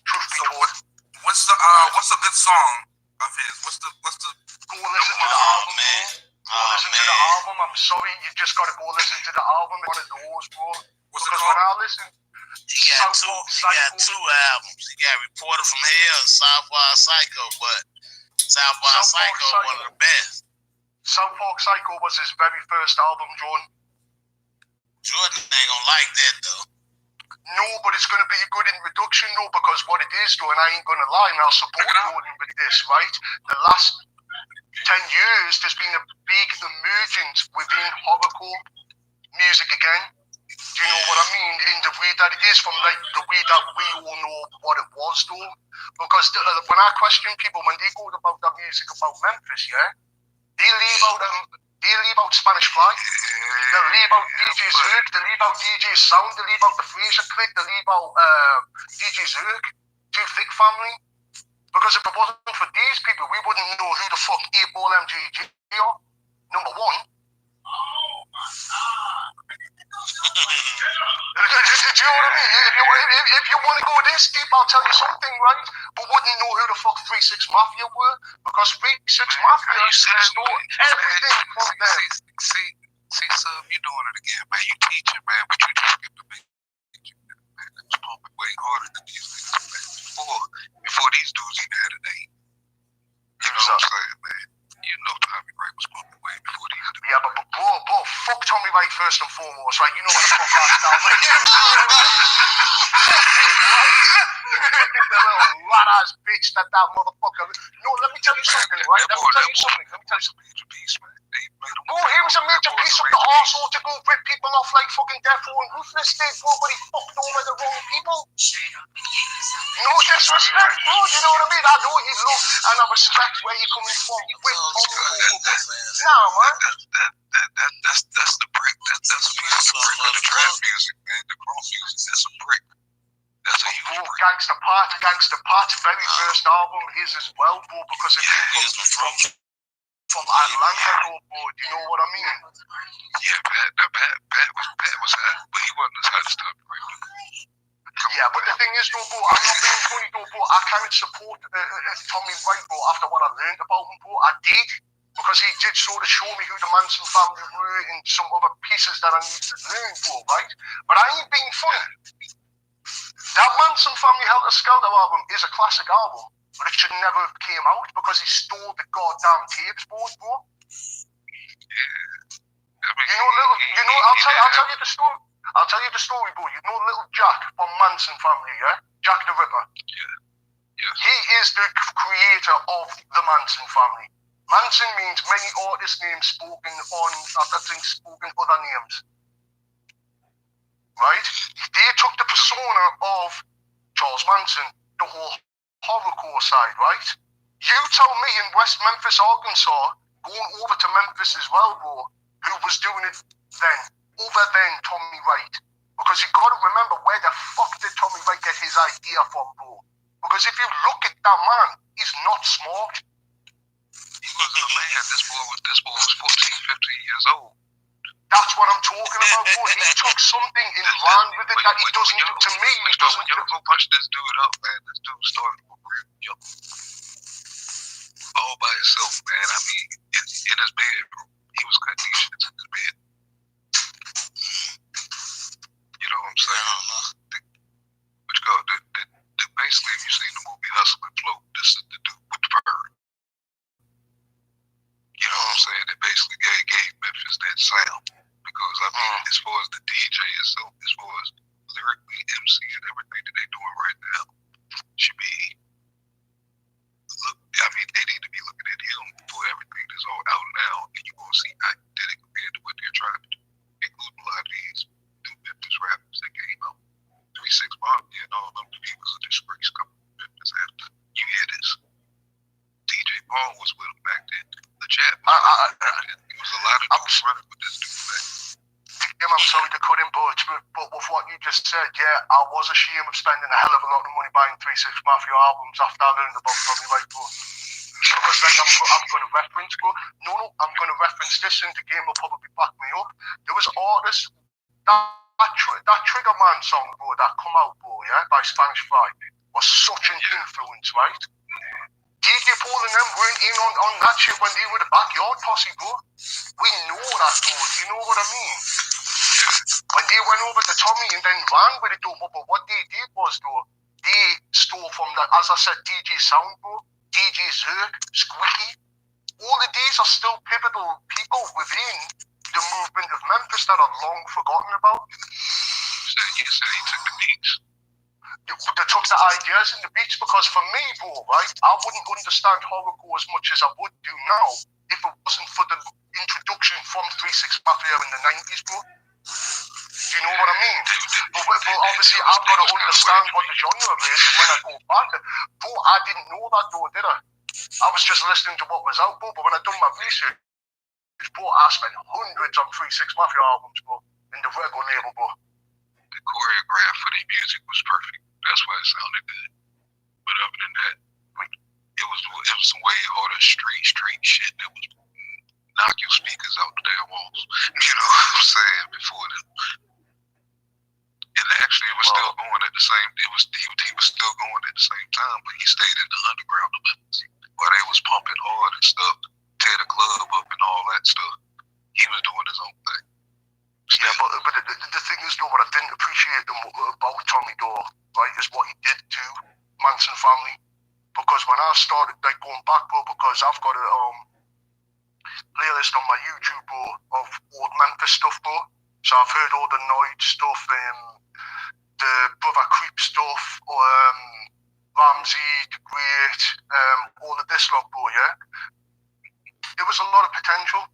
Truth be told. What's a good song of his? What's the go listen to the album, man. Go listen to the album. I'm sorry, you just gotta go listen to the album. It's one of those, bro. What's because when I listen, he got two albums. He got Reporter from Hell and South Park Psycho, but South Park Psycho is one of the best. South Park Psycho was his very first album, Jordan. Jordan ain't gonna like that though. No, but it's gonna be a good introduction though, because what it is though, and I ain't gonna lie, and I'll support Jordan with this, right? The last 10 years, there's been a big emergence within horrorcore music again. Do you know what I mean? In the way that it is, from like the way that we all know what it was though. Because when I question people, when they go about that music about Memphis, yeah, they leave out Spanish Fly, they leave out DJ Zerk, they leave out DJ Sound, they leave out the Fraser Click, they leave out DJ Zerk, Too Thick Family. Because if it wasn't for these people, we wouldn't know who the fuck 8-Ball MGG are, number one. Oh my God. Do you know what I mean? If you want to go this deep, I'll tell you something, right? But wouldn't know who the fuck 3-6 Mafia were, because 3-6 Mafia stole everything from them. See, sub, you doing it again, man. You teaching, man, but you just get the big picture, man. It's pumping way harder almost, right? You know what the fuck I sound like. The little rat-ass bitch that motherfucker. No, let me tell you something, right? Let me tell you something. Major piece, man. They made him. Bro, he was a major piece of the arsehole to go rip people off like fucking Death Row and Ruthless did, bro, but he fucked over the wrong people. No disrespect, bro, you know what I mean? I know you look, and I respect where you're coming from with Nah, man. That's the brick. That's a piece of the brick of the trap music, man. The crunk music. That's a brick. That's a huge brick. Gangsta Pat, very first album is as well, bro, because it came from Atlanta, bro, you know what I mean? Yeah, Pat was hot, but he wasn't as hot as Tommy right now. Yeah, but the thing is, though, bro, I'm not being funny, though, bro. I can't support Tommy Wright, bro, after what I learned about him, bro. I did, because he did sort of show me who the Manson family were and some other pieces that I need to learn, bro, right? But I ain't being funny. That Manson Family Helter Skelter album is a classic album, but it should never have came out because he stole the goddamn tapes, bro. Yeah. I mean, I'll tell you the story. I'll tell you the story, bro. You know little Jack from Manson Family, yeah? Jack the Ripper. Yeah. He is the creator of the Manson Family. Manson means many artist names spoken other names. Right? They took the persona of Charles Manson, the whole horrorcore side, right? You tell me in West Memphis, Arkansas, going over to Memphis as well, bro, who was doing it then, other than Tommy Wright. Because you gotta remember, where the fuck did Tommy Wright get his idea from, bro? Because if you look at that man, he's not smart. He wasn't a man. This boy was 14, 15 years old. That's what I'm talking about, bro. He took something and ran with it that he doesn't do. To me, he doesn't do. When y'all go punch this dude up, man, this dude started with real young. All by himself, man. I mean, in his bedroom. He was cutting these shits in his bed. You know what I'm saying? Basically, if you've seen the movie Hustle and Flow, this is the dude with the bird. You know what I'm saying? It basically gave Memphis that sound. Because, I mean, as far as the DJ itself, as far as lyrically, MC, and everything that they're doing right now, should be, they need to be looking at him for everything that's all out now, and you're going to see how he did it compared to what they're trying to do, including a lot of these new Memphis rappers that came out. 3-6 Mafia and all them, he was a disgrace coming from Memphis after. You hear this? DJ Paul was with him back then. The Chat was with him back then. There was a lot of dudes running with this dude back then. I'm sorry to cut in, but with what you just said, yeah, I was ashamed of spending a hell of a lot of money buying 3-6 Mafia albums after I learned about Tommy Wright, bro. Because like I'm going to reference, bro. No, I'm going to reference this, and the game will probably back me up. There was artists that Trigger Man song, bro, that come out, bro, yeah, by Spanish Fly, was such an influence, right? DJ Paul and them weren't in on that shit when they were the backyard posse, bro. We know that, bro. You know what I mean? When they went over to Tommy and then ran with it, though, but what they did was, though, they stole from that, as I said, DJ Sound, bro, DJ Zerk, Squeaky. All of these are still pivotal people within the movement of Memphis that are long forgotten about. You said he took the beats. They took the ideas and the beats, because for me, bro, right, I wouldn't understand horrorcore as much as I would do now if it wasn't for the introduction from 3-6 Mafia in the 90s, bro. You know what I mean? But obviously, I've got to understand what the genre is, and when I go back, bro, I didn't know that, though, did I? I was just listening to what was out, bro, but when I done my research, bro, I spent hundreds on 3-6 Mafia albums, bro, in the record label, bro. The choreograph for the music was perfect. That's why it sounded good. But other than that, it was some way harder street shit that was knock your speakers out the damn walls. You know what I'm saying? Before them. And actually, it was still going at the same. He was still going at the same time, but he stayed in the underground of Memphis while they was pumping hard and stuff, tear the club up and all that stuff. He was doing his own thing. Yeah, but the thing is, though, what I didn't appreciate about Tommy Dore, right, is what he did to Manson Family. Because when I started like going back, bro, because I've got a playlist on my YouTube, bro, of old Memphis stuff, bro. So I've heard all the Noid stuff, the Brother Creep stuff, Ramsey, the Great, all of this lot, bro, yeah? There was a lot of potential,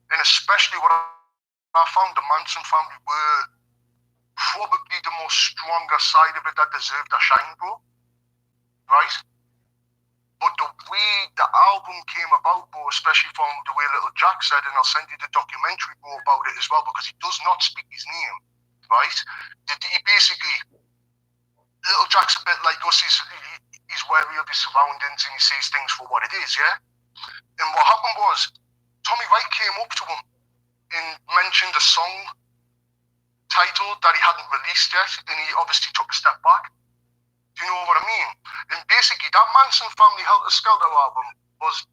and especially what I found the Manson family were probably the most stronger side of it that deserved a shine, bro, right? But the way the album came about, bro, especially from the way Little Jack said, and I'll send you the documentary, bro, about it as well, because he does not speak his name, right? He basically, Little Jack's a bit like us, he's wary of his surroundings and he sees things for what it is, yeah? And what happened was, Tommy Wright came up to him and mentioned a song title that he hadn't released yet, and he obviously took a step back. Do you know what I mean? And basically, that Manson Family Helter Skelter album was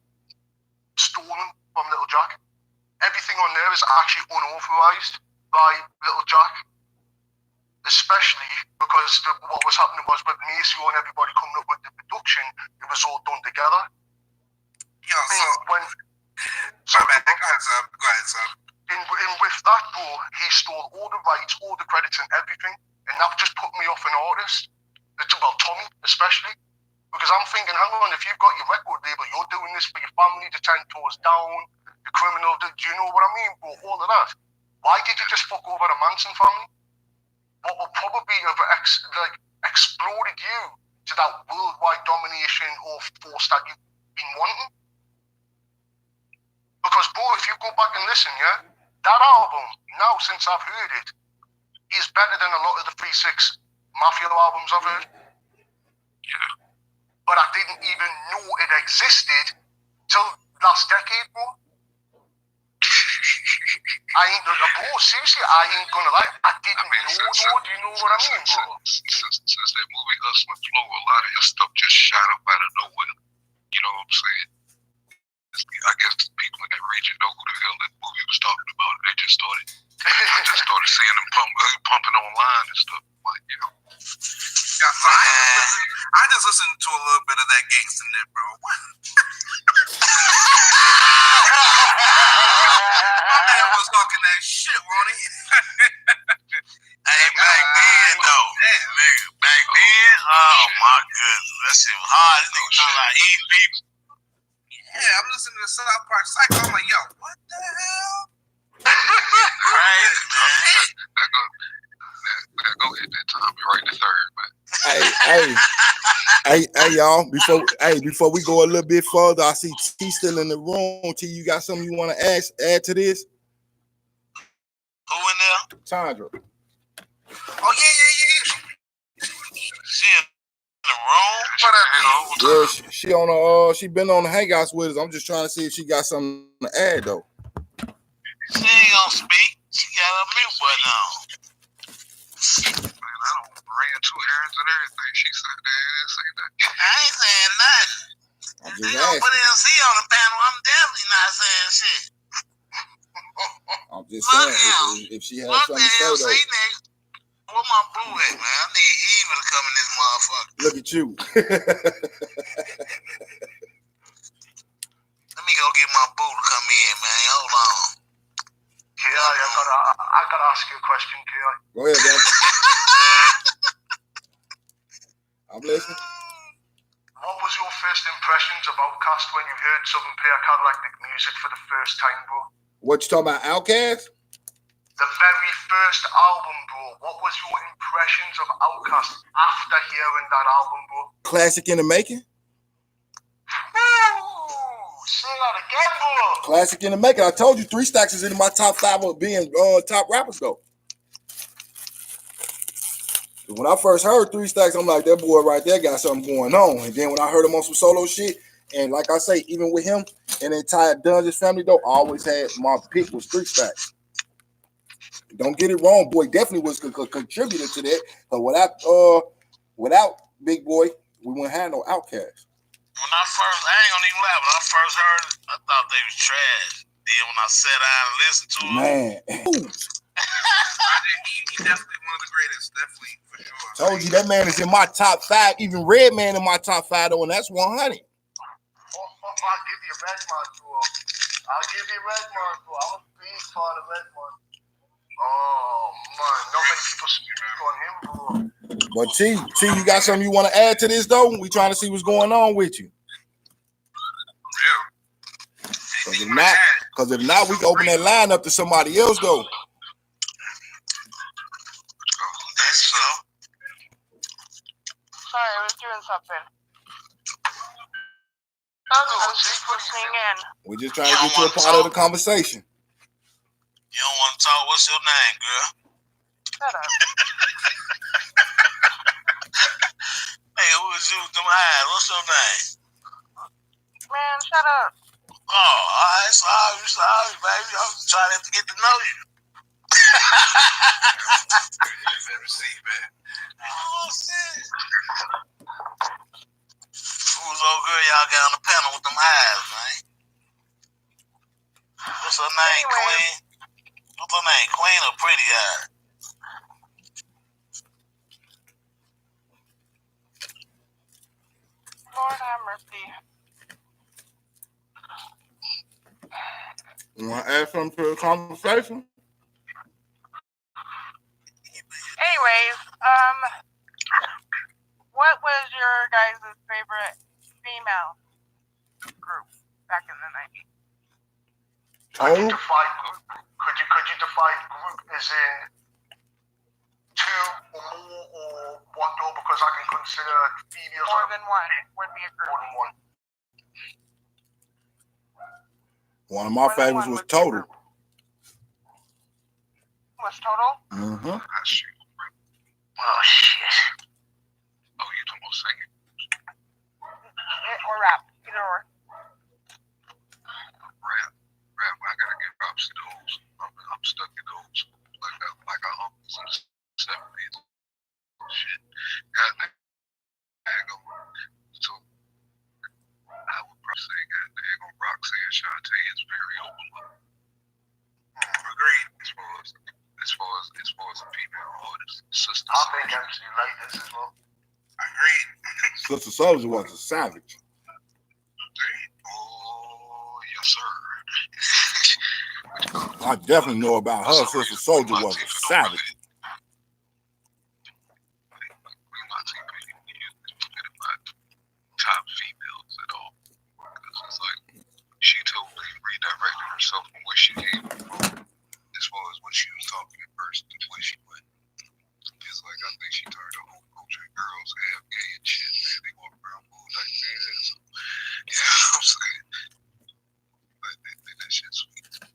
stolen from Little Jack. Everything on there is actually unauthorized by Little Jack, especially because what was happening was with Maceo and everybody coming up with the production, it was all done together. Yo, sorry, man. Go ahead, son. And with that, bro, he stole all the rights, all the credits and everything, and that just put me off an artist. Well, Tommy, especially, because I'm thinking, hang on, if you've got your record label, you're doing this for your family, the 10 toes down, the criminal, do you know what I mean, bro? All of that. Why did you just fuck over the Manson family? What would probably have exploded you to that worldwide domination or force that you've been wanting? Because, bro, if you go back and listen, yeah, that album, now since I've heard it, is better than a lot of the 3-6 Mafia albums I've heard. Yeah. But I didn't even know it existed till last decade, bro. Seriously, I ain't gonna lie. I didn't know, though. Do you know what I mean, bro? Since that movie Hustle and Flow, a lot of his stuff just shot up out of nowhere. You know what I'm saying? I guess people in that region know who the hell that movie was talking about. They just started. I just started seeing them pumping online and stuff. Like, you know. Yeah, so I just listened to a little bit of that gangsta nip, bro. My man was talking that shit, wasn't he? Hey, back then, though. Nigga, back then, oh my goodness. That shit was hard. This nigga talking about eating people. Yeah, I'm listening to South Park Psycho. I'm like, yo, what the hell? Crazy, man. Go hit that Tommy right in the third, man. Hey, y'all. Before we go a little bit further, I see T still in the room. T, you got something you want to add to this? Who in there? Tandra. Oh yeah. She in the room? Yeah, she on she been on the hangouts with us. I'm just trying to see if she got something to add though. She ain't gonna speak. She got her mute button on. Man, I don't ran 2 errands and everything. She said say that. I ain't saying nothing. I'm If just they gonna put asking. MC on the panel, I'm definitely not saying shit. I'm just saying if she has Fuck something the to say MC, though. nigga. Where my boo at, man? I need Eva to come in this motherfucker. Look at you. Let me go get my boo to come in, man. Hold on. Ki, I gotta ask you a question, Ki. Go ahead, man. I'm listening. What was your first impressions of Outkast when you heard Southern Player Cadillac music for the first time, bro? What you talking about, Outkast? The very first album, bro. What was your impressions of Outkast after hearing that album, bro? Classic in the making. Say that again, bro. Classic in the making. I told you 3 Stacks is in my top 5 of being top rappers though. When I first heard 3 Stacks, I'm like, that boy right there got something going on. And then when I heard him on some solo shit, and like I say, even with him and the entire Dungeons family though, I always had my pick was 3 Stacks. Don't get it wrong, boy. Definitely was a contributor to that. But without Big Boy, we wouldn't have no Outkast. When I ain't gonna even lie, when I first heard it, I thought they was trash. Then when I sat down and listened to it, Man. He's definitely one of the greatest, definitely, for sure. Told you that man is in my top 5. Even Redman in my top 5 though, and that's 100. I'll give you Redman, bro. I'm a big fan of Redman. Oh man, not many people speak on him, bro. But T, you got something you want to add to this though? We trying to see what's going on with you. Yeah. Because if not, we can open that line up to somebody else though. That's so. Sorry, I was doing something. I was just listening in. We're just trying to get you a part of the conversation. You don't want to talk? What's your name, girl? Shut up. Hey, who is you with them eyes? What's your name? Man, shut up. Oh, all right, sorry, baby. I'm just trying to get to know you. Never see, man. Oh, shit. Who's old girl y'all got on the panel with them eyes, man? What's her name, Queen? What's her name, Queen or Pretty Eye? Lord have mercy. You want to add something to the conversation? Anyways, what was your guys' favorite female group back in the 90s? Could you define group as in two or more or one though? Because I can consider females More than one would be a group. more than one. One of my favorites was Total. Was Total? Mm-hmm. Oh shit. Oh, you talking about singing? Or rap, either or. Rap. I gotta give props to those. I'm stuck in those like our uncles in the 70s. Shit. God damn. So I would probably say God damn Roxy and Shantae is very overlooked. Agreed. As far as a female artist, Sister I think MC Ladies as well. Agreed. Sister Soldier was a savage. Oh, yes, sir. I definitely know about her. Sister Soldier was a savage. Top females at all. Because it's like she totally redirected herself from where she came from as far as what she was talking at first to where she went. It's like I think she turned the whole culture of girls half gay and shit, man. They walk around mood like that. So, you know what I'm saying? But that shit's sweet. But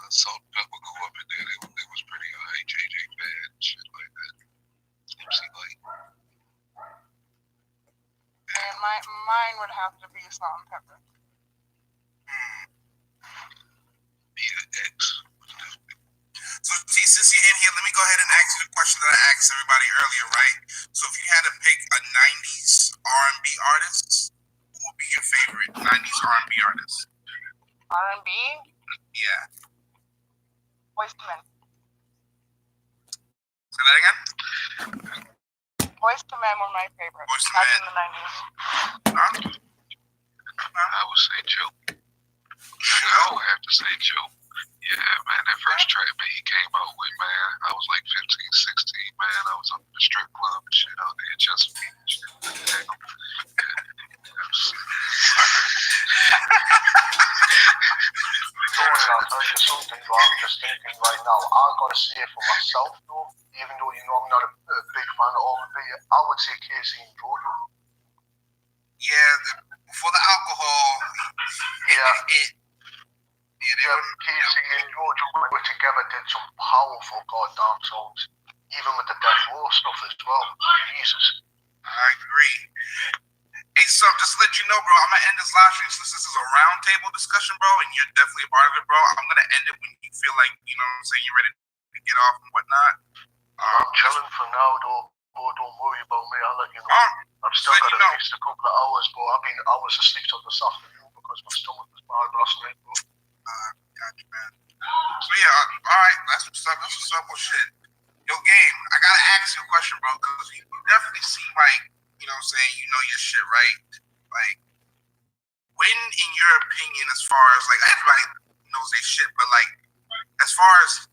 Salt and Pepper go up in there. They was pretty high. JJ Bad and shit like that. MC Light. And mine would have to be Salt and Pepper. X. So, T, since you're in here, let me go ahead and ask you the question that I asked everybody earlier, right? So, if you had to pick a 90s R&B artist, who would be your favorite 90s R&B artist? R&B? Yeah. Boyz II Men. Say that again? Boyz II Men were my favorite. Boyz II back Men. in the 90s. Huh? I would say Joe. I would have to say Joe. Yeah, man, that first track, man, he came out with, man, I was like 15, 16, man. I was up in the strip club and shit out there in Chesapeake and shit. I'll tell you something, bro. I'm just thinking right now, I gotta see it for myself, though. Even though you know I'm not a big fan of R&B, I would say Casey and Jojo. Yeah, before the alcohol, Casey and Jojo were together, did some powerful goddamn songs. Even with the Death Row stuff as well. Jesus. I agree. Hey, so just to let you know, bro, I'm gonna end this live stream since this is a roundtable discussion, bro, and you're definitely a part of it, bro. I'm gonna end it when you feel like, you know what I'm saying, you're ready to get off and whatnot. I'm chilling for now, though. Oh, don't worry about me. I'll let you know. I've still got at least a couple of hours, bro. I was asleep till this afternoon because my stomach was bad last night, bro. Gotcha, man. So yeah, all right, that's what's up. That's what's up. Well, shit. Yo, Game, I gotta ask you a question, bro, because you definitely seem like, you know what I'm saying, you know your shit, right? Like, when, in your opinion, as far as like everybody knows their shit, but like as far as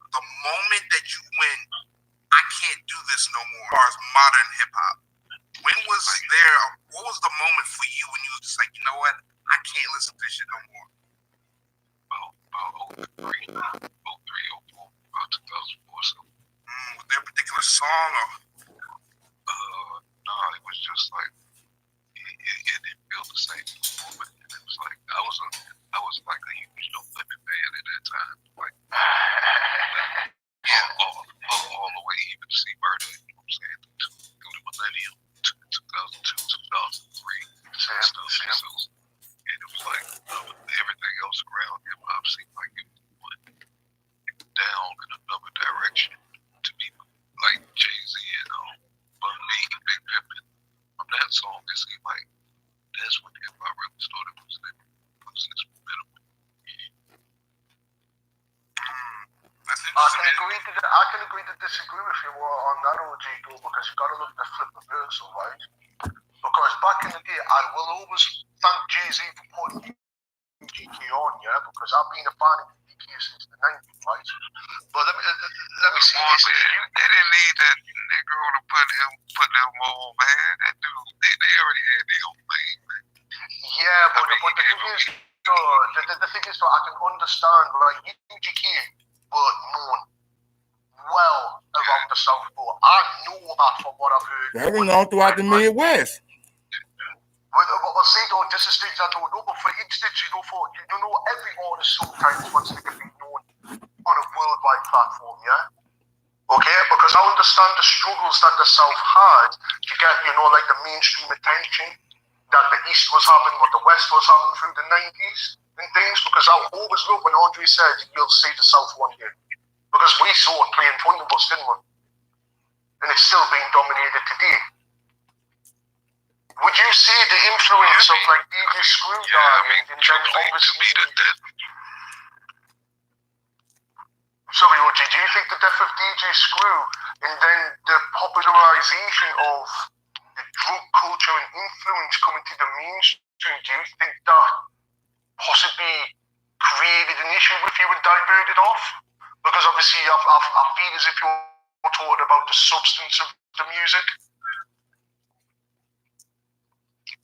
the moment that you went, I can't do this no more, as far as modern hip hop, when was there? What was the moment for you when you was just like, you know what, I can't listen to this shit no more? About 03, 04, about 2004. So, was there a particular song or? No, it was just like it didn't feel the same moment. It was like I was like a huge No Limit fan at that time. Like all the way even to see Murder, you know what I'm saying, through the millennium, 2002, 2003, stuff. So, and it was like everything else around hip hop seemed like it was down in another direction to me, like Jay-Z and Bun B and Big Pimpin'. From that song, it seemed like that's when hip hop really started losing its momentum. I can agree to disagree with you on that, OG, though, because you got to look at the flip reversal, right? Because back in the day, I will always thank Jay-Z for putting UGK on, yeah, because I've been a fan of UGK since the 90s, right? But let me see this. They didn't need that nigga to put them on, man. That dude, they already had their own thing, man. Yeah, but the thing is, I can understand, right? UGK were known well around the South Pole. I know that from what I've heard. They were known throughout the Midwest. Well, see, though, this is things I don't know, but for instance, every artist sometimes wants to be known on a worldwide platform, yeah? Okay, because I understand the struggles that the South had to get, like the mainstream attention that the East was having, what the West was having through the 90s and things, because I always love when Andre said, you'll see the South one day. Because we saw it play in front of us, didn't we? And it's still being dominated today. Would you see the influence of like DJ Screw? Yeah, I mean, truthfully, to me, that. Sorry, OG, do you think the death of DJ Screw and then the popularization of the drug culture and influence coming to the mainstream, do you think that possibly created an issue with you and diverted off? Because obviously I feel as if you're talking about the substance of the music.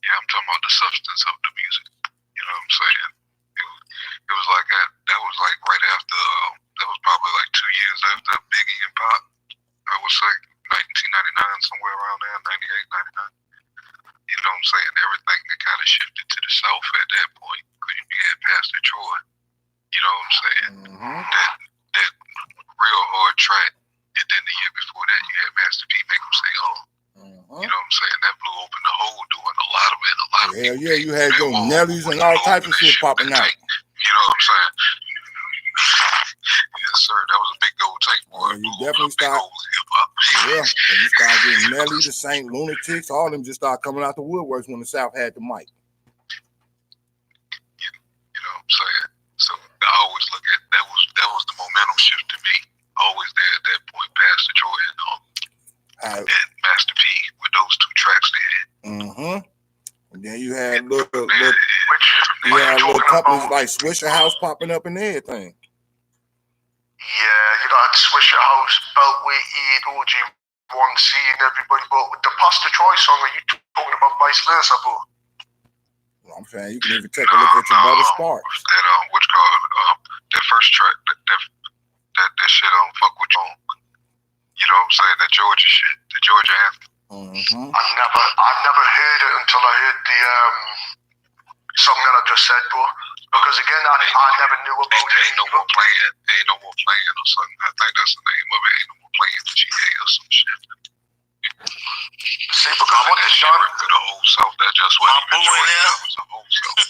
Yeah, I'm talking about the substance of the music. You know what I'm saying? It was like that. That was like right after. That was probably like 2 years after Biggie and Pop. I would say 1999, somewhere around there, 98, 99. You know what I'm saying? Everything that kind of shifted to the South at that point. Because you had Pastor Troy. You know what I'm saying? That real hard track. And then the year before that, you had Master P make him say, oh. You know what I'm saying? That blew open the whole door and a lot of Hell yeah, you had your Nellies and all types of shit popping out. You know what I'm saying? Yes, sir. That was a big gold tape, boy. Yeah, you definitely started. Yeah, you started getting Nelly, the Saint Lunatics, all of them just started coming out the woodworks when the South had the mic. You know what I'm saying? So I always look at that was the momentum shift to me. Always there at that point, Pastor Troy and Master P with those two tracks they had. And then you had little companies like Swisher House popping up and everything. Yeah, you got Swisher House, Beltway, OG 1C and everybody. But with the Pastor Troy song, are you talking about vice versa, bro? Well, I'm saying you can even take a look at your brother Sparks. That what's called that first track, that shit on Fuck With You. You know what I'm saying? That Georgia shit, the Georgia anthem. I never heard it until I heard the song that I just said, bro. Because again, I never knew about it. Ain't no more playing or something. I think that's the name of it. Ain't no more playing for GA or some shit. See, because I want to shout out to the whole South. That just what my boo in there. Was the whole South.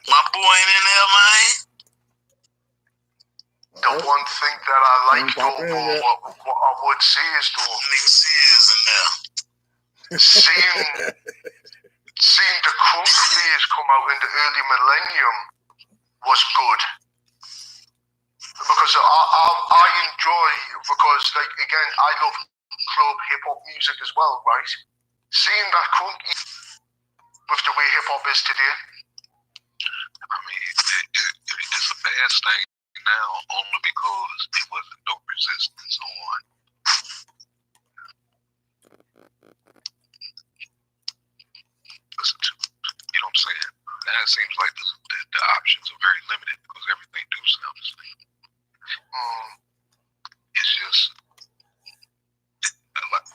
My boo ain't in there, man. The one thing that I like, though, what I would say is, though, nigga C is in there. Seeing the crunk phase come out in the early millennium was good. Because I enjoy, because, like, again, I love club hip-hop music as well, right? Seeing that crunk with the way hip hop is today? I mean, it's a bad thing now only because there wasn't no resistance on. Listen to, you know what I'm saying? Now it seems like the options are very limited because everything do sound the same. It's just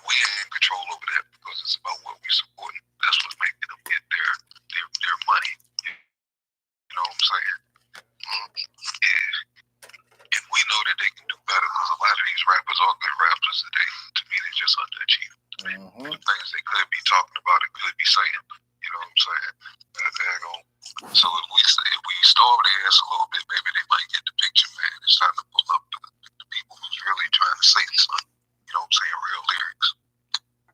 we ain't in control over that because it's about what we support. That's what's making them get their money. You know what I'm saying? If we know that they can do better, because a lot of these rappers are good rappers today, to me they're just underachieving. The things they could be talking about, it could be saying. You know what I'm saying? So if we starve their ass a little bit, maybe they might get the picture, man. It's time to pull up the people who's really trying to say something. You know what I'm saying? Real lyrics.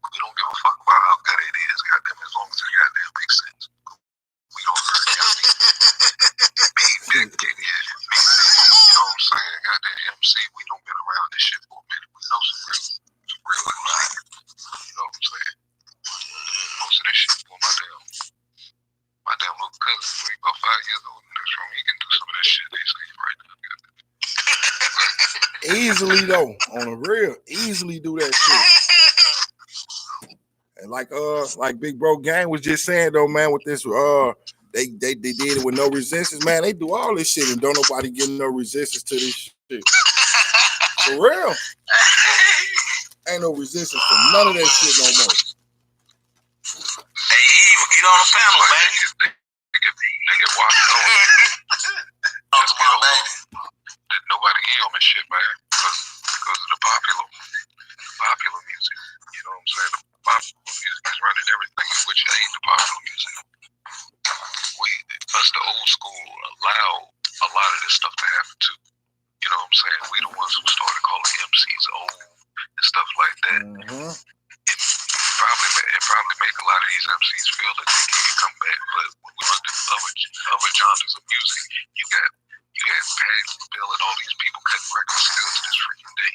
We don't give a fuck about how good it is, goddamn, as long as it goddamn makes sense. We don't hurt big, you know what I'm saying? Goddamn MC, we don't been around this shit for a minute. We know some real life. You know what I'm saying? Most of this shit for my damn little cousin, who ain't about 5 years old in this room, he can do some of this shit they say right now. Easily though, on the real, easily do that shit. And like Big Bro Gang was just saying though, man, with this they did it with no resistance, man. They do all this shit and don't nobody give no resistance to this shit. For real. Ain't no resistance to none of that shit no more. Hey, Eve, get on the panel, baby. They get washed on. Nobody in on this shit, man, because of the popular music. You know what I'm saying? The popular music is running everything, which ain't the popular music. Us, the old school, allow a lot of this stuff to happen too. You know what I'm saying? We the ones who started calling MCs old and stuff like that. It probably make a lot of these MCs feel that they can't come back. But when we're under other genres of music, you got Patty LaBelle and all these people cutting records still to this freaking day.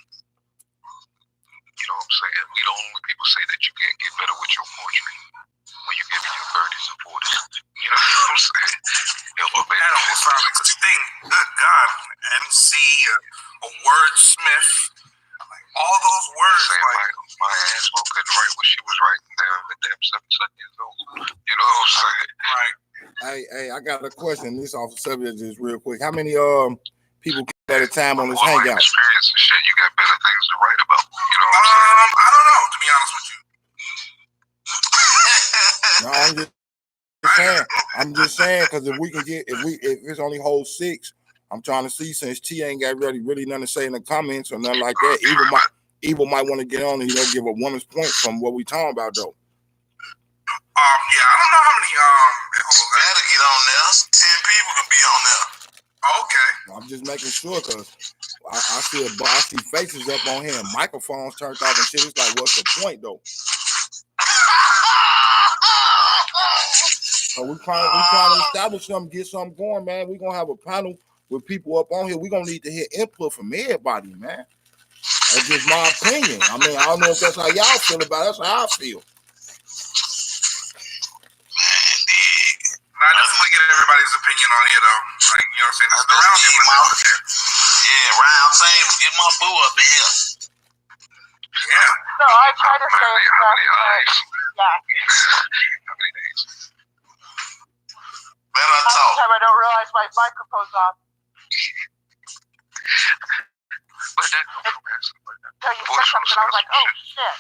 You know what I'm saying? We the only people say that you can't get better with your poetry when you give in your 30s and 40s. You know what I'm saying? That almost sounds like a thing. Good God, MC, a wordsmith, all those words. Maya Angelou couldn't write what she was writing down at damn 7 years old. You know what I'm saying? Right. Hey, I got a question. This off the subject just real quick. How many people at a time on this hangout? Experience and shit, you got better things to write about. You know what I'm saying? I don't know, to be honest with you. No, I'm just saying, because if it's only hold 6, I'm trying to see, since T ain't got really nothing to say in the comments or nothing like that. Evil might want to get on and give a woman's point from what we talking about though. Yeah, I don't know how many better get on there. 10 people can be on there. Okay. I'm just making sure, because I see faces up on here, microphones turned off and shit. It's like, what's the point though? So we trying to establish something, get something going, man. We're gonna have a panel with people up on here. We're gonna need to hear input from everybody, man. That's just my opinion. I mean, I don't know if that's how y'all feel about it. That's how I feel. I definitely get everybody's opinion on here, though. Like, you know what I'm saying? This is the round table. Yeah, round table. Get my boo up in here. Yeah. So I try to say How many eyes? yeah. How many days? Better Half the talk. time I don't realize my microphone's off. Where'd that come from, man? So you said something, I was like, oh shit.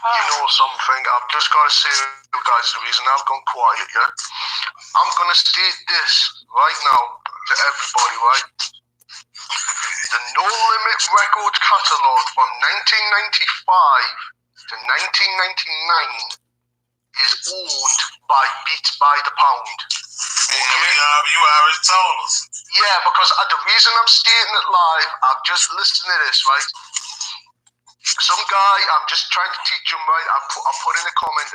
You know something? I've just got to say, guys, the reason I've gone quiet, yeah? I'm going to state this right now to everybody, right? The No Limit Records catalog from 1995 to 1999 is owned by Beats by the Pound. Yeah, you already told us. Yeah, because the reason I'm stating it live, I've just listened to this, right? Some guy, I'm just trying to teach him, right? I put in a comment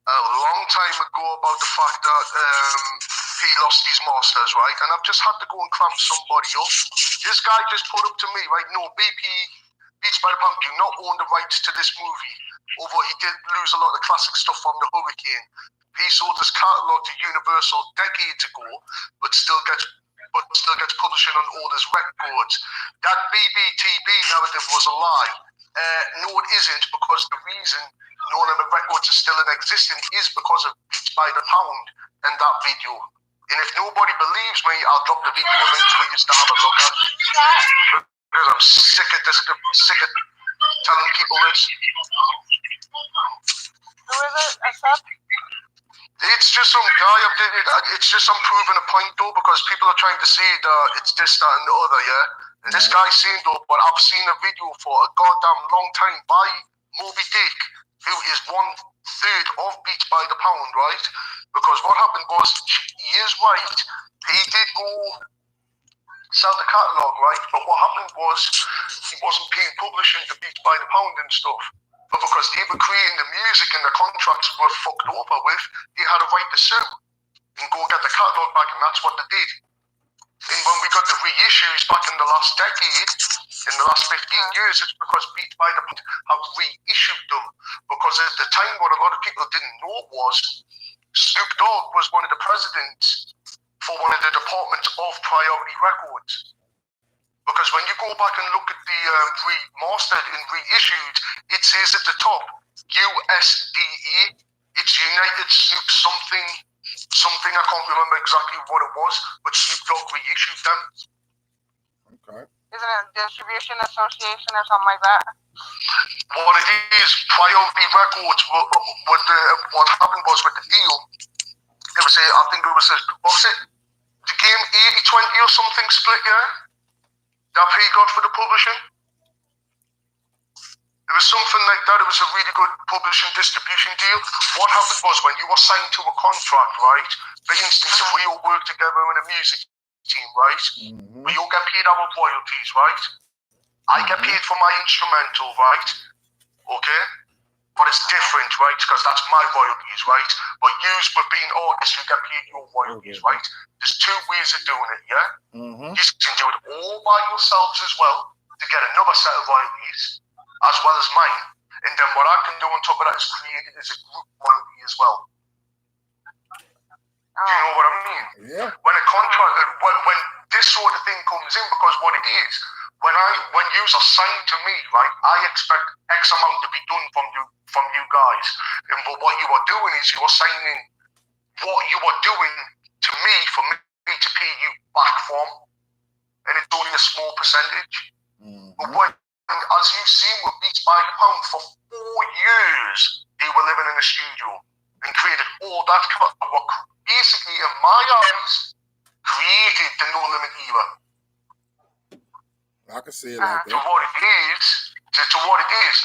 a long time ago about the fact that he lost his masters, right? And I've just had to go and clamp somebody up. This guy just put up to me, right? No, BP Beats by the Pound do not own the rights to this movie, although he did lose a lot of classic stuff from the Hurricane. He sold his catalogue to Universal decades ago, but still gets publishing on all his records. That BBTB narrative was a lie. No, it isn't, because the reason No Limit Records is still in existence is because of Beats by the Pound and that video. And if nobody believes me, I'll drop the video link for you to have a look at. Because I'm sick of telling people this. Who is it? A sub? It's just some guy. It's just I'm proving a point though, because people are trying to say that it's this, that, and the other, yeah. And this guy's saying though, but I've seen a video for a goddamn long time by Moby Dick, who is 1/3 of Beats by the Pound, right? Because what happened was, he is right. He did go sell the catalogue, right? But what happened was, he wasn't paying publishing to Beats by the Pound and stuff. But because they were creating the music and the contracts were fucked over with, they had a right to sue and go get the catalogue back, and that's what they did. And when we got the reissues back in the last decade, in the last 15 years, it's because Beats by the Pound have reissued them. Because at the time, what a lot of people didn't know was, Snoop Dogg was one of the presidents for one of the departments of Priority Records. Because when you go back and look at the remastered and reissued, it says at the top, USDE, it's United Snoop something, I can't remember exactly what it was, but Snoop Dogg reissued them. Okay. Isn't it Distribution Association or something like that? What it is, Priority Records, what happened was with the deal, it was what was it? The game 80-20 or something split, yeah? That he got for the publishing. It was something like that. It was a really good publishing distribution deal. What happened was, when you were signed to a contract, right? For instance, if we all work together in a music team, right? We all get paid our royalties, right? I get paid for my instrumental, right? Okay? But it's different, right? Because that's my royalties, right? But yous, with being artists, you get paid your royalties, right? There's two ways of doing it, yeah? You can do it all by yourselves as well to get another set of royalties, as well as mine. And then what I can do on top of that is create it as a group royalty as well. Do you know what I mean? Yeah. When a contract, when this sort of thing comes in, because what it is, when yous are signed to me, right, I expect X amount to be done from you guys. And but what you are doing is you are signing what you are doing to me for me to pay you back from, and it's only a small percentage. But when, as you've seen with Beats by the Pound, for 4 years they were living in a studio and created all that what basically, in my eyes, created the No Limit era. I can see it like that. To what it is.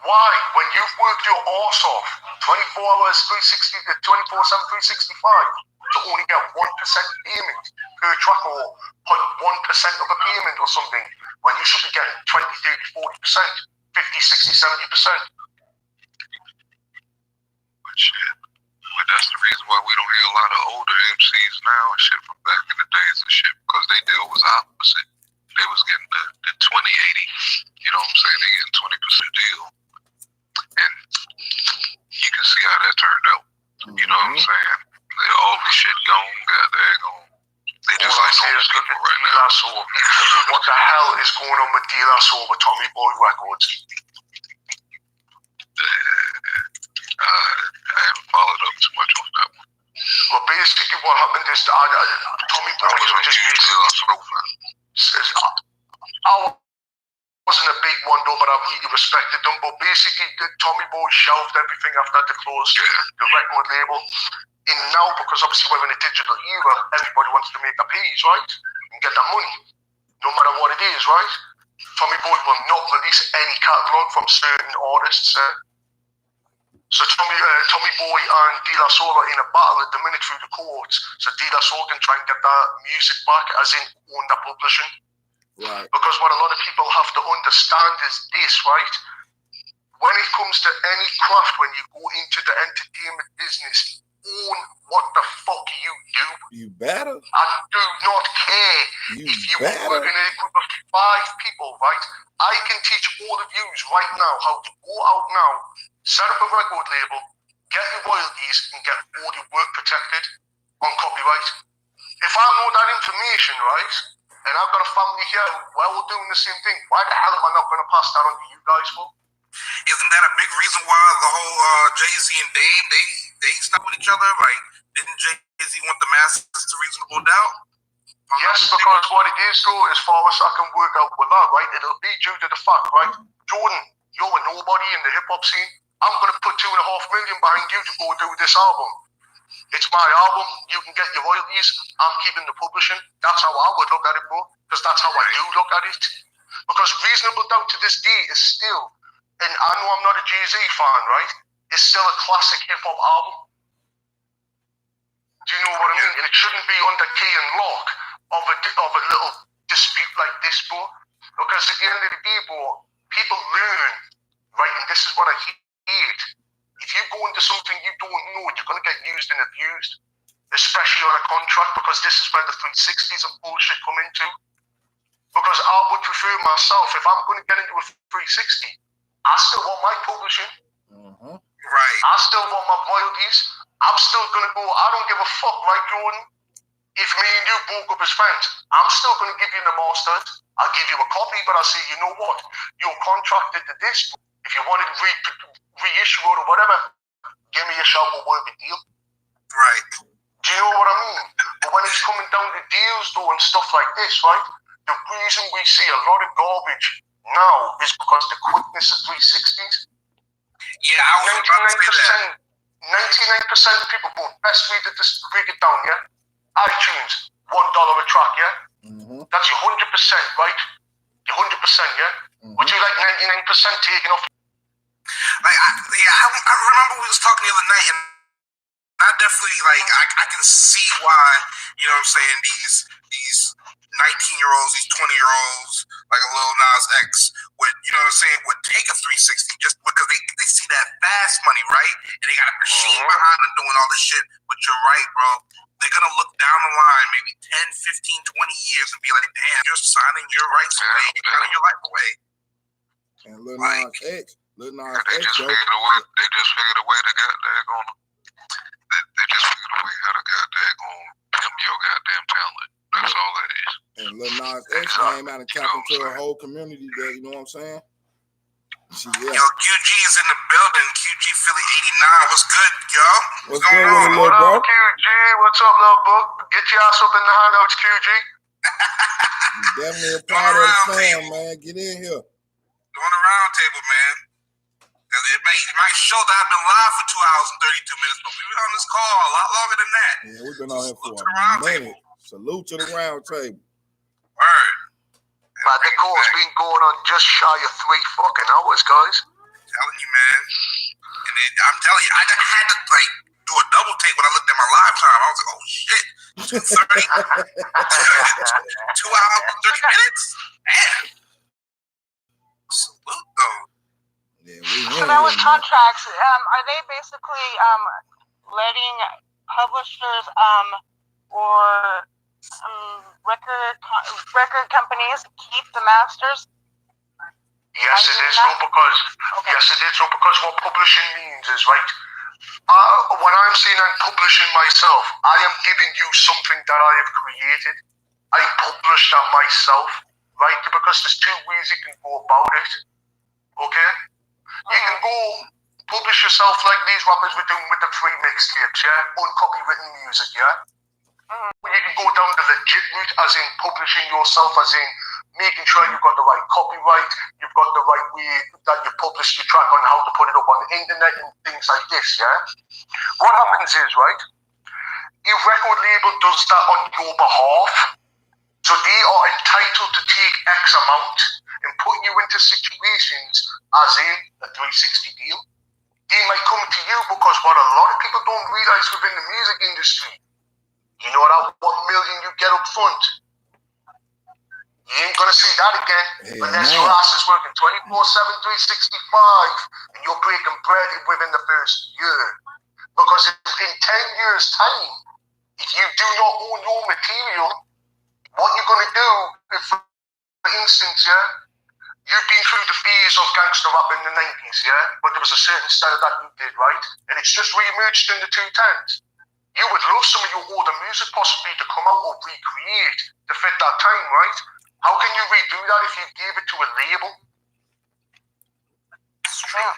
Why, when you've worked your arse off 24 hours, 24/7, 365, to only get 1% payment per track, or 0.1% of a payment or something, when you should be getting 20, 30, 40%, 50, 60, 70%. But shit. But that's the reason why we don't hear a lot of older MCs now and shit from back in the days and shit, because they deal was opposite. They was getting the 20/80. You know what I'm saying? They getting 20% deal. And you can see how that turned out. You know what I'm saying? All the shit gone, they just all I like say is look at right De La Soul. What the hell is going on with De La Soul with Tommy Boy Records? I haven't followed up too much on that one. Well, basically what happened is Tommy Boy just says, I wasn't a big one though, but I really respected them. But basically, Tommy Boy shelved everything after they closed the record label. And now, because obviously we're in a digital era, everybody wants to make their peas, right? And get that money, no matter what it is, right? Tommy Boy will not release any catalogue from certain artists. So Tommy Boy and De La Soul are in a battle at the minute through the courts. So De La Soul can try and get that music back, as in own that publishing. Right. Because what a lot of people have to understand is this, right? When it comes to any craft, when you go into the entertainment business, own what the fuck you do. You better. I do not care if you better. work in a group of 5 people, right? I can teach all of you right now how to go out now, set up a record label, get your royalties, and get all your work protected on copyright. If I know that information, right, and I've got a family here who are all doing the same thing, why the hell am I not going to pass that on to you guys for? Isn't that a big reason why the whole Jay-Z and Dame, they stuck with each other? Like, didn't Jay-Z want the masses to reasonable doubt? Yes, because what it is, though, as far as I can work out with that, right, it'll be due to the fact, right, Jordan, you're a nobody in the hip-hop scene. I'm going to put $2.5 million behind you to go do this album. It's my album. You can get your royalties. I'm keeping the publishing. That's how I would look at it, bro, because that's how I do look at it. Because Reasonable Doubt to this day is still, and I know I'm not a Jay-Z fan, right, it's still a classic hip-hop album. Do you know what I mean? And it shouldn't be under key and lock of a little dispute like this, bro. Because at the end of the day, bro, people learn, right? And this is what I hate. If you go into something you don't know, you're going to get used and abused, especially on a contract, because this is where the 360s and bullshit come into. Because I would prefer myself, if I'm going to get into a 360, I still want my publishing. Right. I still want my royalties. I'm still going to go, I don't give a fuck, right, Jordan? If me and you broke up as friends, I'm still going to give you the masters. I'll give you a copy, but I'll say, you know what? You're contracted to this. If you want it reissue or whatever, give me a shout, we'll work a deal. Right. Do you know what I mean? But when it's coming down to deals, though, and stuff like this, right? The reason we see a lot of garbage now is because the quickness of 360s. Yeah, I was about to say that. 99% of people go, best way to just break it down, yeah? iTunes, $1 a track, yeah? That's your 100%, right? Your 100%, yeah? Would you like 99% taken off? Like, I remember we was talking the other night, and I definitely, like, I can see why, you know what I'm saying, these 19-year-olds, these 20-year-olds, like a Lil Nas X, would, you know what I'm saying, would take a 360 just because they see that fast money, right? And they got a machine behind them doing all this shit. But you're right, bro. They're going to look down the line maybe 10, 15, 20 years and be like, damn, you're signing your rights away. You're signing your life away. And Lil Nas X, they just figured a way. They just figured a way to They just figured a way how to goddamn pimp your goddamn talent. That's all that is. And Lil Nas X came out and tapped into a whole community there. You know what I'm saying? Yo, QG is in the building. QG Philly 89. What's good, yo? What's going on, What bro? up, QG? What's up, little book? Get your ass up in the handouts, QG. You definitely a part of the fam, man. Get in here. Doing the round table, man. It might show that I've been live for 2 hours and 32 minutes, but we've been on this call a lot longer than that. Yeah, we've been on here for a minute. Salute to the round table. Word. Man, the call's been going on just shy of 3 fucking hours, guys. I'm telling you, man. And then, I'm telling you, I had to like do a double take when I looked at my live time. I was like, oh shit, 2:30, 2 hours and 30 minutes. Man, salute though. Yeah, so now with contracts, are they basically letting publishers or record companies keep the masters? Yes, it is. So because what publishing means is, right, when I'm saying I'm publishing myself, I am giving you something that I have created. I publish that myself, right? Because there's 2 ways you can go about it. Okay? You can go publish yourself like these rappers were doing with the free mixtapes, yeah? Uncopywritten music, yeah? You can go down the legit route, as in publishing yourself, as in making sure you've got the right copyright, you've got the right way that you publish your track on how to put it up on the internet and things like this, yeah? What happens is, right, your record label does that on your behalf, so they are entitled to take X amount and put you into situations as in a 360 deal. They might come to you because what a lot of people don't realize within the music industry, you know that 1 million you get up front, you ain't gonna see that again unless your ass is working 24/7, 365, and you're breaking bread within the first year. Because in 10 years' time, if you do not own your material, what you're going to do, if, for instance, you've been through the phase of gangster rap in the 90s, but there was a certain style that you did, right? And it's just re-emerged in the 2010s. You would love some of your older music possibly to come out or recreate to fit that time, right? How can you redo that if you gave it to a label? It's true.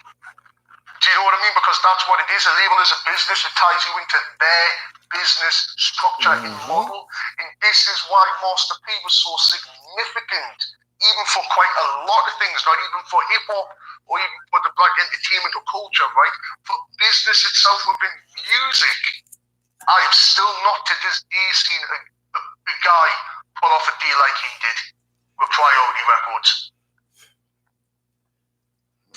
Do you know what I mean? Because that's what it is. A label is a business. It ties you into their business structure and model. And this is why Master P was so significant, even for quite a lot of things, not even for hip-hop or even for the black entertainment or culture, right? For business itself within music, I have still not to this day seen a guy pull off a deal like he did with Priority Records.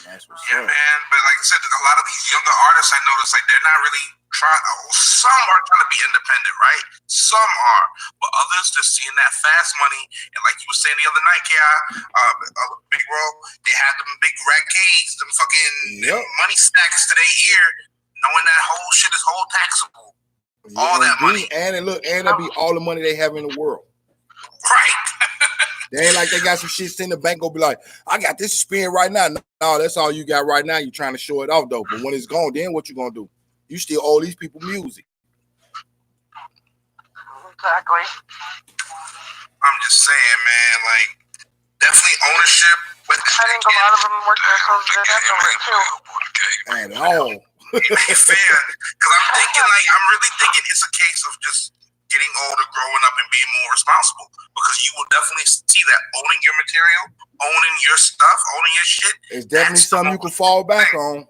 Yeah, man. But like I said, a lot of these younger artists, I noticed, like they're not really trying. Some are trying to be independent, right? Some are, but others just seeing that fast money. And like you were saying the other night, Big Bro, they had them big rackets, them fucking money stacks to their ear, knowing that whole shit is whole taxable. All that money, and it'll be all the money they have in the world. Right. They ain't like they got some shit in the bank. Go be like, I got this spin right now. No, that's all you got right now. You trying to show it off though. But when it's gone, then what you gonna do? You still owe these people music. Exactly. I'm just saying, man. Like, definitely ownership. But I think a lot of them work themselves to death over it too. And all. Fair, because I'm really thinking it's a case of just getting older, growing up, and being more responsible. Because you will definitely see that owning your material, owning your stuff, owning your shit. It's definitely something you can fall back on.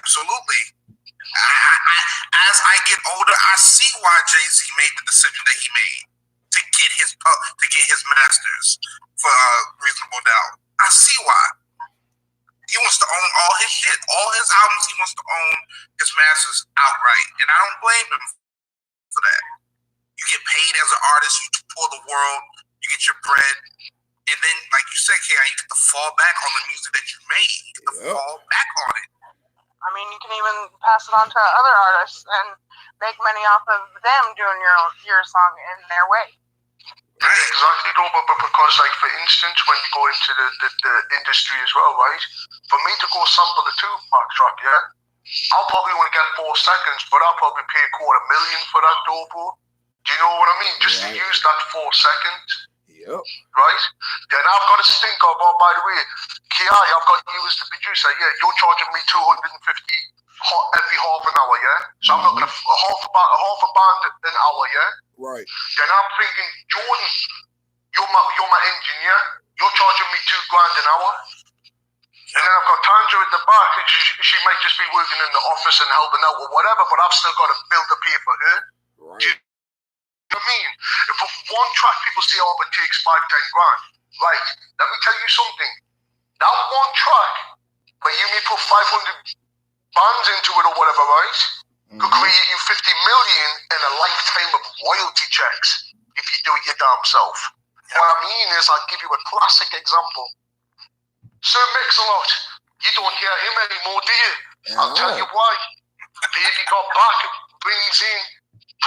Absolutely. As I get older, I see why Jay-Z made the decision that he made to get his masters for Reasonable Doubt. I see why. He wants to own all his shit, all his albums. He wants to own his masters outright, and I don't blame him for that. You get paid as an artist, you tour the world, you get your bread, and then, like you said, K.I., you get to fall back on the music that you made. You get to fall back on it. I mean, you can even pass it on to other artists and make money off of them doing your song in their way. Exactly, though, but because, like, for instance, when you go into the industry as well, right? For me to go sample the Tupac track, I'll probably only get 4 seconds, but I'll probably pay $250,000 for that dope. Do you know what I mean? Just to use that 4 seconds. Yep. Right? Then I've got to think of, oh, by the way, K.I., I've got you as the producer. Yeah, you're charging me $250 every half an hour, So I'm not going to half a band an hour, Right. Then I'm thinking, Jordan, you're my engineer. You're charging me $2,000 an hour. And then I've got Tanja at the back, and she might just be working in the office and helping out or whatever, but I've still got to build a pay for her. Right. You know what I mean? If for one track people say, oh, it takes 5-10 grand, right? Let me tell you something. That one track, where you may put 500 bands into it or whatever, right? Could create you 50 million in a lifetime of royalty checks if you do it your damn self. What I mean is, I'll give you a classic example. Sir Mix-a-Lot, you don't hear him anymore, do you? I'll tell you why. Baby Got Back brings in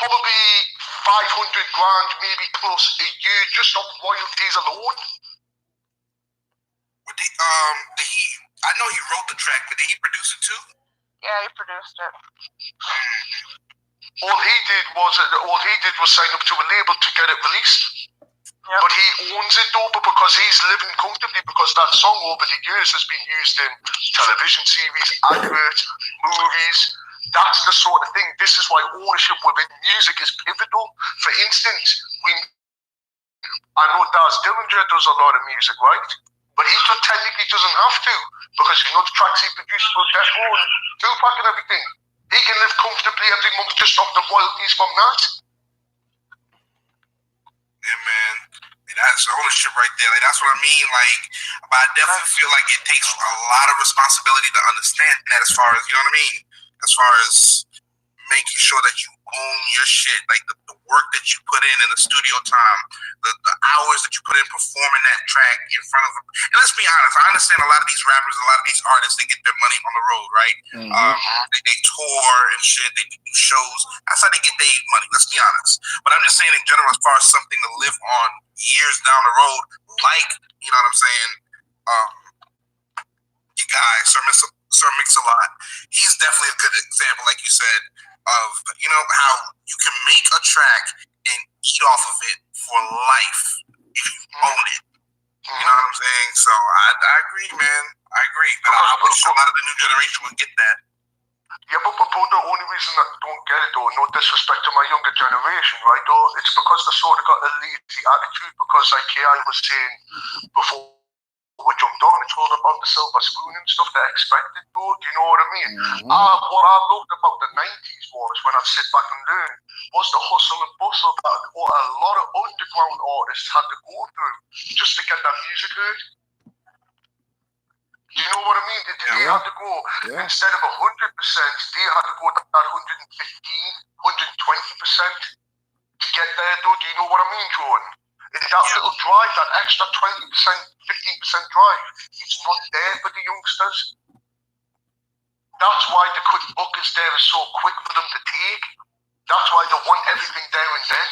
probably 500 grand, maybe plus a year, just on royalties alone. I know he wrote the track, but did he produce it too? Yeah, he produced it. All he did was sign up to a label to get it released. Yep. But he owns it though, because he's living comfortably, because that song over the years has been used in television series, adverts, movies. That's the sort of thing. This is why ownership within music is pivotal. For instance, I know Daz Dillinger does a lot of music, right? But he technically doesn't have to, because you know the tracks he produced for Death Row and Tupac and everything. He can live comfortably every month just off the royalties from that. Yeah, man. That's ownership right there. Like, that's what I mean. Like, but I definitely feel like it takes a lot of responsibility to understand that, as far as, you know what I mean? As far as making sure that you own your shit. Like, the work that you put in the studio time, the hours that you put in performing that track in front of them. And let's be honest, I understand a lot of these rappers, a lot of these artists, they get their money on the road, right? They tour and shit, they do shows. That's how they get their money, let's be honest. But I'm just saying in general, as far as something to live on years down the road, like, you know what I'm saying, you guys, Sir Mix-a-Lot, he's definitely a good example, like you said, of, you know, how you can make a track and eat off of it for life if you own it. You know what I'm saying? So I agree, man. I agree. But I wish a lot of the new generation would get that. Yeah, but bro, the only reason I don't get it, though, no disrespect to my younger generation, right, though, it's because they sort of got a lazy attitude, because like I was saying before we jumped on, it's all about the silver spoon and stuff they're expected, though, do you know what I mean? What I loved about the 90s was, when I'd sit back and learn, was the hustle and bustle that a lot of underground artists had to go through just to get that music heard. Do you know what I mean? They had to go, instead of 100%, they had to go to that 115, 120% to get there, though. Do you know what I mean, Jordan? And that little drive, that extra 20%, 15% drive, it's not there for the youngsters. That's why the quick buckets there is so quick for them to take. That's why they want everything there and then.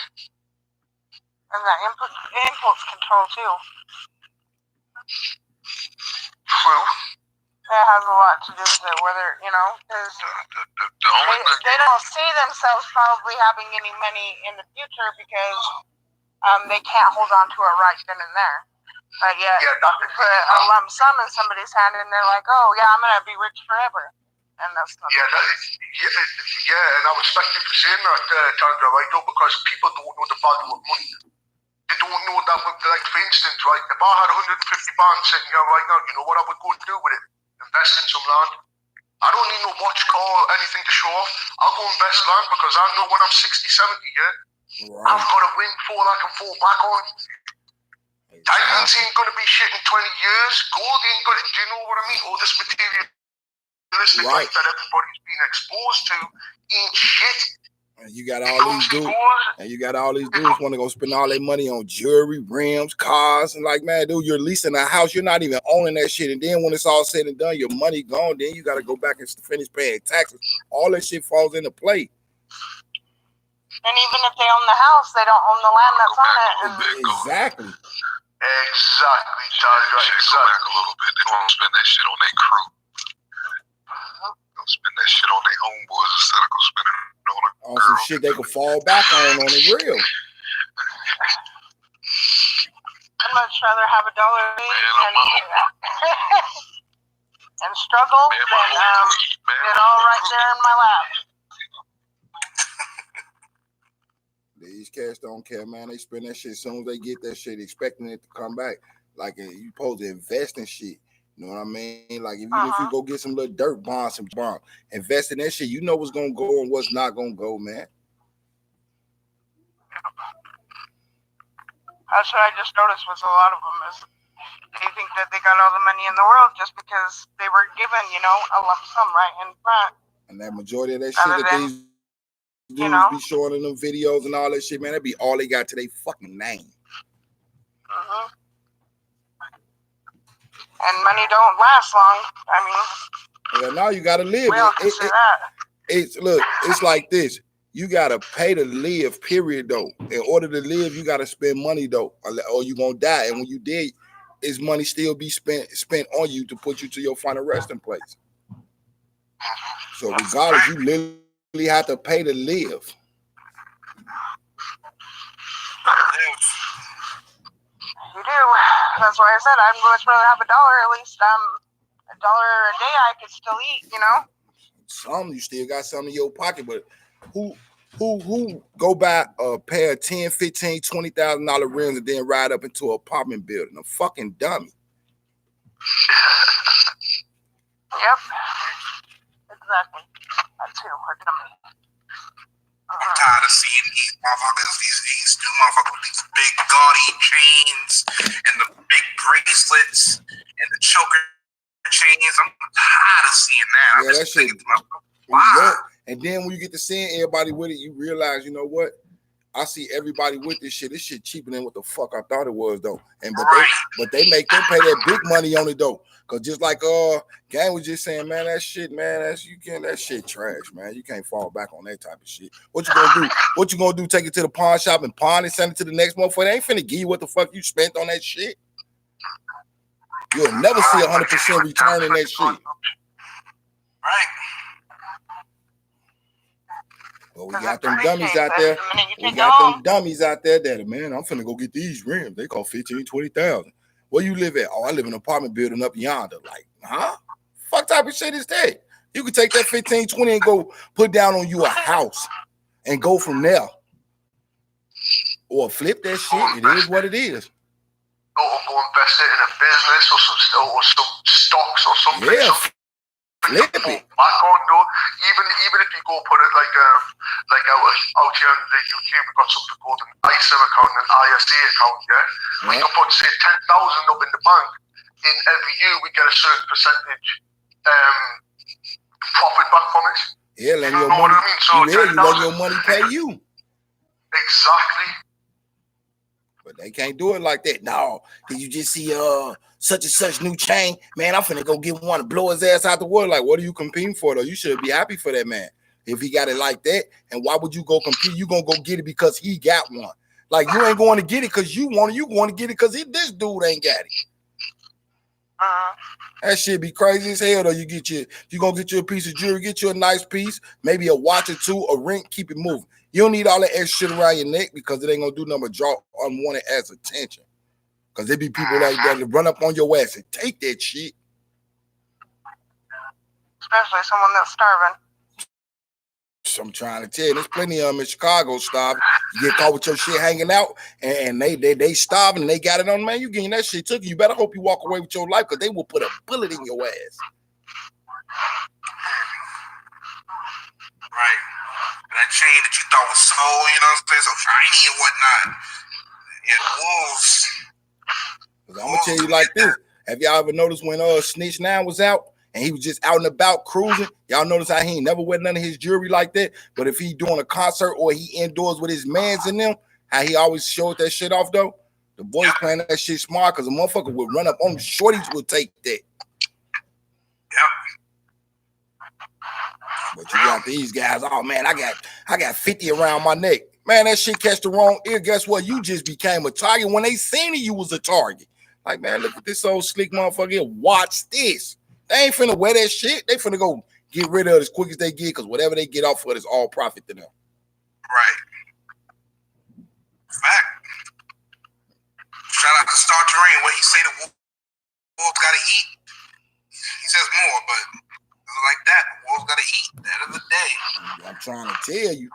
And that impulse control, too. True. It has a lot to do with it, whether, you know, because they don't see themselves probably having any money in the future because they can't hold on to it right then and there. But yet, you put a lump sum in somebody's hand and they're like, oh, yeah, I'm going to be rich forever. And that's not and I respect you for saying that, Chandra, right, though, because people don't know the value of money. They don't know that, like, for instance, right, if I had 150 pounds sitting here right now, you know what I would go and do with it? Invest in some land. I don't need no watch, car, or anything to show off. I'll go invest land because I know when I'm 60, 70, I've got a windfall I can fall back on. Diamonds ain't going to be shit in 20 years. Gold ain't going to, do you know what I mean? All this materialistic life that everybody's been exposed to ain't shit. And you got all these dudes want to go spend all their money on jewelry, rims, cars, and like, man, dude, you're leasing a house, you're not even owning that shit. And then when it's all said and done, your money gone. Then you got to go back and finish paying taxes. All that shit falls into play. And even if they own the house, they don't own the land that's on it. Exactly. Exactly, Charlie. Right, exactly. Go back a little bit. They don't spend that shit on their crew. Don't spend that shit on their homeboys instead of go spending it on some shit they can fall back on the real. I'd much rather have $1 and struggle than get all right there in my lap. These cats don't care, man. They spend that shit as soon as they get that shit, expecting it to come back. Like, you supposed to invest in shit. You know what I mean? Like, if you go get some little dirt bonds, invest in that shit, you know what's going to go and what's not going to go, man. That's what I just noticed with a lot of them is they think that they got all the money in the world just because they were given, you know, a lump sum right in front. And that majority of that shit that these dudes be showing in them videos and all that shit, man, that be all they got to their fucking name. And money don't last long. I mean, now you gotta live. We all can see that. It's like this. You gotta pay to live, period, though. In order to live, you gotta spend money, though, or you gonna die. And when you did, is money still be spent on you to put you to your final resting place. So regardless, you literally have to pay to live. You do. That's why I said I'd much rather have $1. At least $1 a day I could still eat, you know? Some you still got some in your pocket, but who go buy a pair of $10,000, $15,000, $20,000 rims and then ride up into an apartment building? A fucking dummy. Yep. Exactly. That too. A dummy. I'm tired of seeing these motherfuckers, these new motherfuckers with these big gaudy chains and the big bracelets and the choker chains. I'm tired of seeing that. Yeah, that shit. Wow. And then when you get to seeing everybody with it, you realize, you know what? I see everybody with this shit. This shit cheaper than what the fuck I thought it was though. And Right. but they make them pay that big money on it though. Cause just like Gang was just saying, man, that shit, man, that shit trash, man. You can't fall back on that type of shit. What you gonna do? What you gonna do? Take it to the pawn shop and pawn it, send it to the next motherfucker? They ain't finna give you what the fuck you spent on that shit. You'll never see 100% return in that shit. Right. Well, we got them dummies out there. We got them dummies out there that, man, I'm finna go get these rims. They cost 15,000, 20,000. Where you live at? Oh, I live in an apartment building up yonder. Like, huh? Fuck type of shit is that? You could take that 15, 20 and go put down on you a house and go from there. Or flip that shit. It is what it is. Or go invest it in a business or some stocks or something. Yeah. Flip it. Back on though. Even if you go put it like out here on the YouTube, we've got something called an ISA account, an ISA account, yeah? We can put say 10,000 up in the bank. In every year we get a certain percentage profit back from it. Yeah, let your What money. I mean? So You let your money pay you. Exactly. But they can't do it like that. No, did you just see such and such new chain? Man, I'm finna go get one to blow his ass out the water. Like, what are you competing for though? You should be happy for that man. If he got it like that, and why would you go compete? You gonna go get it because he got one. Like, you ain't going to get it because you want it. You going to get it because this dude ain't got it. That shit be crazy as hell though. You gonna get you a piece of jewelry, get you a nice piece, maybe a watch or two, a ring, keep it moving. You don't need all that extra shit around your neck because it ain't gonna do nothing but draw unwanted ass attention. Because there be people like that to run up on your ass and take that shit. Especially someone that's starving. So I'm trying to tell you, there's plenty of them in Chicago starving. You get caught with your shit hanging out, and they starving and they got it on, man. You getting that shit took you. Better hope you walk away with your life because they will put a bullet in your ass. Right. That chain that you thought was so, you know what I'm saying, so shiny and whatnot. And wolves. I'm gonna tell you like this. Have y'all ever noticed when Snitch 9 was out and he was just out and about cruising? Y'all notice how he ain't never wear none of his jewelry like that? But if he doing a concert or he indoors with his mans in them, how he always showed that shit off though? The boys playing that shit smart because a motherfucker would run up on him. Shorties would take that. Yep. But you got these guys, oh man, I got 50 around my neck. Man, that shit catch the wrong ear. Guess what? You just became a target. When they seen it, you was a target. Like, man, look at this old slick motherfucker here. Watch this. They ain't finna wear that shit. They finna go get rid of it as quick as they get because whatever they get off of it is all profit to them. Right. Fact. Shout out to Star Terrain. What he say the wolves gotta eat. He says more, but like that, the wolves gotta eat at the end of the day. I'm trying to tell you.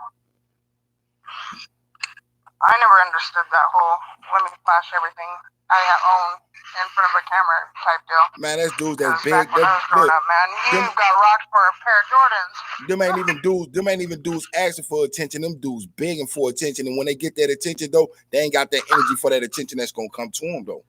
I never understood that whole let me flash everything I own in front of a camera type deal. Man, that's dudes that's big. Back when I was growing up, man, you got rocked for a pair of Jordans. Them ain't even dudes asking for attention. Them dudes begging for attention. And when they get that attention, though, they ain't got that energy for that attention that's gonna come to them, though.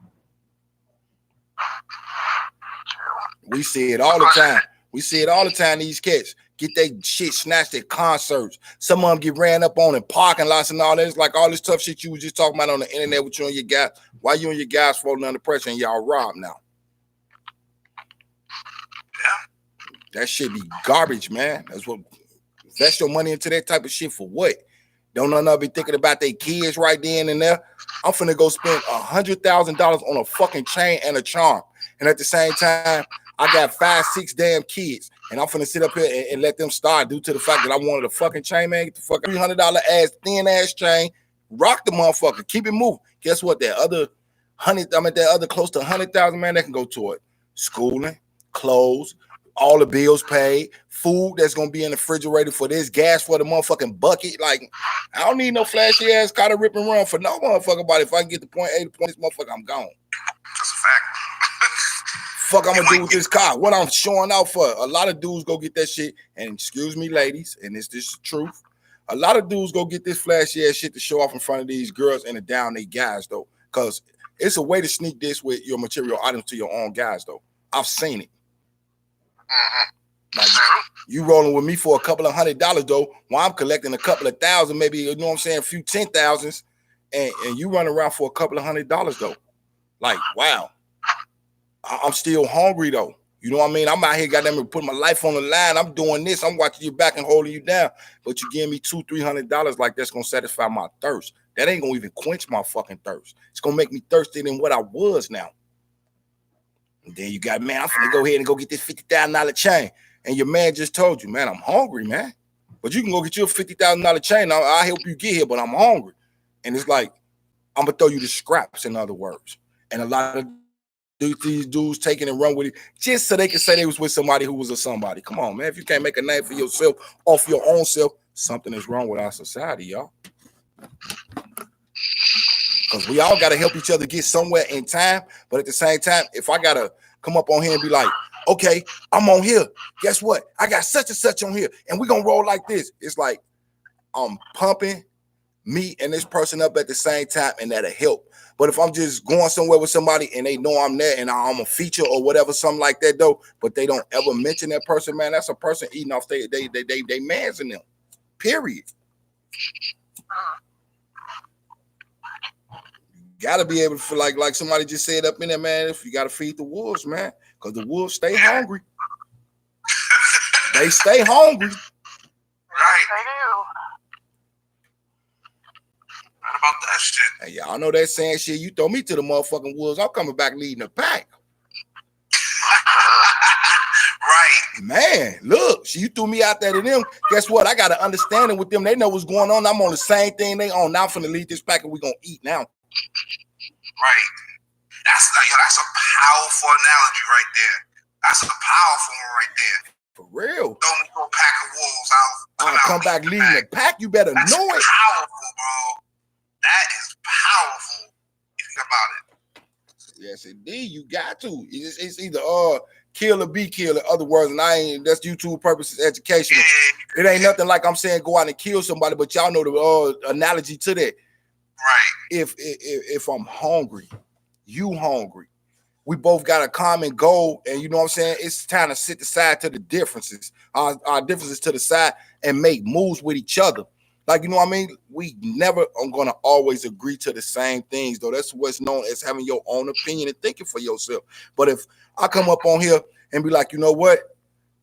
We see it all the time. We see it all the time. These cats get their shit snatched at concerts. Some of them get ran up on in parking lots and all that. It's like all this tough shit you was just talking about on the internet with you and your guys. Why you and your guys falling under pressure and y'all robbed now? Yeah. That shit be garbage, man. That's what invest your money into that type of shit for what? Don't none of them be thinking about their kids right then and there. I'm finna go spend $100,000 on a fucking chain and a charm. And at the same time, I got 5, 6 damn kids, and I'm finna sit up here and let them start due to the fact that I wanted a fucking chain, man. Get the fucking $300 ass, thin ass chain, rock the motherfucker, keep it moving. Guess what? That other close to 100,000, man, that can go toward schooling, clothes, all the bills paid, food that's gonna be in the refrigerator for this, gas for the motherfucking bucket. Like, I don't need no flashy ass car to rip and run for no motherfucker body. If I can get to point A to point this motherfucker, I'm gone. That's a fact. Fuck I'm gonna do with this car? What I'm showing out for? A lot of dudes go get that shit, and excuse me, ladies, and this is the truth. A lot of dudes go get this flashy ass shit to show off in front of these girls and to down they guys though, because it's a way to sneak this with your material items to your own guys though. I've seen it. Like, you rolling with me for a couple of $100 though, while I'm collecting a couple of thousand, maybe, you know what I'm saying, a few 10,000s, and you run around for a couple of $100 though. Like, wow. I'm still hungry though. You know what I mean? I'm out here, goddamn, putting my life on the line. I'm doing this. I'm watching you back and holding you down. But you give me $200-300 like that's gonna satisfy my thirst. That ain't gonna even quench my fucking thirst. It's gonna make me thirsty than what I was now. And then you got, man, I'm finna go ahead and go get this $50,000 chain. And your man just told you, man, I'm hungry, man. But you can go get you a $50,000 chain. I'll help you get here, but I'm hungry. And it's like, I'm gonna throw you the scraps, in other words. And a lot of these dudes taking and run with it just so they can say they was with somebody who was a somebody. Come on, man. If you can't make a name for yourself off your own self, something is wrong with our society, y'all. Because we all got to help each other get somewhere in time. But at the same time, if I got to come up on here and be like, okay, I'm on here. Guess what? I got such and such on here. And we're going to roll like this. It's like I'm pumping me and this person up at the same time, and that'll help. But if I'm just going somewhere with somebody and they know I'm there and I'm a feature or whatever, something like that though, but they don't ever mention that person, man, that's a person eating off they mans in them. Period. You gotta be able to feel like somebody just said up in there, man. If you gotta feed the wolves, man, because the wolves stay hungry. They stay hungry. Right. They do. About that shit. Hey, y'all know that saying, shit, you throw me to the motherfucking wolves, I'm coming back leading the pack. Right. Man, look, you threw me out there to them. Guess what? I got an understanding with them. They know what's going on. I'm on the same thing they on. Now I'm finna lead this pack and we're gonna eat now. Right. That's a powerful analogy right there. That's a powerful one right there. For real. Throw me to a pack of wolves. I'll come back leading the pack. You better That's know it. Powerful, bro. That is powerful. If you think about it. Yes, indeed. You got to. It's either kill or be killed. In other words, and that's YouTube purposes, educational. It ain't nothing like I'm saying go out and kill somebody, but y'all know the analogy to that. Right. If I'm hungry, you hungry, we both got a common goal, and you know what I'm saying? It's time to sit aside to the differences, our differences to the side, and make moves with each other. Like, you know what I mean? We never are going to always agree to the same things, though. That's what's known as having your own opinion and thinking for yourself. But if I come up on here and be like, you know what?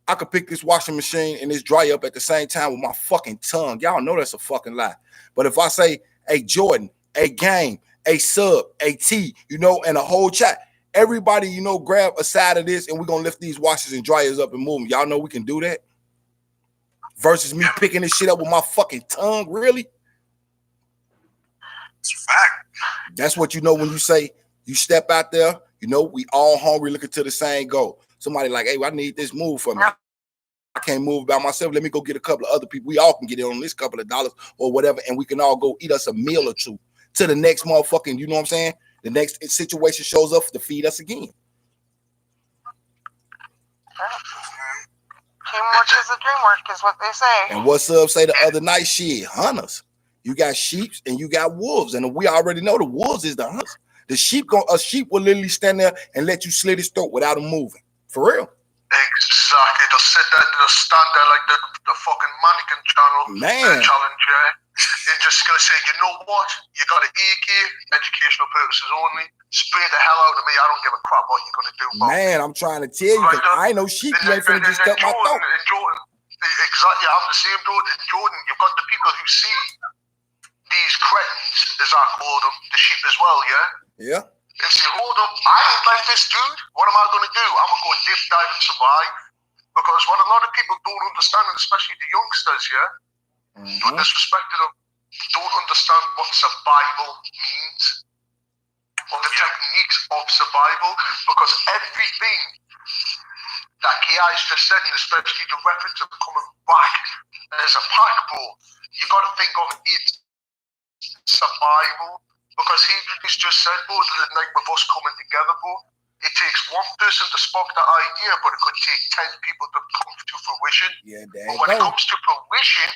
I could pick this washing machine and this dry up at the same time with my fucking tongue. Y'all know that's a fucking lie. But if I say, hey, Jordan, a game, a sub, a T, you know, and a whole chat, everybody, you know, grab a side of this and we're going to lift these washers and dryers up and move them. Y'all know we can do that? Versus me picking this shit up with my fucking tongue, really? It's a fact. That's what you know when you say you step out there, you know, we all hungry looking to the same goal. Somebody like, hey, I need this move for me. I can't move by myself. Let me go get a couple of other people. We all can get in on this couple of dollars or whatever, and we can all go eat us a meal or two to the next motherfucking, you know what I'm saying? The next situation shows up to feed us again. Teamwork is a dream work, is what they say. And what's up say the other night? Shit, hunters. You got sheep and you got wolves, and we already know the wolves is the hunters. The sheep, a sheep will literally stand there and let you slit his throat without him moving. For real. Exactly. They'll sit there, they'll stand there like the fucking mannequin channel. Man. Challenge, yeah. And just gonna say, you know what? You got an AK, educational purposes only. Spray the hell out of me. I don't give a crap what you're gonna do. Bro. Man, I'm trying to tell you, right, I ain't no sheep. You ain't finna just cut my throat. Jordan, exactly. I'm the same dude. In Jordan, you've got the people who see these cretins, as I call them, the sheep as well, yeah? Yeah. And say, hold up, I ain't like this dude. What am I going to do? I'm going to go dip, dive, and survive. Because what a lot of people don't understand, and especially the youngsters, yeah? No disrespect to them, don't understand what survival means. Or the techniques of survival. Because everything that KI's just said, and especially the reference of coming back as a pack, bro, you got to think of it survival. Because he's just said, bro, like with us coming together, bro, it takes one person to spark that idea, but it could take 10 people to come to fruition. Yeah, but when it comes to fruition,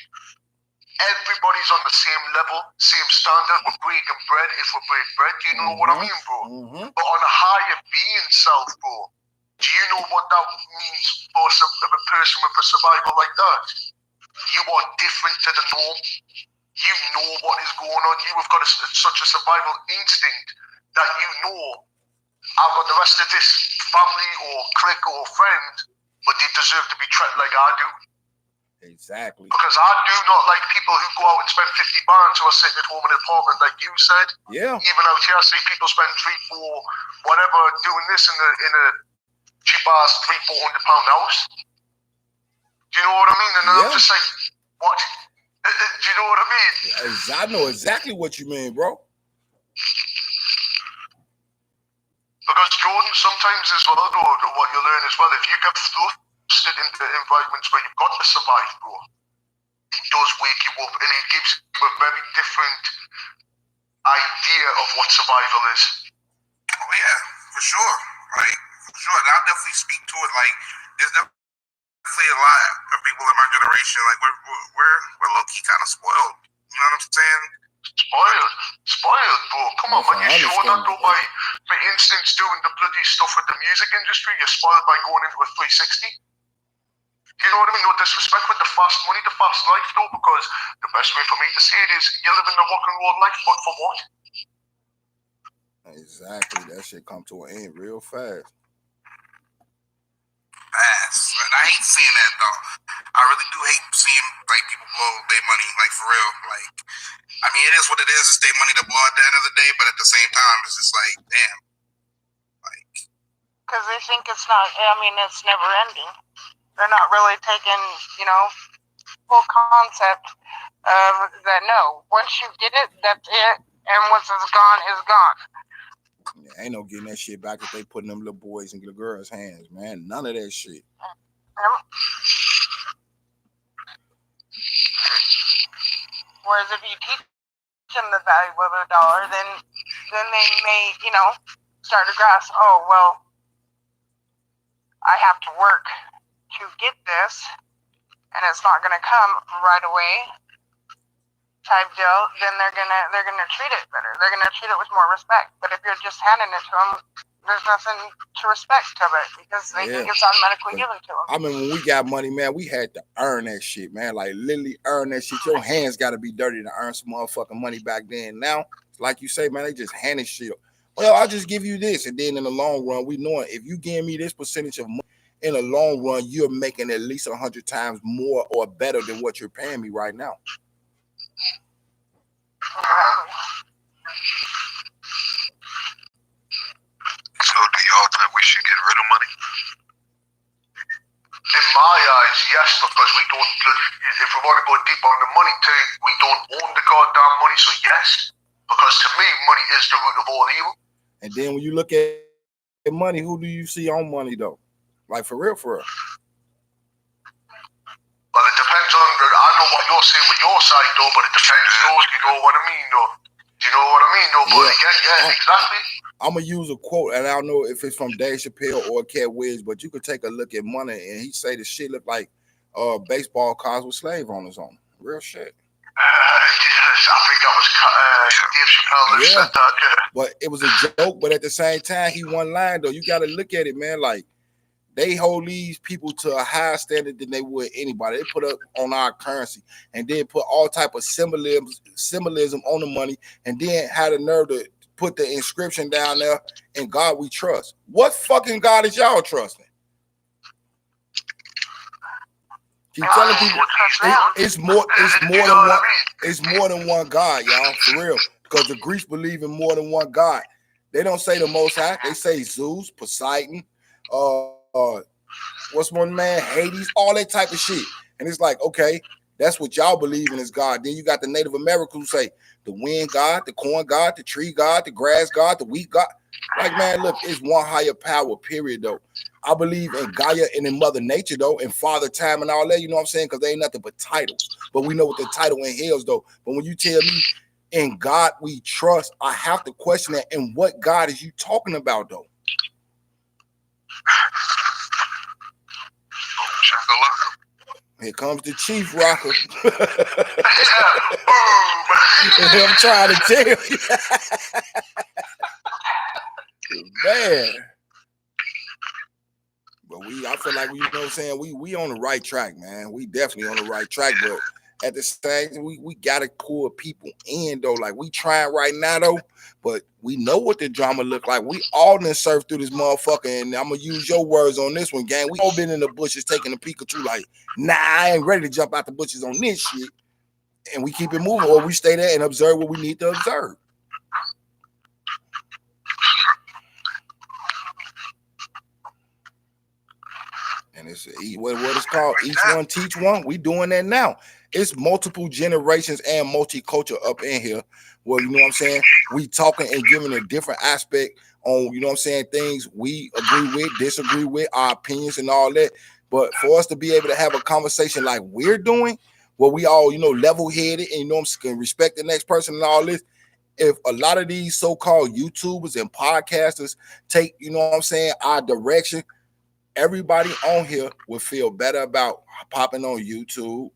everybody's on the same level, same standard. We're breaking bread if we break bread. Do you know what I mean, bro? But on a higher being self, bro, Do you know what that means for a person with a survival like that? You are different to the norm. You know what is going on. You have got such a survival instinct that you know I've got the rest of this family or clique or friend, but they deserve to be treated like I do. Exactly. Because I do not like people who go out and spend 50 pounds who are sitting at home in an apartment, like you said. Yeah. Even out here, I see people spend 3, 4, whatever, doing this in a cheap ass £300-400 house. Do you know what I mean? And I'm just like, what? Do you know what I mean? I know exactly what you mean, bro. Because Jordan, sometimes as well, though, what you learn as well, if you get thrusted into environments where you've got to survive, bro, it does wake you up and it gives you a very different idea of what survival is. Oh yeah, for sure, right? For sure, and I'll definitely speak to it. Like, there's definitely a lot of people in my generation, like we're low key kind of spoiled. You know what I'm saying? Spoiled, bro. Come on, man. You sure that though by instance doing the bloody stuff with the music industry, you're spoiled by going into a 360? You know what I mean? No disrespect with the fast money, the fast life, though, because the best way for me to say it is you're living the rock and roll life, but for what? Exactly. That shit come to an end real fast. And I hate seeing that, though. I really do hate seeing like people blow their money, like for real. Like, I mean, it is what it is. It's their money to blow at the end of the day, but at the same time, it's just like, damn. Like, because they think it's not. I mean, it's never ending. They're not really taking, full concept of that. No, once you get it, that's it, and once it's gone, it's gone. Yeah, ain't no getting that shit back if they put in them little boys and little girls' hands, man. None of that shit. Whereas if you teach them the value of a dollar, then they may, start to grasp, oh, well, I have to work to get this, and it's not going to come right away type deal, then they're gonna treat it better. They're gonna treat it with more respect. But if you're just handing it to them, there's nothing to respect to it because they think it's automatically given to them. I mean, when we got money, man, we had to earn that shit, man. Like literally earn that shit. Your hands got to be dirty to earn some motherfucking money back then. Now, like you say, man, they just handing shit. Well, I'll just give you this, and then in the long run, we know if you give me this percentage of money, in the long run, you're making at least 100 times more or better than what you're paying me right now. So do y'all think we should get rid of money? In my eyes, yes, because we don't, if we want to go deep on the money thing, we don't own the goddamn money, so yes. Because to me, money is the root of all evil. And then when you look at money, who do you see on money, though? Like, for real, for real. Well, it depends on, I know what you're saying with your side, though, but it depends, though, you know what I mean, though. You know what I mean, though, but again, exactly. I'm going to use a quote, and I don't know if it's from Dave Chappelle or Cat Williams, but you could take a look at money, and he say the shit look like baseball cards with slave owners on them. Real shit. Yes, I think that was Dave Chappelle that said that, But it was a joke, but at the same time, he one line, though. You got to look at it, man, like, they hold these people to a higher standard than they would anybody. They put up on our currency and then put all type of symbolism on the money and then had the nerve to put the inscription down there, "In God we trust." What fucking God is y'all trusting? Keep telling people it's more than one God, y'all, for real. Because the Greeks believe in more than one God. They don't say the Most High. They say Zeus, Poseidon, what's one man, Hades, all that type of shit. And it's like, okay, that's what y'all believe in is God. Then you got the Native Americans who say the wind God, the corn God, the tree God, the grass God, the wheat God. Like, man, look, it's one higher power, period, though. I believe in Gaia and in Mother Nature, though, and Father Time and all that, you know what I'm saying? Because they ain't nothing but titles. But we know what the title entails, though. But when you tell me in God we trust, I have to question that. And what God is you talking about, though? Here comes the Chief Rocker. I'm trying to tell you. Man. I feel like, you know what I'm saying, we on the right track, man. We definitely on the right track, but at the same time, we gotta pull people in though. Like we trying right now though, but we know what the drama look like. We all done surf through this motherfucker, and I'm gonna use your words on this one, gang. We all been in the bushes taking a Pikachu, like, nah, I ain't ready to jump out the bushes on this shit. And we keep it moving, or we stay there and observe what we need to observe. And it's what it's called, each one teach one. We doing that now. It's multiple generations and multicultural up in here. Well, you know what I'm saying? We talking and giving a different aspect on, you know what I'm saying, things we agree with, disagree with, our opinions and all that. But for us to be able to have a conversation like we're doing, where we all, you know, level-headed and, you know, can respect the next person and all this, if a lot of these so-called YouTubers and podcasters take, you know what I'm saying, our direction, everybody on here would feel better about popping on YouTube.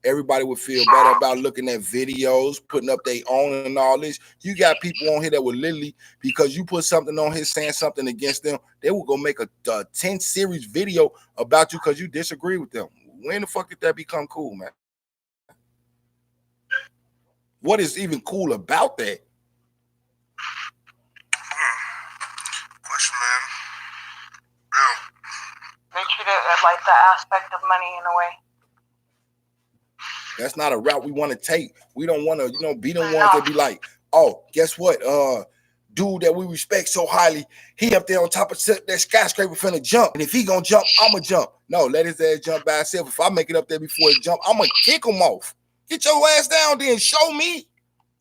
Everybody would feel better about looking at videos, putting up their own and all this. You got people on here that would literally, because you put something on here saying something against them, they will go make a 10-series video about you because you disagree with them. When the fuck did that become cool, man? What is even cool about that? Question, man. Real. They treat it like the aspect of money in a way. That's not a route we want to take. We don't want to, you know, be the ones that be like, oh, guess what? Dude that we respect so highly, he up there on top of that skyscraper finna jump. And if he gonna jump, I'ma jump. No, let his ass jump by himself. If I make it up there before he jump, I'ma kick him off. Get your ass down there and show me.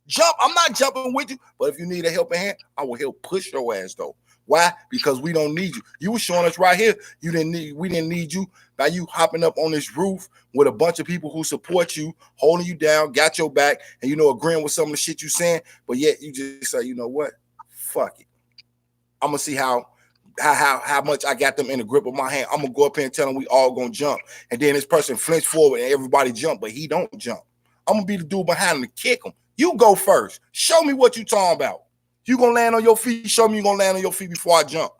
Jump. I'm not jumping with you. But if you need a helping hand, I will help push your ass though. Why? Because we don't need you. You were showing us right here. We didn't need you by you hopping up on this roof with a bunch of people who support you, holding you down, got your back, and, you know, agreeing with some of the shit you saying. But yet you just say, you know what? Fuck it. I'm gonna see how much I got them in the grip of my hand. I'm gonna go up here and tell them we all gonna jump. And then this person flinch forward and everybody jump, but he don't jump. I'm gonna be the dude behind him to kick him. You go first. Show me what you talking about. You gonna land on your feet? Show me you gonna land on your feet before I jump.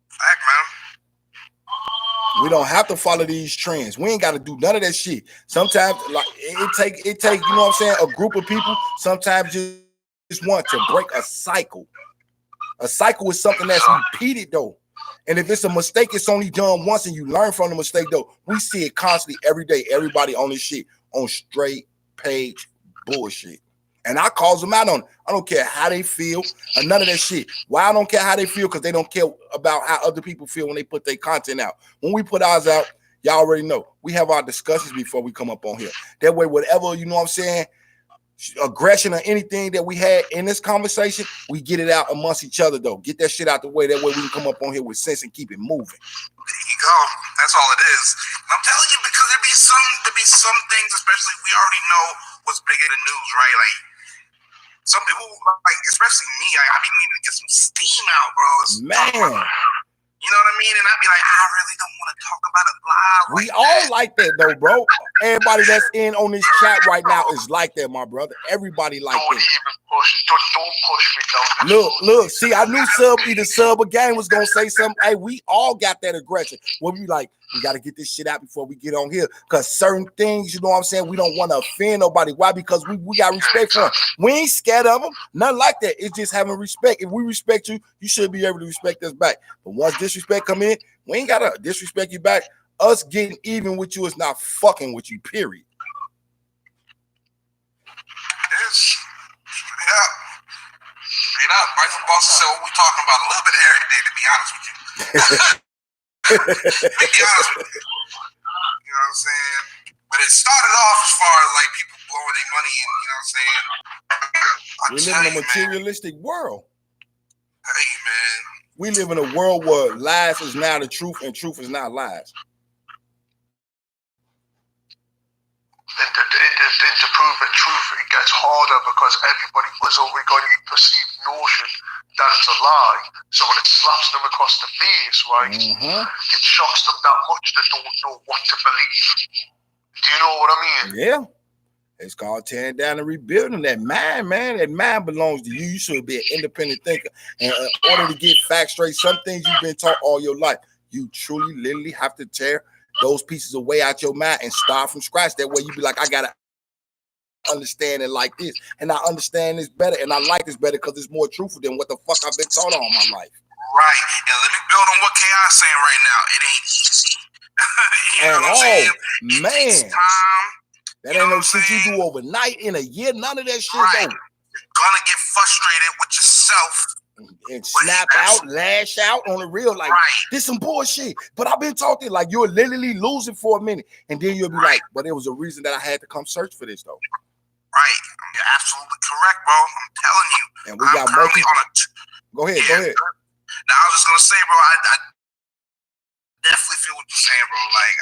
Fact, man. We don't have to follow these trends. We ain't got to do none of that shit. Sometimes, like it take, you know what I'm saying, a group of people sometimes just want to break a cycle. A cycle is something that's repeated though. And if it's a mistake, it's only done once and you learn from the mistake though. We see it constantly every day. Everybody on this shit on straight page bullshit. And I calls them out on it. I don't care how they feel or none of that shit. Why I don't care how they feel? Because they don't care about how other people feel when they put their content out. When we put ours out, y'all already know. We have our discussions before we come up on here. That way, whatever, you know what I'm saying, aggression or anything that we had in this conversation, we get it out amongst each other, though. Get that shit out the way. That way we can come up on here with sense and keep it moving. There you go. That's all it is. I'm telling you, because there be some things, especially we already know what's big in the news, right? Like, some people, like, especially me, I be needing to get some steam out, bro. Man. You know what I mean? And I'd be like, I really don't want to talk about it live. We all like that, though, bro. Everybody that's in on this chat right now is like that, my brother. Everybody like that. Don't even push. Don't push me down. Look. See, I knew either Sub or Gang was gonna say something. Hey, we all got that aggression. Where we like, we got to get this shit out before we get on here. Because certain things, you know what I'm saying, we don't want to offend nobody. Why? Because we got respect for them. We ain't scared of them. Nothing like that. It's just having respect. If we respect you, you should be able to respect us back. But once disrespect come in, we ain't got to disrespect you back. Us getting even with you is not fucking with you, period. Yes. Yeah. Straight up. Right from Boston said what we talking about a little bit every day, to be honest with you. To be honest with you. You know what I'm saying? But it started off as far as like people blowing their money and, you know what I'm saying? We live in a materialistic world. Hey, man. We live in a world where lies is now the truth and truth is not lies. And to prove the truth, it gets harder because everybody has already got a perceived notion that it's a lie. So when it slaps them across the face, right, it shocks them that much they don't know what to believe. Do you know what I mean? Yeah. It's called tearing down and rebuilding. That mind, man, that mind belongs to you. You should be an independent thinker. And in order to get facts straight, some things you've been taught all your life, you truly, literally have to tear those pieces away out your mind and start from scratch. That way you be like, I gotta understand it like this, and I understand this better, and I like this better because it's more truthful than what the fuck I've been taught all my life. Right. And let me build on what K.I. is saying right now. It ain't easy. You know what I'm saying? It takes time. That ain't no shit you do overnight in a year. None of that shit. Right. You're gonna get frustrated with yourself and snap out, lash out on the real. Like, this some bullshit. But I've been talking like you're literally losing for a minute, and then you'll be like, but there was a reason that I had to come search for this though. Right. You're absolutely correct, bro. I'm telling you. And we got multi. Go ahead. Go ahead. Now, I was just gonna say, bro, I definitely feel what you're saying, bro. Like,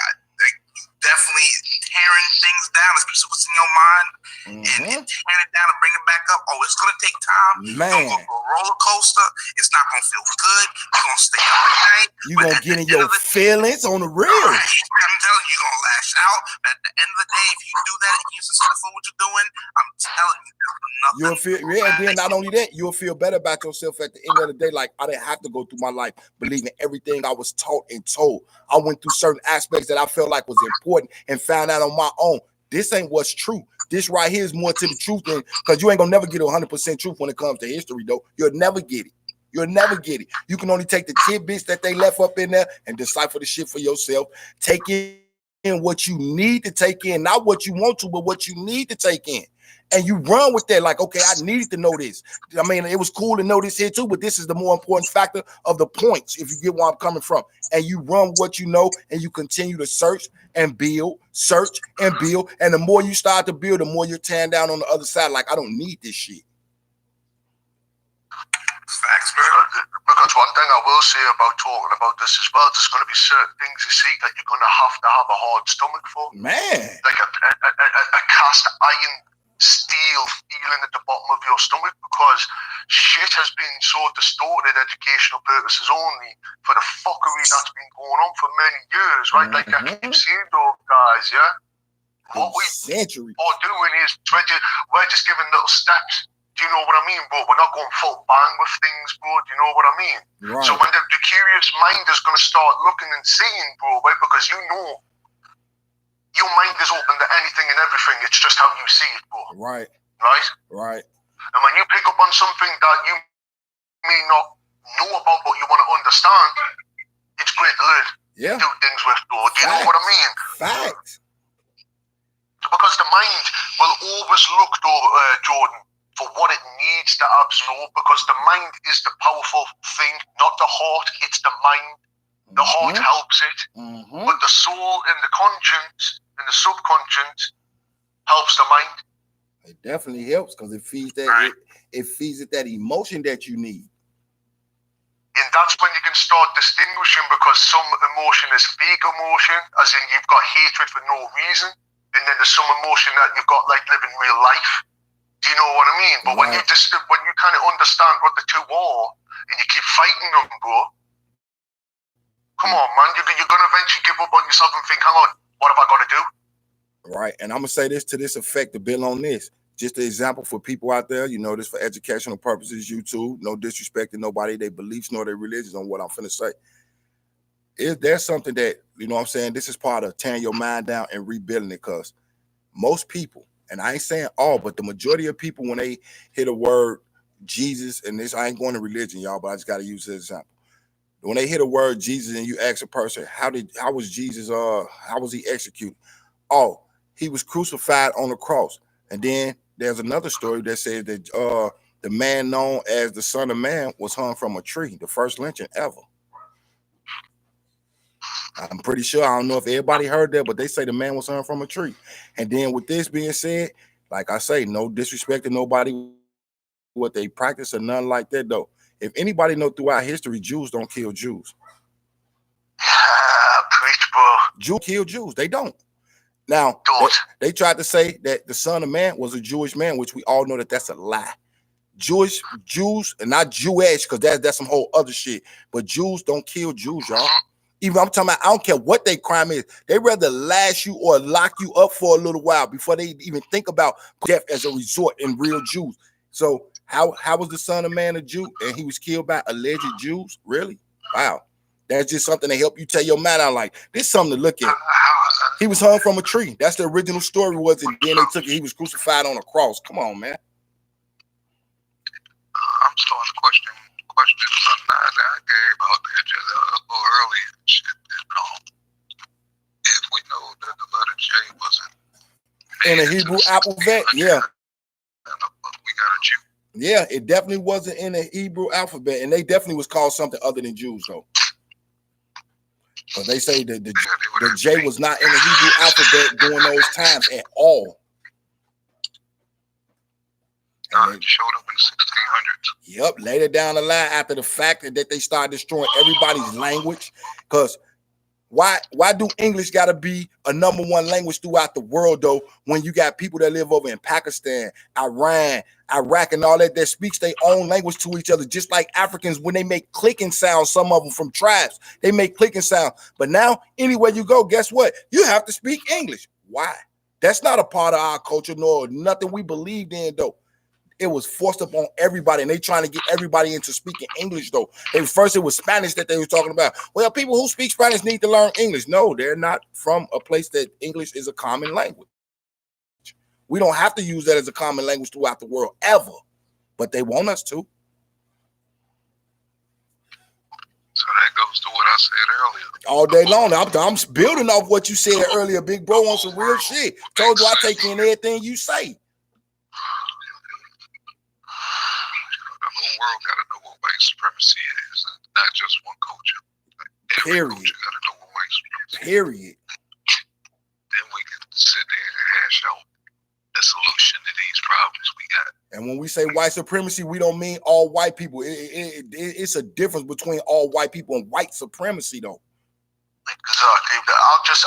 definitely tearing things down, especially what's in your mind, and tearing it down and bring it back up. Oh, it's gonna take time. Man, you're gonna go for a roller coaster. It's not gonna feel good. You're gonna stay up at night. You're gonna get in your feelings on the real. Right. I'm telling you, you're gonna lash out. But at the end of the day, if you do that and you're successful in what you're doing, I'm telling you, nothing. You'll feel, and then not only that, you'll feel better about yourself at the end of the day. Like, I didn't have to go through my life believing everything I was taught and told. I went through certain aspects that I felt like was important and found out on my own. This ain't what's true. This right here is more to the truth than, because you ain't gonna never get 100% truth when it comes to history, though. You'll never get it. You'll never get it. You can only take the tidbits that they left up in there and decipher the shit for yourself. Take in what you need to take in, not what you want to, but what you need to take in. And you run with that, like, okay, I needed to know this. I mean, it was cool to know this here too, but this is the more important factor of the points, if you get where I'm coming from. And you run what you know, and you continue to search and build, search and build. And the more you start to build, the more you're tearing down on the other side. Like, I don't need this shit. Facts, man. Because one thing I will say about talking about this as well, there's going to be certain things you see that you're going to have a hard stomach for. Man. Like a cast iron steel feeling at the bottom of your stomach, because shit has been so distorted, educational purposes only, for the fuckery that's been going on for many years, right? Like I keep saying, though, guys, yeah? What we are doing is we're just giving little steps. Do you know what I mean, bro? We're not going full bang with things, bro. Do you know what I mean? Right. So when the curious mind is going to start looking and seeing, bro, right? Because you know your mind is open to anything and everything. It's just how you see it, bro. Right. Right? Right. And when you pick up on something that you may not know about but you want to understand, it's great to learn. Yeah. Do things with, bro. Do you know what I mean? Facts. Because the mind will always look, though, Jordan, for what it needs to absorb, because the mind is the powerful thing, not the heart, it's the mind. The heart helps it, but the soul and the conscience and the subconscious helps the mind. It definitely helps because it feeds that it feeds it that emotion that you need. And that's when you can start distinguishing, because some emotion is fake emotion, as in you've got hatred for no reason, and then there's some emotion that you've got like living real life. Do you know what I mean? But when you kind of understand what the two are, and you keep fighting them, bro, come on, man, you're going to eventually give up on yourself and think, hang on, what have I got to do? Right, and I'm going to say this to this effect, to build on this. Just an example for people out there, you know, this for educational purposes, YouTube, no disrespect to nobody, their beliefs nor their religions on what I'm finna say. Is there something that, you know what I'm saying, this is part of tearing your mind down and rebuilding it, because most people, and I ain't saying all, but the majority of people, when they hear the word Jesus, and this, I ain't going to religion, y'all, but I just got to use this example. When they hear the word Jesus and you ask a person, how was Jesus, how was he executed? Oh, he was crucified on the cross. And then there's another story that says that the man known as the Son of Man was hung from a tree, the first lynching ever. I'm pretty sure, I don't know if everybody heard that, but they say the man was hung from a tree. And then with this being said, like I say, no disrespect to nobody, what they practice or nothing like that, though. If anybody know throughout history, Jews don't kill Jews. Preach, bro. Jews kill Jews. They don't. Now, they tried to say that the Son of Man was a Jewish man, which we all know that that's a lie. Jews, and not Jewish, because that's some whole other shit. But Jews don't kill Jews, y'all. Even I'm talking about, I don't care what their crime is. They rather lash you or lock you up for a little while before they even think about death as a resort in real Jews. So how was the son of man a Jew and he was killed by alleged Jews? Really? Wow. That's just something to help you tell your man out. Like, this is something to look at. He was hung from a tree. That's the original story was, and then they took it. He was crucified on a cross. Come on, man. I'm starting to question something that I gave out there just a little earlier. Shit, if we know that the letter J wasn't In the Hebrew alphabet, yeah. We got a Jew. Yeah, it definitely wasn't in the Hebrew alphabet, and they definitely was called something other than Jews, though. Because they say that the J was not in the Hebrew alphabet during those times at all. It showed up in the 1600s. Yep, later down the line after the fact that they started destroying everybody's language. Because why do English got to be a #1 language throughout the world, though, when you got people that live over in Pakistan, Iran, Iraq, and all that speaks their own language to each other, just like Africans when they make clicking sounds, some of them from tribes, they make clicking sounds. But now, anywhere you go, guess what? You have to speak English. Why? That's not a part of our culture, nor nothing we believed in, though. It was forced upon everybody, and they trying to get everybody into speaking English, though. First, it was Spanish that they were talking about. Well, people who speak Spanish need to learn English. No, they're not from a place that English is a common language. We don't have to use that as a common language throughout the world, ever. But they want us to. So that goes to what I said earlier. All day long. I'm building off what you said earlier, big bro, on some real shit. Told you I take in everything you say. The whole world got to know what white supremacy is, not just one culture. Every culture got to know what white supremacy is. Period. Then we can sit there and hash out a solution to these problems we got. And when we say white supremacy, we don't mean all white people. It's a difference between all white people and white supremacy, though. Exactly. I'll just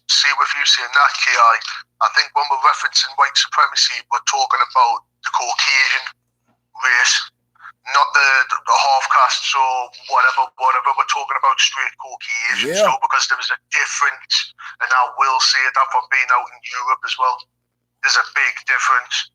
see with you saying that, Ki. I think when we're referencing white supremacy, we're talking about the Caucasian race, not the half castes or whatever. We're talking about straight Caucasians, though, because there is a difference, and I will say that from being out in Europe as well. There's a big difference.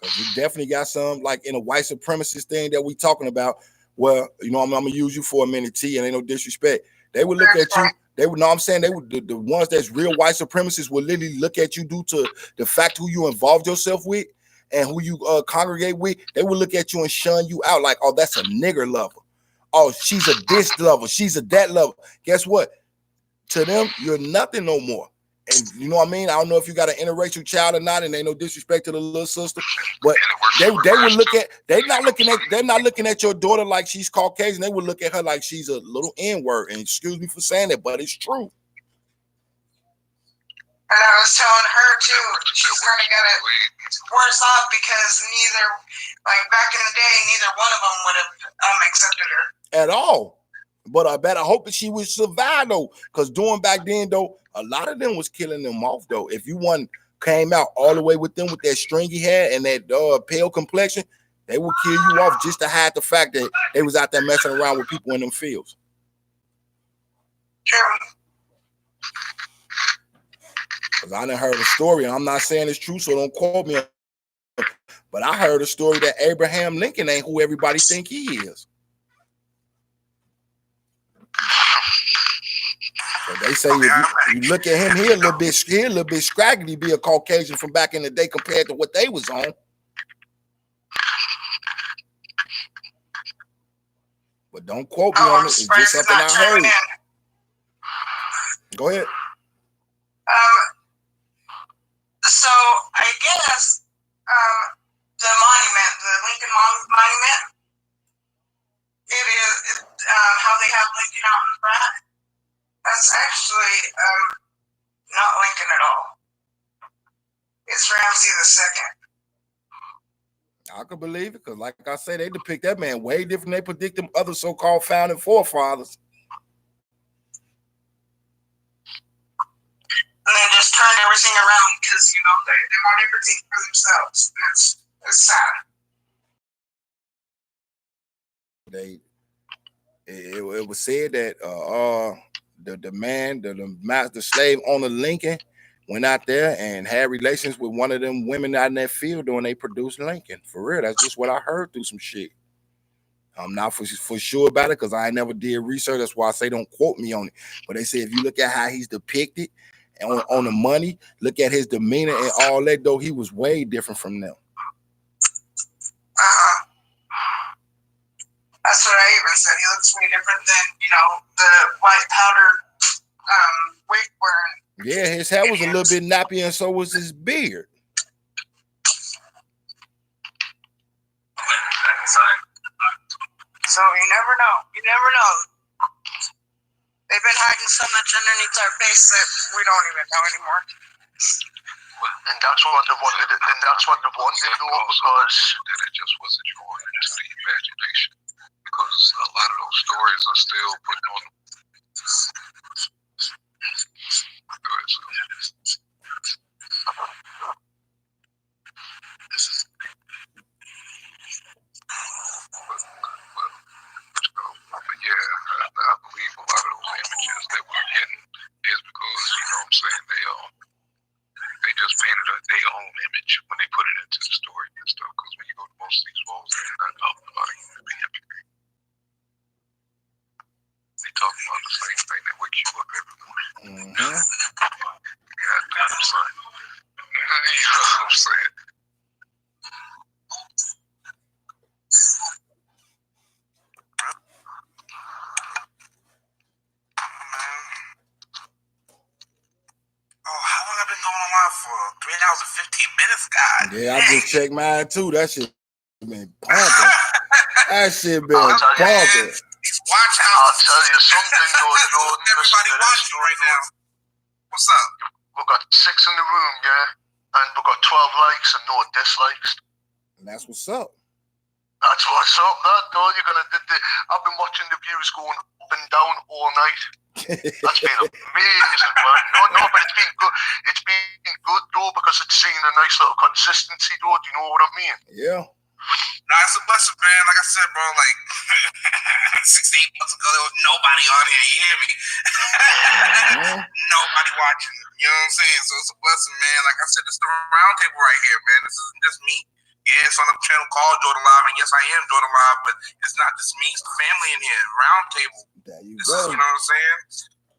Because you definitely got some, like in a white supremacist thing that we talking about. Well, you know, I'm gonna use you for a minute, T, and ain't no disrespect. They would look at you. They would know. I'm saying they would. The ones that's real white supremacists would literally look at you due to the fact who you involved yourself with and who you congregate with. They would look at you and shun you out like, oh, that's a nigger lover. Oh, she's a this lover. She's a that lover. Guess what? To them, you're nothing no more. And you know what I mean? I don't know if you got an interracial child or not, and ain't no disrespect to the little sister, but they would look at, they're not looking at your daughter like she's Caucasian. They would look at her like she's a little N-word. And excuse me for saying it, but it's true. And I was telling her too, she's kind of got it worse off because back in the day, neither one of them would have accepted her at all. But I hope that she would survive, though, because doing back then, though, a lot of them was killing them off, though. If you came out all the way with them with that stringy hair and that pale complexion, they would kill you off just to hide the fact that they was out there messing around with people in them fields. True. Because I done heard a story, and I'm not saying it's true, so don't quote me. But I heard a story that Abraham Lincoln ain't who everybody think he is. So they say if you look at him, he a little bit scraggly, be a Caucasian from back in the day compared to what they was on. But don't quote me on it. It's just something I heard. Go ahead. So I guess the monument, the Lincoln Monument, it is how they have Lincoln out in front. That's actually not Lincoln at all. It's Ramsey II. I could believe it, because like I say, they depict that man way different than they predict them other so-called founding forefathers. And they just turn everything around because, they want everything for themselves. It's sad. it was said that the slave owner Lincoln went out there and had relations with one of them women out in that field when they produced Lincoln. For real, that's just what I heard through some shit. I'm not for sure about it because I never did research. That's why I say don't quote me on it. But they say if you look at how he's depicted on the money, look at his demeanor and all that, though, he was way different from them. That's what I even said. He looks way different than, the white powder wig wearing. Yeah, his hair was a little bit nappy, and so was his beard. So you never know. You never know. They've been hiding so much underneath our base that we don't even know anymore. And that's what they wanted. And that's what they wanted to do because that it just wasn't drawn into the imagination. Because a lot of those stories are still put on. Go ahead, so. But yeah, I believe a lot of those images that we're getting is because, I'm saying, they just painted their own image when they put it into the story and stuff. Because when you go to most of these walls, they're not talking about human imagery. They talking about the same thing that wakes you up every morning. Goddamn son. You know what I'm saying? How long have I been going live for? 3 hours and 15 minutes, guys. Yeah, I just checked mine too. That shit been pumping. That shit been pumping. Watch out. I'll tell you something, though, Jordan. Everybody watching right now. What's up? We've got 6 in the room, yeah? And we've got 12 likes and no dislikes. And that's what's up. That's what's up, though. You're gonna. I've been watching the views going up and down all night. That's been amazing, man. No, but it's been good. It's been good, though, because it's seen a nice little consistency, though. Do you know what I mean? Yeah. Nah, it's a blessing, man. Like I said, bro, like 6 to 8 months ago, there was nobody on here. You hear me? Nobody watching. You know what I'm saying? So it's a blessing, man. Like I said, this is the round table right here, man. This isn't just me. Yeah, it's on a channel called Jordanlive, and yes, I am Jordanlive, but it's not just me. It's the family in here. Round table. There you This go. is, you know what I'm saying?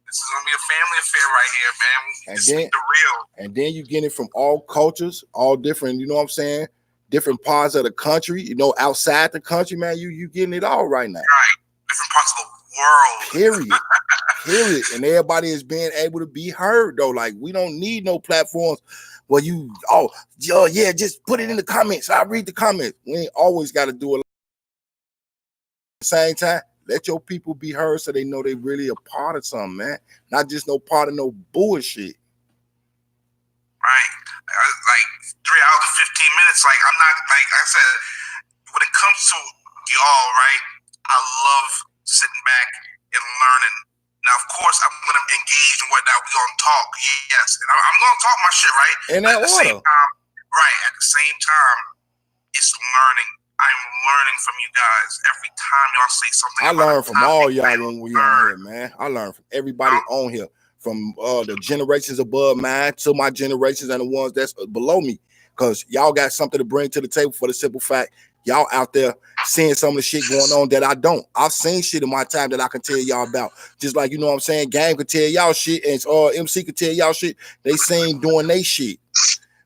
This is gonna be a family affair right here, man. And This is the real. And then you get it from all cultures, all different, you know what I'm saying? Different parts of the country, outside the country, man. You getting it all right now. Right. Different parts of the world. Period. And everybody is being able to be heard, though. Like, we don't need no platforms where just put it in the comments. I'll read the comments. We ain't always got to do it. At the same time, let your people be heard so they know they really a part of something, man. Not just no part of no bullshit. Right. Like 3 hours and 15 minutes. Like, I'm not, like I said, when it comes to y'all, right, I love sitting back and learning. Now, of course, I'm going to engage and whatnot. We're going to talk, yes. And I'm going to talk my shit, right? In that order. At the same time, it's learning. I'm learning from you guys every time y'all say something. I learn from all y'all when we on here, man. I learn from everybody on here, from the generations above mine to my generations and the ones that's below me, because y'all got something to bring to the table for the simple fact y'all out there seeing some of the shit going on that I don't. I've seen shit in my time that I can tell y'all about. Just like, you know what I'm saying, Game could tell y'all shit and MC could tell y'all shit. They seen doing they shit.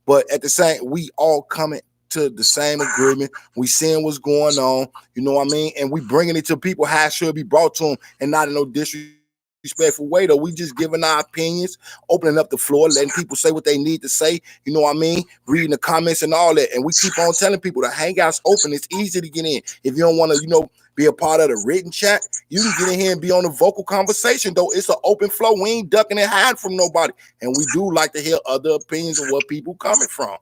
But at the same, we all coming to the same agreement. We seeing what's going on, you know what I mean? And we bringing it to people how it should be brought to them, and not in no disrespectful way, though. We just giving our opinions, opening up the floor, letting people say what they need to say, you know what I mean? Reading the comments and all that. And we keep on telling people the hangout's open. It's easy to get in. If you don't want to, be a part of the written chat, you can get in here and be on the vocal conversation, though. It's an open flow. We ain't ducking and hiding from nobody. And we do like to hear other opinions of what people coming from.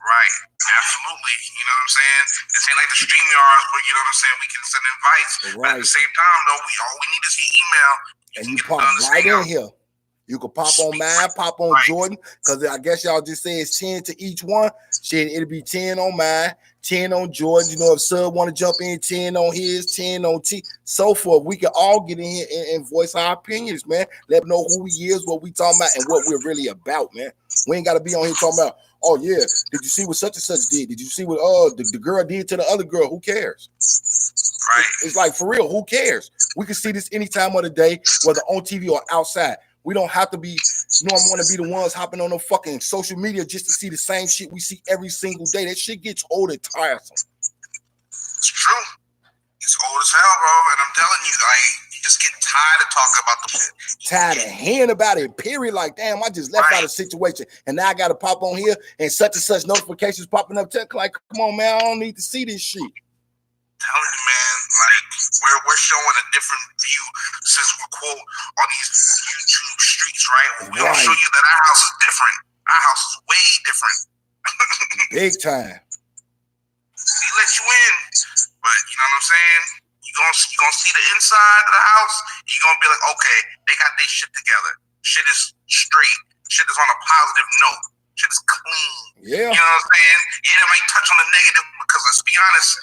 Right, absolutely. You know what I'm saying? This ain't like the StreamYards where, you know what I'm saying, we can send invites. Right. But at the same time, though, all we need is your email. And you pop right in here. You could pop on mine, pop on Jordan, because I guess y'all just say it's 10 to each one. Shit, it'll be 10 on mine, 10 on Jordan. You know, if Sub want to jump in, 10 on his, 10 on T, so forth. We can all get in here and voice our opinions, man. Let them know who he is, what we talking about, and what we're really about, man. We ain't got to be on here talking about, oh, yeah, did you see what such and such did? Did you see what the girl did to the other girl? Who cares? Right. It's like, for real, who cares? We can see this any time of the day, whether on TV or outside. We don't have to be, want to be the ones hopping on the fucking social media just to see the same shit we see every single day. That shit gets old and tiresome. It's true. It's old as hell, bro. And I'm telling you, you just get tired of talking about the shit. Tired of hearing about it, period. Like, damn, I just left out of the situation. And now I got to pop on here and such notifications popping up. Like, come on, man, I don't need to see this shit. Telling you, man, like we're showing a different view since we quote on these YouTube streets, right? We're gonna show you that our house is different. Our house is way different. Big time. He let you in, but you know what I'm saying? You gonna see the inside of the house. You're gonna be like, okay, they got their shit together. Shit is straight. Shit is on a positive note. Shit is clean. Yeah. You know what I'm saying? Yeah, they might touch on the negative because let's be honest,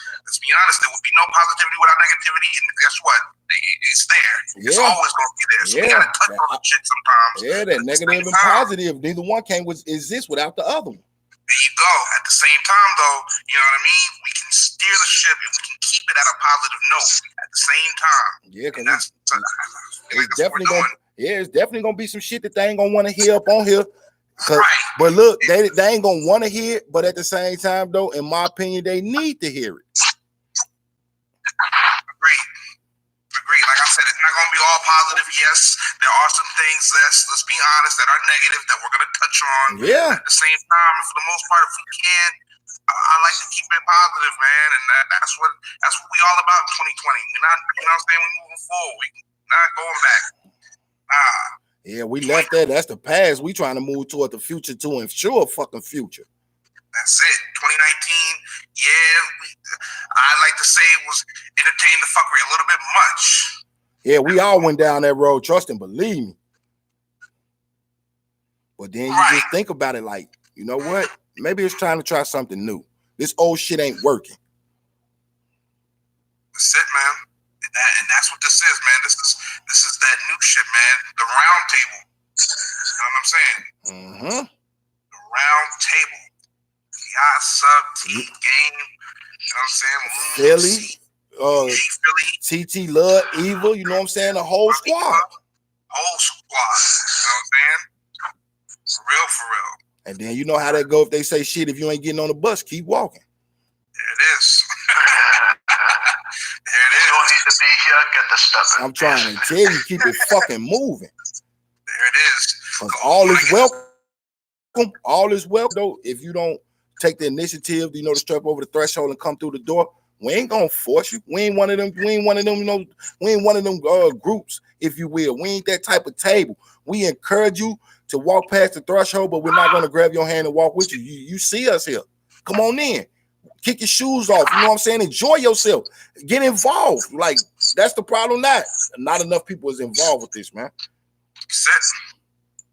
there would be no positivity without negativity, and guess what? It's there. Yeah. It's always gonna be there. So we gotta touch on the shit sometimes. Yeah, that negative and positive. Neither one can exist without the other one. There you go. At the same time, though, you know what I mean? We can steer the ship and we can keep it at a positive note at the same time. Yeah, because it's definitely gonna be some shit that they ain't gonna want to hear up on here. But look, they ain't gonna want to hear it, but at the same time, though, in my opinion, they need to hear it. Agree. Like I said, it's not gonna be all positive. Yes, there are some things, let's be honest, that are negative that we're gonna touch on. Yeah. At the same time, for the most part, if we can, I like to keep it positive, man, and that's what we all about in 2020. We're not, you know what I'm saying? We're moving forward. We're not going back. Yeah, we left that. That's the past. We trying to move toward the future to ensure a fucking future. That's it. 2019, I like to say it was entertain the fuckery a little bit much. Yeah, we all went down that road, trust and believe me. But then you just think about it like, you know what? Maybe it's trying to try something new. This old shit ain't working. That's it, man. And that's what this is, man. This is that new shit, man. The round table. You know what I'm saying? Mm-hmm. The round table. Y'all sub team game. You know what I'm saying? Philly. TT Love, Evil. You know what I'm saying? The whole squad. Whole squad. You know what I'm saying? For real. And then you know how that go if they say shit. If you ain't getting on the bus, keep walking. There it is. There it is. You don't need to be here. Get the stuff. I'm trying to tell you, keep it fucking moving. There it is. Because all is welcome. All is welcome. Though, if you don't take the initiative, to step over the threshold and come through the door, we ain't gonna force you. We ain't one of them. We ain't one of them groups, if you will. We ain't that type of table. We encourage you to walk past the threshold, but we're not gonna grab your hand and walk with you. You see us here. Come on in. Kick your shoes off. You know what I'm saying? Enjoy yourself. Get involved. Like, that's the problem. Not enough people is involved with this, man.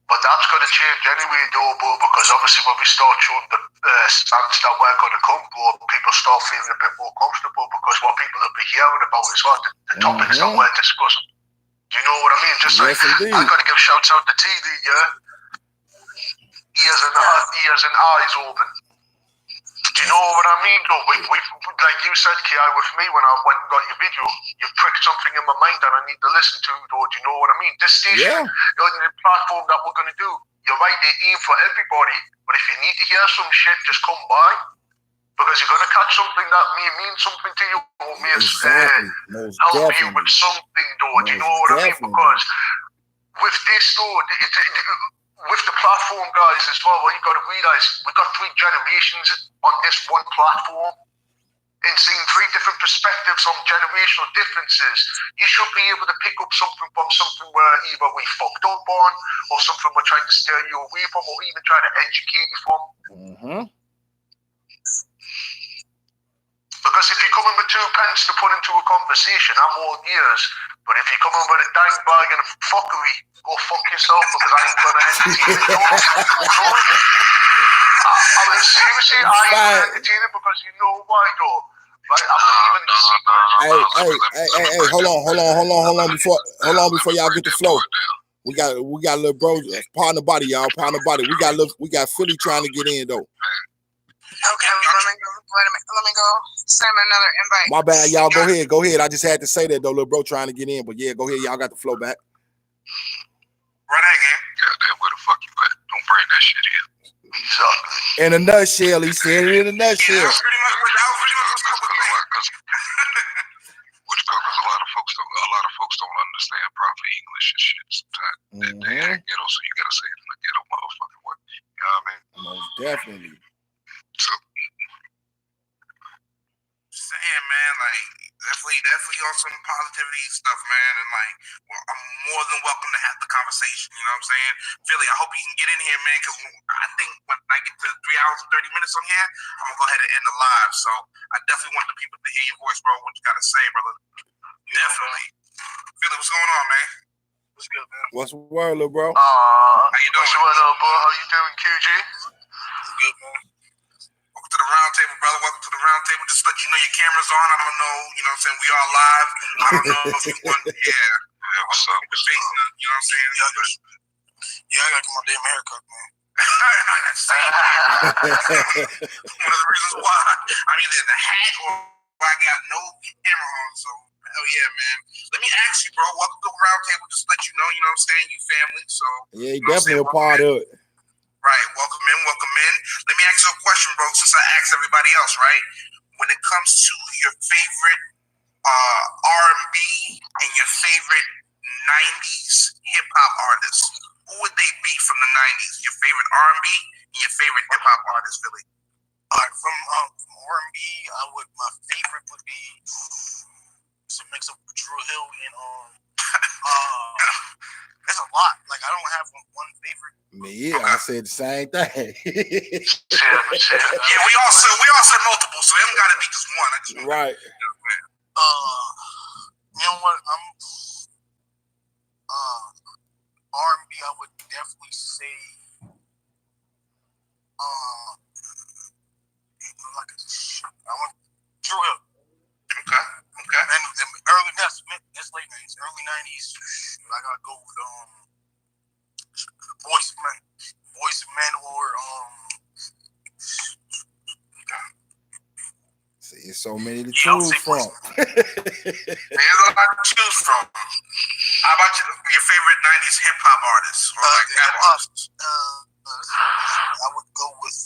But that's going to change anyway, though, bro, because obviously when we start showing the start work on the combo, people start feeling a bit more comfortable because what people will be hearing about is what the topics that we're discussing. Do you know what I mean? Just yes, indeed. I got to give shouts out to TD, yeah? Ears and eyes open. Do you know what I mean, though? We've like you said, Ki, with me when I went and got your video, you pricked something in my mind that I need to listen to, though. Do you know what I mean? This station, the platform that we're going to do, you're right, they aim for everybody, but if you need to hear some shit, just come by. Because you're going to catch something that may mean something to you, or may help you with something, though. Do you know what I mean? Because with this, though, with the platform, guys, as well, what you got to realize, we've got 3 generations on this one platform and seeing 3 different perspectives on generational differences. You should be able to pick up something from something where either we fucked up on or something we're trying to steer you away from or even trying to educate you from. Mm-hmm. Because if you're coming with 2 pence to put into a conversation, I'm all ears. But if you come in with a dank bag and a fuckery, go fuck yourself because I ain't gonna entertain it. I mean, seriously, I ain't gonna entertain it because you know why, though. Right? I believe in the Hey, hold on before y'all get the flow. We got little bro, partner body, y'all, partner body. We got Philly trying to get in though. Okay, let me go send him another invite. My bad, y'all. Go ahead. I just had to say that though, little bro trying to get in. But yeah, go ahead. Y'all got the flow back. Run that game. Goddamn, where the fuck you at? Don't bring that shit in. Exactly. In a nutshell, he said it in a nutshell. Yeah, that was pretty much what's going on. Because a lot of folks don't understand proper English and shit sometimes. They act ghetto, so you gotta say it in a ghetto motherfucking way. You know what I mean? Most definitely. So, saying, man, like definitely on some positivity stuff, man, and like, well, I'm more than welcome to have the conversation. You know what I'm saying, Philly? I hope you can get in here, man, because I think when I get to 3 hours and 30 minutes on here, I'm gonna go ahead and end the live. So I definitely want the people to hear your voice, bro. What you gotta say, brother? Definitely, Philly. What's going on, man? What's good, man? What's the word, little bro? How you doing? What's the word, bro? How you doing, QG? Good, man. Welcome to the round table, brother. Welcome to the round table. Just let you know your camera's on. I don't know, you know what I'm saying? We are live. I don't know if you want, yeah, what's up? You know what I'm saying? I gotta get my damn haircut, man. That's one of the reasons why I'm either in the hat or I got no camera on. So, hell yeah, man. Let me ask you, bro. Welcome to the round table. Just let you know what I'm saying? You family. So, Yeah, he definitely a part of it. Right, welcome in. Let me ask you a question, bro, since I asked everybody else, right? When it comes to your favorite R&B and your favorite 90s hip-hop artists, who would they be from the 90s? Your favorite R&B and your favorite hip-hop artist, Philly? All right, from R&B, my favorite would be some mix of Drew Hill and there's a lot. Like I don't have one favorite. Yeah, I said the same thing. Yeah, we all said multiple, so it don't gotta be just one. I just right. You know what? I'm R&B. I would definitely say like I want Drew Hill. Okay. And that's late 90s, early 90s. I gotta go with Boyz II Men or See, it's so many to choose from. There's a lot to choose from. How about your favorite 90s hip hop artists or like rap artists? I would go with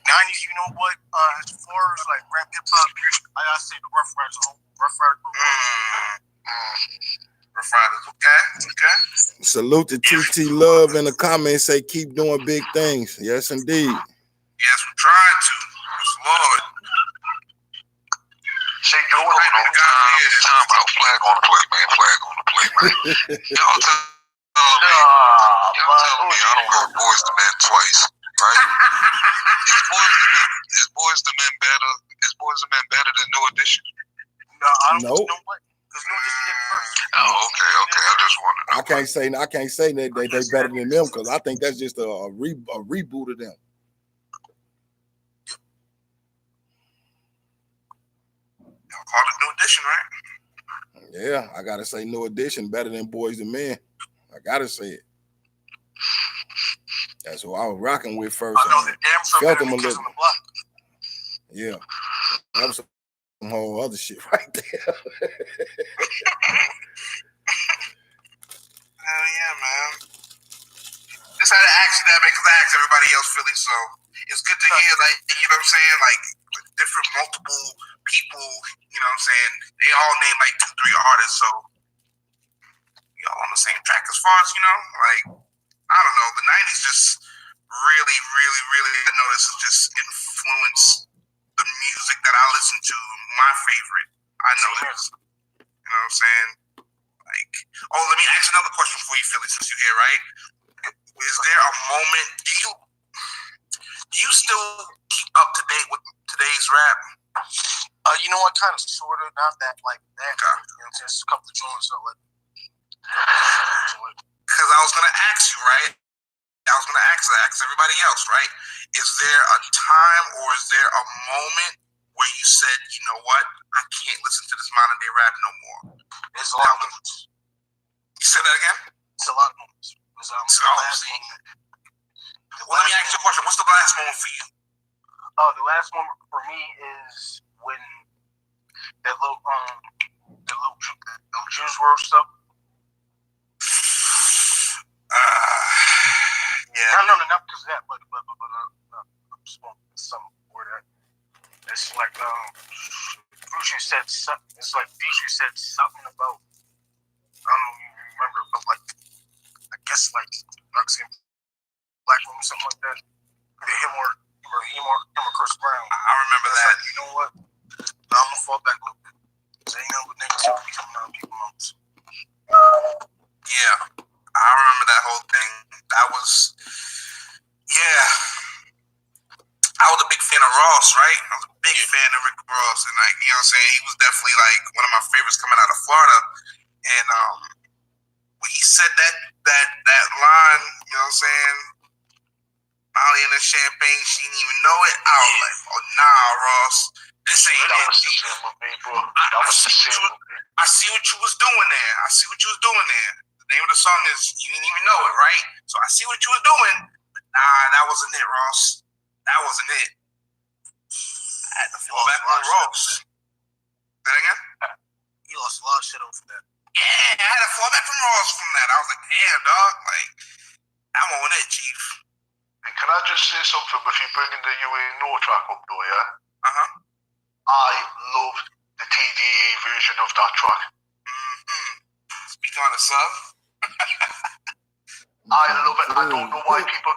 90s, you know what? As far as like rap hip hop, I gotta say the Rough Riders. Rough Riders, okay. Salute to TT Love in the comments. Say keep doing big things. Yes, indeed. Yes, we're trying to. Yes, Lord. Say do it. Time out. Flag on the play, man. Y'all telling me I don't heard Boyz II Men twice, right? Is Boyz II Men better? Is Boyz II Men better than New Edition? No, I don't Nope. know what. Because New Edition did first. Oh, okay. I just wanted to know. I can't say that they better than them because I think that's just a reboot of them. Y'all called it New Edition, right? Yeah, I gotta say New Edition better than Boyz II Men. I gotta say it. That's who I was rocking with first. I know the damn stuff felt better them a than Kids little. on the Block. Yeah, that was some whole other shit right there. Hell yeah, man. Just had to ask you that because I asked everybody else, Philly, so it's good to hear, like, you know what I'm saying, like, different multiple people, you know what I'm saying, they all name like 2-3 artists, so y'all on the same track as far as, you know, like, I don't know, the 90s just really, I know this has just influenced the music that I listen to, my favorite. I know this. You know what I'm saying? Like, oh, let me ask another question for you, Philly, since you're here, right? Is there a moment, Do you still keep up to date with today's rap? You know what? Kind of, sort of, not that like that. Okay. You know what I'm saying? Just a couple of joints, so like. Because I was gonna ask you, right? I was gonna ask everybody else, right? Is there a time or is there a moment where you said, you know what, I can't listen to this modern day rap no more? There's a lot of moments. You said that again? It's a lot of moments. Well, let me ask you a question. What's the last moment for you? The last moment for me is when that little Juice WRLD stuff. Yeah. Not because of that, but I'm just going to something for that. It's like Future said something. It's like Future said something about, I don't know if you remember, but like I guess like drugs and black women, something like that. Him or Chris Brown. I remember that. Like, you know what? I'm gonna fall back a little bit. There ain't nothing but negativity coming out of people's mouths. Yeah, I remember that whole thing. That was, yeah. I was a big fan of Ross, right? I was a big fan of Rick Ross, and like, you know what I'm saying? He was definitely like one of my favorites coming out of Florida. And when he said that line, you know what I'm saying? Molly in the champagne, she didn't even know it. I was like, oh nah, Ross, this ain't it. I see what you was doing there. The name of the song is You Didn't Even Know It, right? So I see what you was doing, but nah, that wasn't it, Ross. That wasn't it. I had to fall back on Ross. Say that again? You lost a lot of shit over that. Yeah, I had to fall back from Ross from that. I was like, damn, dog, like, that wasn't it, Chief. And can I just say something with you bringing the You Ain't No track up though, yeah? Uh-huh. I loved the TDE version of that track. Mm-hmm. Speak on it, sub. I love it. I don't know why people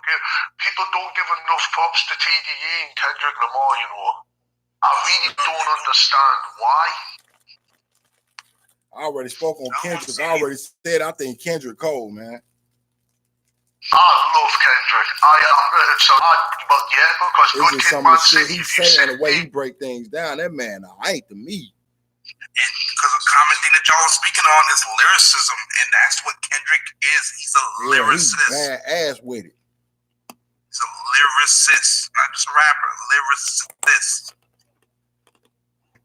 don't give enough props to TDE and Kendrick Lamar, you know. I really don't understand why. I already spoke on Kendrick. I already said I think Kendrick cold, man. I love Kendrick. But yeah, because it's Good just Kid, some Mad of the shit City, he's saying, the way he break things down. That man, ain't to me. And because a common thing that y'all are speaking on is lyricism, and that's what Kendrick is. He's a lyricist. He's badass with it. He's a lyricist, not just a rapper. Lyricist.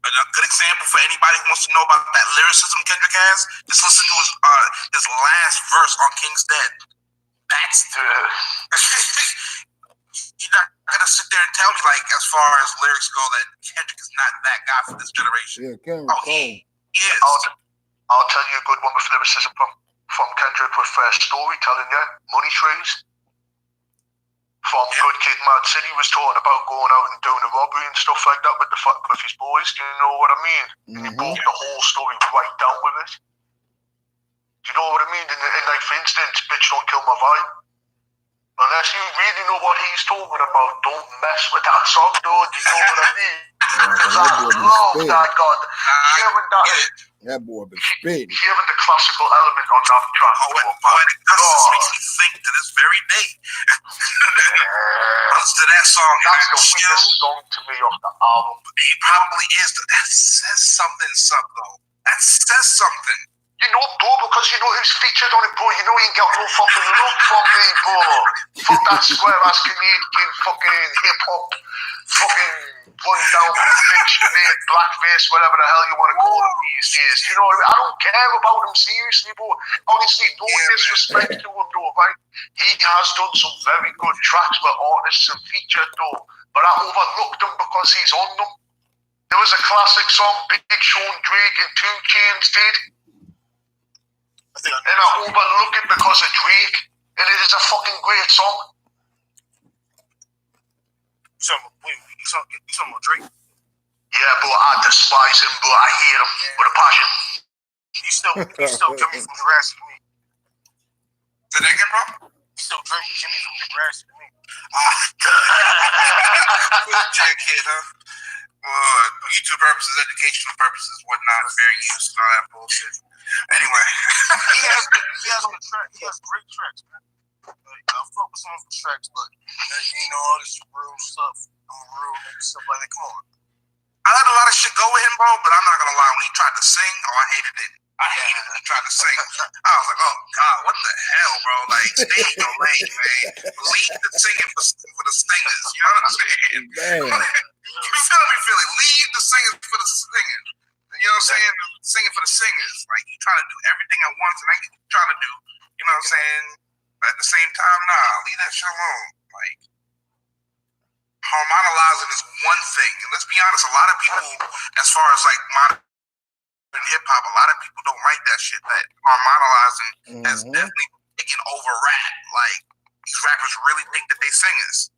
A good example for anybody who wants to know about that lyricism Kendrick has, just listen to his last verse on King's Dead. That's you're not gonna sit there and tell me, like, as far as lyrics go, that Kendrick is not that guy for this generation. Yeah, Kendrick he is. I'll tell you a good one with lyricism from Kendrick with storytelling, yeah? Money Trees. From Good Kid, Mad City was talking about going out and doing a robbery and stuff like that with his boys. Do you know what I mean? And he broke the whole story right down with it. Do you know what I mean? And like, for instance, Bitch Don't Kill My Vibe. Unless you really know what he's talking about, don't mess with that song, dude. Do you know what I mean? Because I love that, God. That boy been spitting. Hearing the classical element on that track. Poetic justice makes me think to this very day. To that song, that's the weakest song to me off the album. It probably is. That says something, though. That says something. You know, bro, because you know who's featured on it, bro. You know he ain't got no fucking love from me, bro. Fuck that square-ass Canadian fucking hip-hop, fucking run-down bitch, made blackface, whatever the hell you want to call him these days. You know what I mean? I don't care about him, seriously, bro. Honestly, no disrespect to him, though, right? He has done some very good tracks with artists and featured, though. But I overlooked him because he's on them. There was a classic song Big Sean, Drake, and 2 Chainz did. And I overlook it because of Drake, and it is a fucking great song. You talking about Drake? Yeah, bro, I despise him, bro. I hate him with a passion. You still Jimmy from the grass to me. Say that again, bro? You still Jimmy from the grass to me. Kid, huh? YouTube purposes, educational purposes, whatnot, fair use, and all that bullshit. Anyway, he has great tracks, man. I fuck with some of the tracks, but all this real stuff, real stuff like that. Come on. I let a lot of shit go with him, bro, but I'm not gonna lie. When he tried to sing, I hated it. I hated when he tried to sing. I was like, oh God, what the hell, bro? Like, stay in your lane, man. Leave the singing for the singers. You know what I'm saying? Damn. You feel me, Philly? Leave the singers for the singing. You know what I'm saying? Singing for the singers. Like, you try to do everything at once, and I can try to do, you know what I'm saying? But at the same time, nah, leave that shit alone. Like, harmonizing is one thing. And let's be honest, a lot of people, as far as like modern hip hop, a lot of people don't like that shit. That harmonizing has definitely taken over rap. Like, these rappers really think that they singers.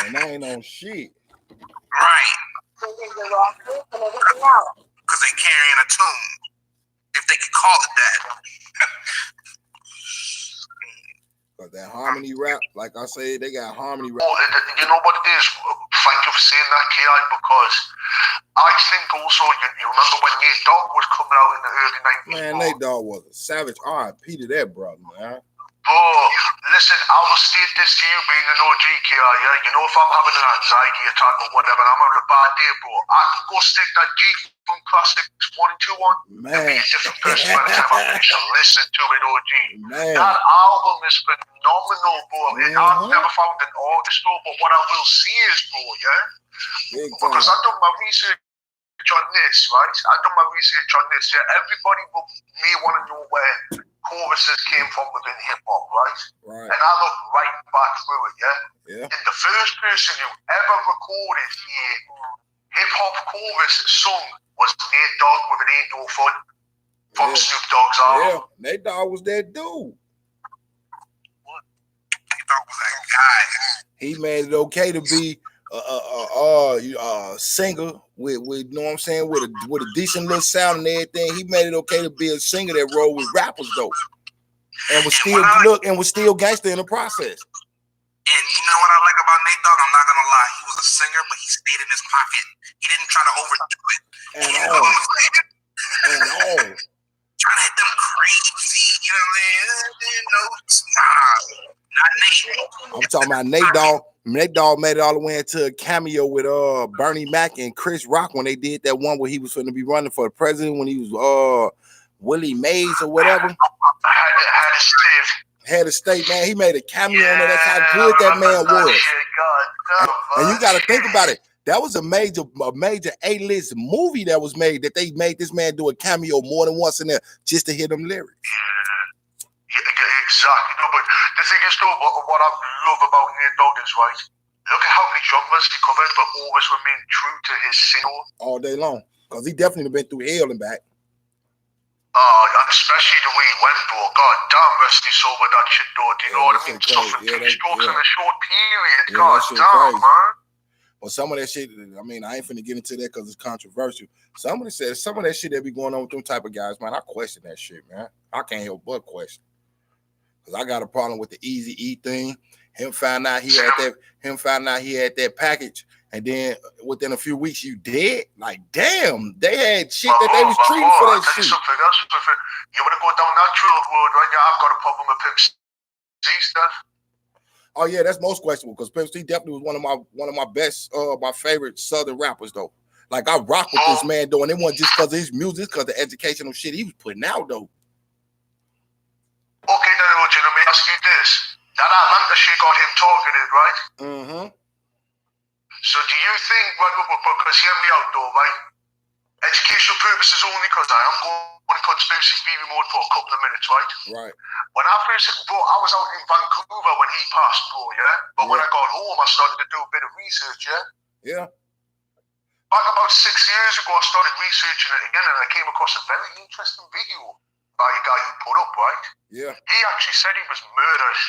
And I ain't on shit. Right. Because they carrying a tune. If they could call it that. But that harmony rap, like I said, they got harmony rap. You know what it is? Thank you for saying that, K.I., because I think also, you remember when Nate Dogg was coming out in the early 90s? Man, Nate Dogg was a savage. R.I.P. to that brother, man. Oh, listen, I will state this to you being an OG, K.I., yeah? You know, if I'm having an anxiety attack or whatever, and I'm having a bad day, bro, I can go stick that G-Funk Classics 1 and 2 on and be a different person by the time I finish and listen to it, OG. Man. That album is phenomenal, bro. I've never found an artist, though, but what I will see is, bro, yeah? Big time. Because I've done my research on this, right? I've done my research on this, yeah? Everybody may want to know where choruses came from within hip-hop, right? Right. And I look right back through it, yeah? Yeah. And the first person who ever recorded a hip-hop chorus sung was Nate Dogg with It Ain't No Fun from Snoop Dogg's album. Yeah, Nate Dogg was that dude. Nate Dogg was that guy. He made it okay to be a singer with you know what I'm saying, with a decent little sound and everything. He made it okay to be a singer that rolled with rappers though, and was still gangster in the process. And you know what I like about Nate Dogg? I'm not gonna lie, he was a singer, but he stayed in his pocket. He didn't try to overdo it. At all. Trying to hit them crazy, you know what I'm saying? Not Nate. I'm talking about Nate Dogg. Nate Dogg made it all the way into a cameo with Bernie Mac and Chris Rock when they did that one where he was going to be running for the president when he was Willie Mays or whatever. Head of state, man. He made a cameo on there. That's how good that man was. And you got to think about it. That was a major A-list movie that was made that they made this man do a cameo more than once in there just to hear them lyrics. Exactly. No, but the thing is, though, what I love about Nate Dogg is, right, look at how many genres he covered, but always remained true to his single. All day long. Because he definitely been through hell and back. Especially the way he went, bro. God damn, rest his soul with that shit, though. Do you know what I mean? Suffering 2 strokes in a short period. God damn, man. Well, some of that shit, I mean, I ain't finna get into that because it's controversial. Some of that shit that be going on with them type of guys, man, I question that shit, man. I can't help but question. Because I got a problem with the Eazy-E thing. Him found out he had that package, and then within a few weeks you dead. Like, damn, they had shit that they was treating for that shit. You want to go down that trail road, right? Yeah, I've got a problem with Pimp C stuff. Oh yeah, that's most questionable because Pimp C definitely was one of my best, my favorite Southern rappers though. Like I rock with this man though, and it wasn't just because of his music, because the educational shit he was putting out though. Okay, then, Roger, let me ask you this. That Atlanta shit got him targeted, right? Mm-hmm. So do you think, because hear me out though, right? Educational purposes only, because I am going conspiracy theory mode for a couple of minutes, right? Right. When I first, bro, I was out in Vancouver when he passed, bro, yeah? But when I got home, I started to do a bit of research, yeah? Yeah. Back about 6 years ago, I started researching it again, and I came across a very interesting video by a guy who put up, right? Yeah. He actually said he was murdered.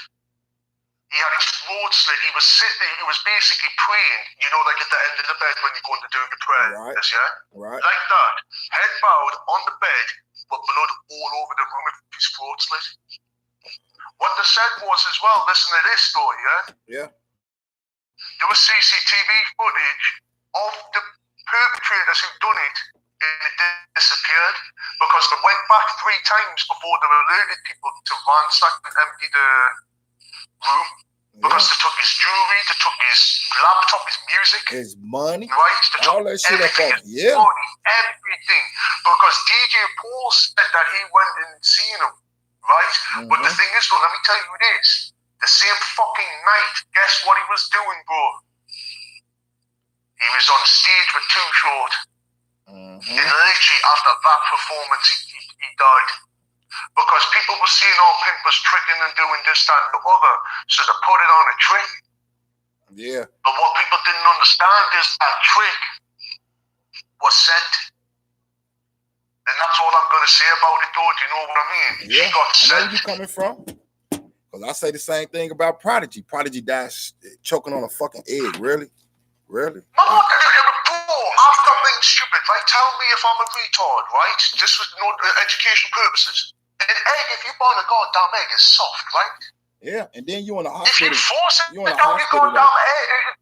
He had his throat slit. He was sitting, he was basically praying, you know, like at the end of the bed when you're going to do your prayer. Right. Yes, yeah? Right. Like that. Head bowed on the bed, but blood all over the room with his throat slit. What they said was as well, listen to this story, yeah? Yeah. There was CCTV footage of the perpetrators who done it, and it disappeared because they went back 3 times before they alerted people to ransack and empty the room because they took his jewelry, they took his laptop, his music, his money, right? They took all that shit up everything, off. Yeah. money, everything. Because DJ Paul said that he went and seen him, right? But the thing is, though, let me tell you this. The same fucking night, guess what he was doing, bro? He was on stage with Too Short. And literally after that performance, he died. Because people were seeing Pimp was tricking and doing this, that, and the other. So they put it on a trick. Yeah. But what people didn't understand is that trick was sent. And that's all I'm going to say about it, though. Do you know what I mean? Yeah. She got sent. I know where you're coming from. Because I say the same thing about Prodigy. Prodigy died choking on a fucking egg. Really? Really? Bro, I'm not being stupid, right? Tell me if I'm a retard, right? Just for no education purposes. An egg, if you boil a goddamn egg, is soft, right? Yeah, and then you in the If hospital. you force it you in the down, you hospital. goddamn egg.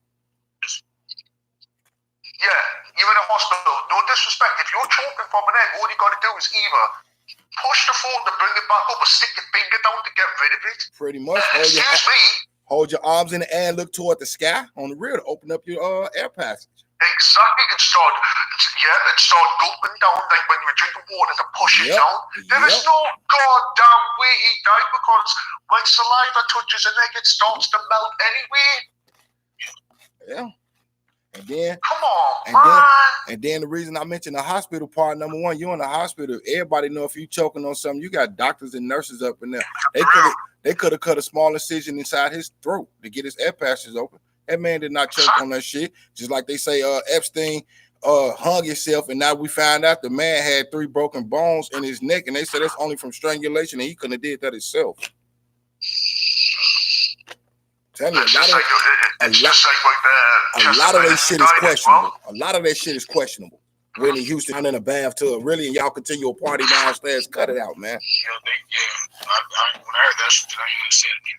Yeah, you're in a hospital. No disrespect. If you're choking from an egg, all you got to do is either push the phone to bring it back up or stick your finger down to get rid of it. Pretty much. Hold your arms in the air and look toward the sky on the rear to open up your air passage. Exactly. And start gulping down like when you're drinking water to push it down. There is no goddamn way he died because when saliva touches an egg, it starts to melt anyway. Yeah. And then, come on, man. And then the reason I mentioned the hospital part, number one, you're in the hospital. Everybody know if you choking on something, you got doctors and nurses up in there. They could have cut a small incision inside his throat to get his air passages open. That man did not choke on that shit. Just like they say, Epstein hung himself, and now we find out the man had 3 broken bones in his neck, and they said that's only from strangulation, and he couldn't have did that himself. Tell me, a lot of that shit is questionable. A lot of that shit is questionable. Whitney Houston in a bathtub, really, and y'all continue a party downstairs. Cut it out, man. When I heard that shit, I ain't gonna say it either.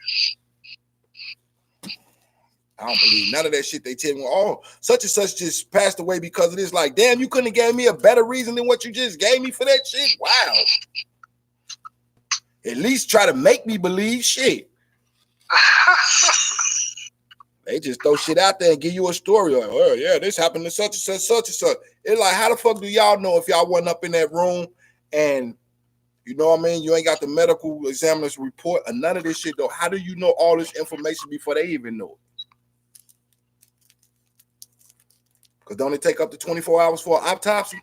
I don't believe none of that shit they tell me. Oh, such and such just passed away because of this. Like, damn, you couldn't have gave me a better reason than what you just gave me for that shit. Wow. At least try to make me believe shit. They just throw shit out there and give you a story. Like, oh yeah, this happened to such and such, such and such. It's like, how the fuck do y'all know if y'all wasn't up in that room and you know what I mean? You ain't got the medical examiner's report or none of this shit though. How do you know all this information before they even know it? Because don't it take up to 24 hours for an autopsy?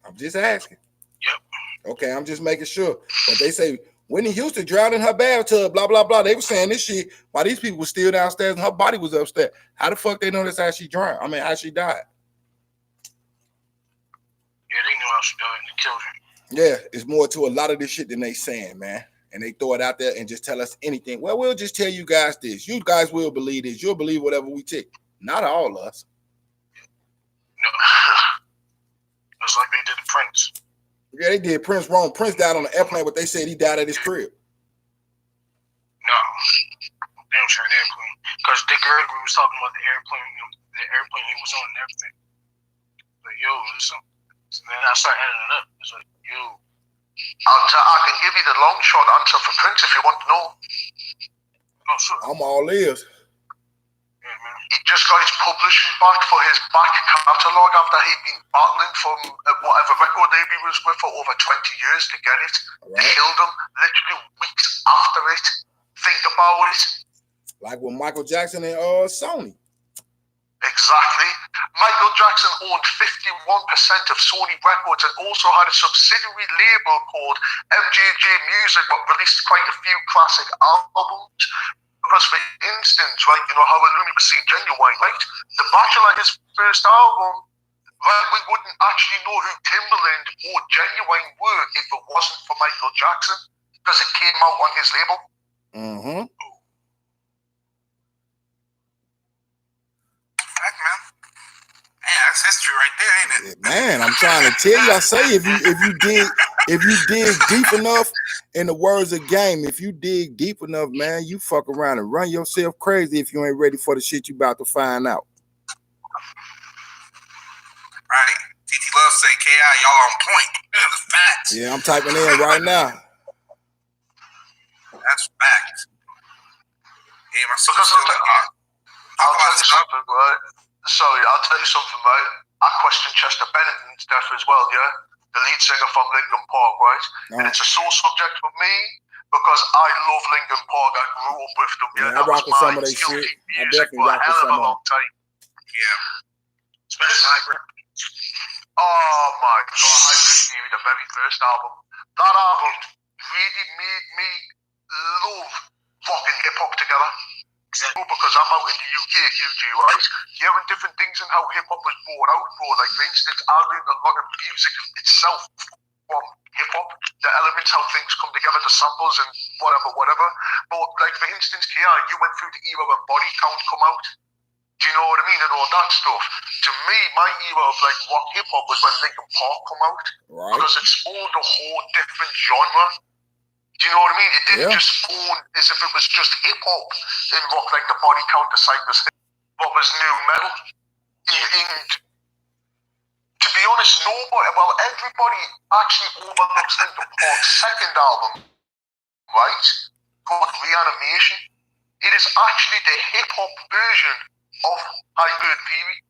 I'm just asking. Yep. Okay, I'm just making sure. But they say Whitney Houston drowned in her bathtub, blah, blah, blah. They were saying this shit while these people were still downstairs and her body was upstairs. How the fuck they know that's how she drowned? I mean, how she died? Yeah, they know how she died and they killed her. Yeah, it's more to a lot of this shit than they saying, man. And they throw it out there and just tell us anything. Well, we'll just tell you guys this. You guys will believe this. You'll believe whatever we take. Not all of us. No. It's like they did the Prince. Yeah, they did Prince wrong. Prince died on an airplane, but they said he died at his crib. No. Damn sure an airplane. Because Dick Gregory was talking about the airplane he was on and everything. Like, yo, so then I started adding it up. It's like, yo. I can give you the long shot answer for Prince if you want to know. Oh, sure. I'm all ears. Yeah, man. He just got his publishing back for his back catalogue after he'd been battling from whatever record label he was with for over 20 years to get it. Right. They killed him literally weeks after it. Think about it. Like with Michael Jackson and Sony. Exactly. Michael Jackson owned 51% of Sony Records and also had a subsidiary label called MJJ Music, but released quite a few classic albums. Because, for instance, right, you know how Looney was saying Genuine, right? The Bachelor, his first album, right, we wouldn't actually know who Timbaland or Genuine were if it wasn't for Michael Jackson, because it came out on his label. Mm-hmm. Heck, man. Yeah, that's history right there, ain't it? Man, I'm trying to tell you. I say if you dig deep enough, in the words of Game, if you dig deep enough, man, you fuck around and run yourself crazy if you ain't ready for the shit you about to find out. Right. TT Love say, KI, y'all on point. Facts. Yeah, I'm typing in right now. That's fact. Damn, I see Because you still I'll tell you something, right? Sorry, I'll tell you something, right? I question Chester Bennington's death as well, yeah? The lead singer from Linkin Park, right? And it's a sore subject for me because I love Linkin Park. I grew up with them, yeah? I rock with some of their shit. I definitely rock with some of them. Yeah. Especially Hybrid. Oh my God, Hybrid Theory, the very first album. That album really made me love fucking hip-hop together. Exactly. Because I'm out in the UK, QG, right? Hearing different things and how hip-hop was brought out, bro. Like, for instance, I learned a lot of music itself from hip-hop. The elements, how things come together, the samples and whatever. But, like, for instance, here, you went through the era when Body Count come out. Do you know what I mean? And all that stuff. To me, my era of, like, rock hip-hop was when Linkin Park come out. Right. Because it spawned a whole different genre. Do you know what I mean? It didn't just spawn as if it was just hip-hop in rock, like the Body Count, the Cypress Hill, what was new metal. And to be honest, everybody actually overlooks Linkin Park's second album, right? Called Reanimation. It is actually the hip-hop version of Hybrid Theory.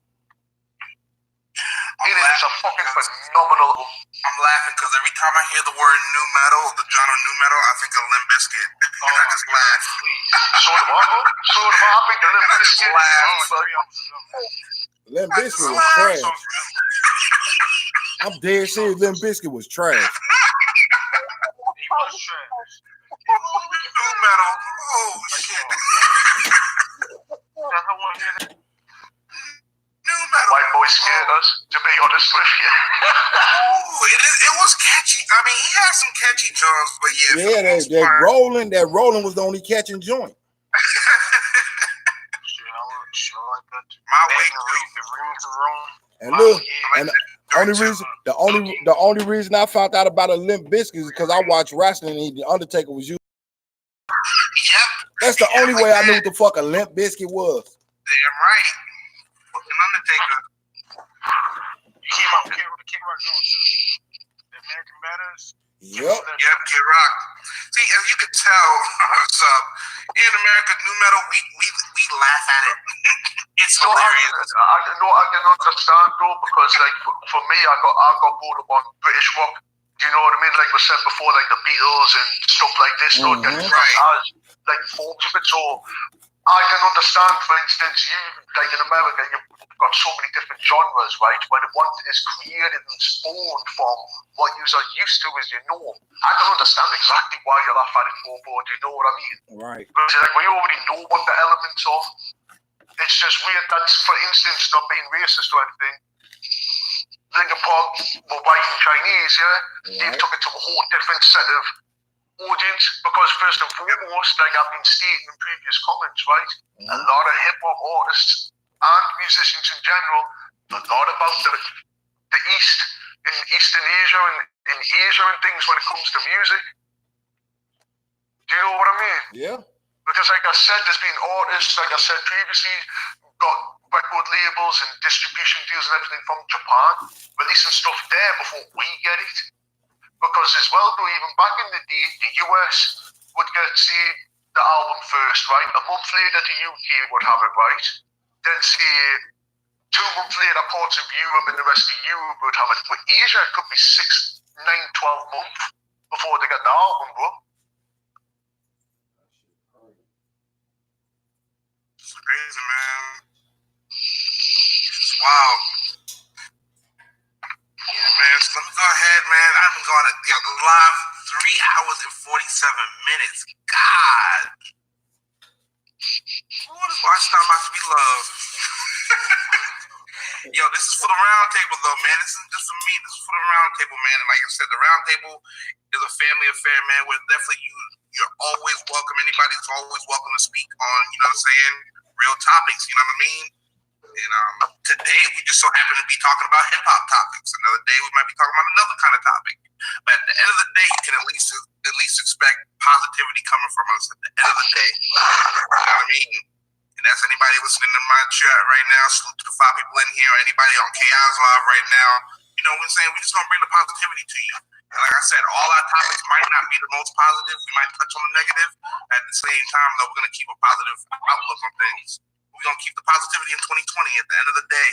It is a fucking phenomenal album. I'm laughing because every time I hear the word new metal, the genre new metal, I think of Limp Bizkit. And I just laugh. So do I, bro. So do I. I think of Limp Bizkit. Limp Bizkit was trash. I'm dead serious. Limp Bizkit was trash. He was trash. New metal. Oh, shit. White boy scared us, to be honest with you. It was catchy. I mean, he had some catchy songs, but that rolling was the only catching joint. And look, and the only reason I found out about a Limp Bizkit is because I watched wrestling and the Undertaker was used. Yep. That's the only way I knew what the fuck a Limp Bizkit was. Damn right. Fucking Undertaker. He came out with Kid Rock on too. The American Badass. Yep, Kid Rock. See, as you can tell, what's up? In America, new metal, we laugh at it. It's hilarious. I can understand though, because like for me, I got brought up on British rock. Do you know what I mean? Like we said before, like the Beatles and stuff like this. As like forms of it. So I can understand, for instance, you like in America, you've got so many different genres, right? When one is created and spawned from what you are used to as your norm, I can understand exactly why you laugh at it for, but do you know what I mean? Right. Because like we already know what the elements of. It's just weird that, for instance, not being racist or anything, Linkin Park were white and Chinese, They've took it to a whole different set of audience, because first and foremost, like I've been stating in previous comments, right? A lot of hip-hop artists and musicians in general, a lot about the East, in Eastern Asia and in Asia and things when it comes to music. Do you know what I mean? Yeah. Because like I said, there's been artists, like I said previously, got record labels and distribution deals and everything from Japan, releasing stuff there before we get it. Because as well, though, even back in the day, the US would get, say, the album first, right? A month later, the UK would have it, right? Then, say, 2 months later, parts of Europe and the rest of Europe would have it. But Asia, it could be 6, 9, 12 months before they get the album, bro. It's crazy, man. It's wild. Yeah, man. So let me go ahead, man. I've been going live 3 hours and 47 minutes. God. What is watch time about to be loved? Yo, this is for the round table, though, man. This isn't just for me. This is for the round table, man. And like I said, the round table is a family affair, man. Where definitely you're always welcome. Anybody's always welcome to speak on, you know what I'm saying, real topics. You know what I mean? And today we just so happen to be talking about hip hop topics. Another day we might be talking about another kind of topic. But at the end of the day, you can at least expect positivity coming from us at the end of the day. You know what I mean? And that's anybody listening to my chat right now. Salute to the 5 people in here, or anybody on KI's live right now. You know what I'm saying? We're just gonna bring the positivity to you. And like I said, all our topics might not be the most positive. We might touch on the negative. At the same time, though, we're gonna keep a positive outlook on things. We're gonna keep the positivity in 2020 at the end of the day.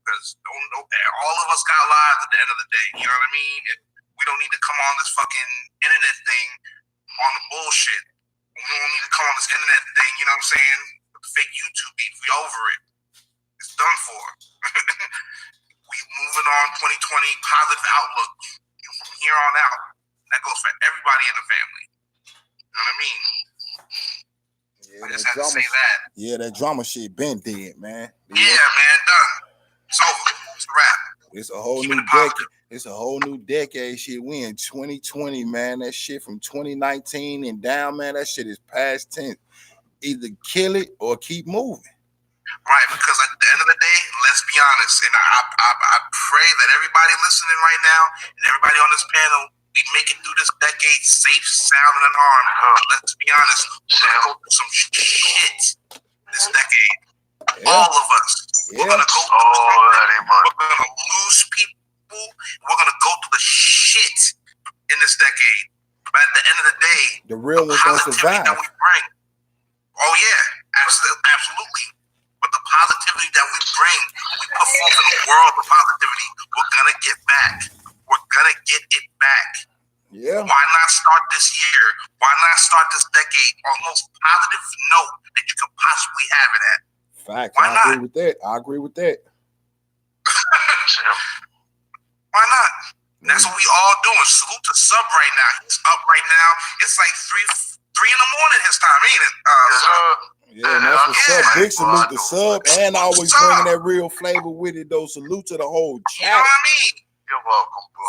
Because all of us got lives at the end of the day. You know what I mean? And we don't need to come on this fucking internet thing on the bullshit. We don't need to come on this internet thing, you know what I'm saying? With the fake YouTube beef. We over it. It's done for. We moving on 2020, positive outlook. From here on out. That goes for everybody in the family. You know what I mean? Yeah, I just had to say that. Yeah, that drama shit been dead, man. Yeah, man, done. It's over. It's a wrap. It's a whole new decade. It's a whole new decade shit. We in 2020, man. That shit from 2019 and down, man. That shit is past tense. Either kill it or keep moving. Right, because at the end of the day, let's be honest, and I pray that everybody listening right now and everybody on this panel, we make it through this decade safe, sound, and unharmed. But let's be honest, we're gonna go through some shit this decade. Yeah. All of us. Yeah. We're gonna go through something. We're gonna lose people. We're gonna go through the shit in this decade. But at the end of the day, the real one's gonna survive. That we bring. Oh yeah, absolutely. But the positivity that we bring, we put forth in the world, the positivity, we're gonna get back. We're gonna get it back. Yeah. Why not start this year? Why not start this decade on the most positive note that you could possibly have it at? Fact. Why not? I agree with that. Why not? That's what we all doing. Salute to Sub right now. He's up right now. It's like 3 in the morning his time, ain't it? Yeah, that's what's up. Big salute to Sub, and always bringing that real flavor with it, though. Salute to the whole chat. You know what I mean? You're welcome, bro.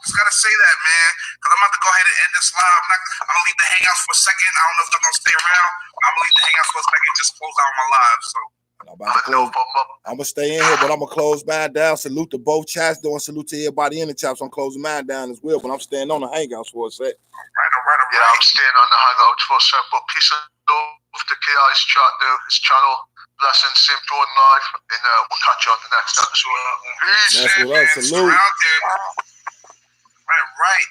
Just gotta say that, man, because I'm about to go ahead and end this live. I'm gonna leave the hangouts for a second. I don't know if they're gonna stay around. I'm gonna leave the hangouts for a second and just close out my live. So I'm gonna stay in here, but I'm gonna close mine down. Salute to both chats, doing salute to everybody in the chat. So I'm closing mine down as well, but I'm staying on the hangouts for a sec. Right. Yeah, I'm staying on the hangouts for a sec, but peace and love to KI's chat there, his channel. Blessings, same Jordanlive, and we'll catch you on the next episode. Peace. That's what up. Salute. Right.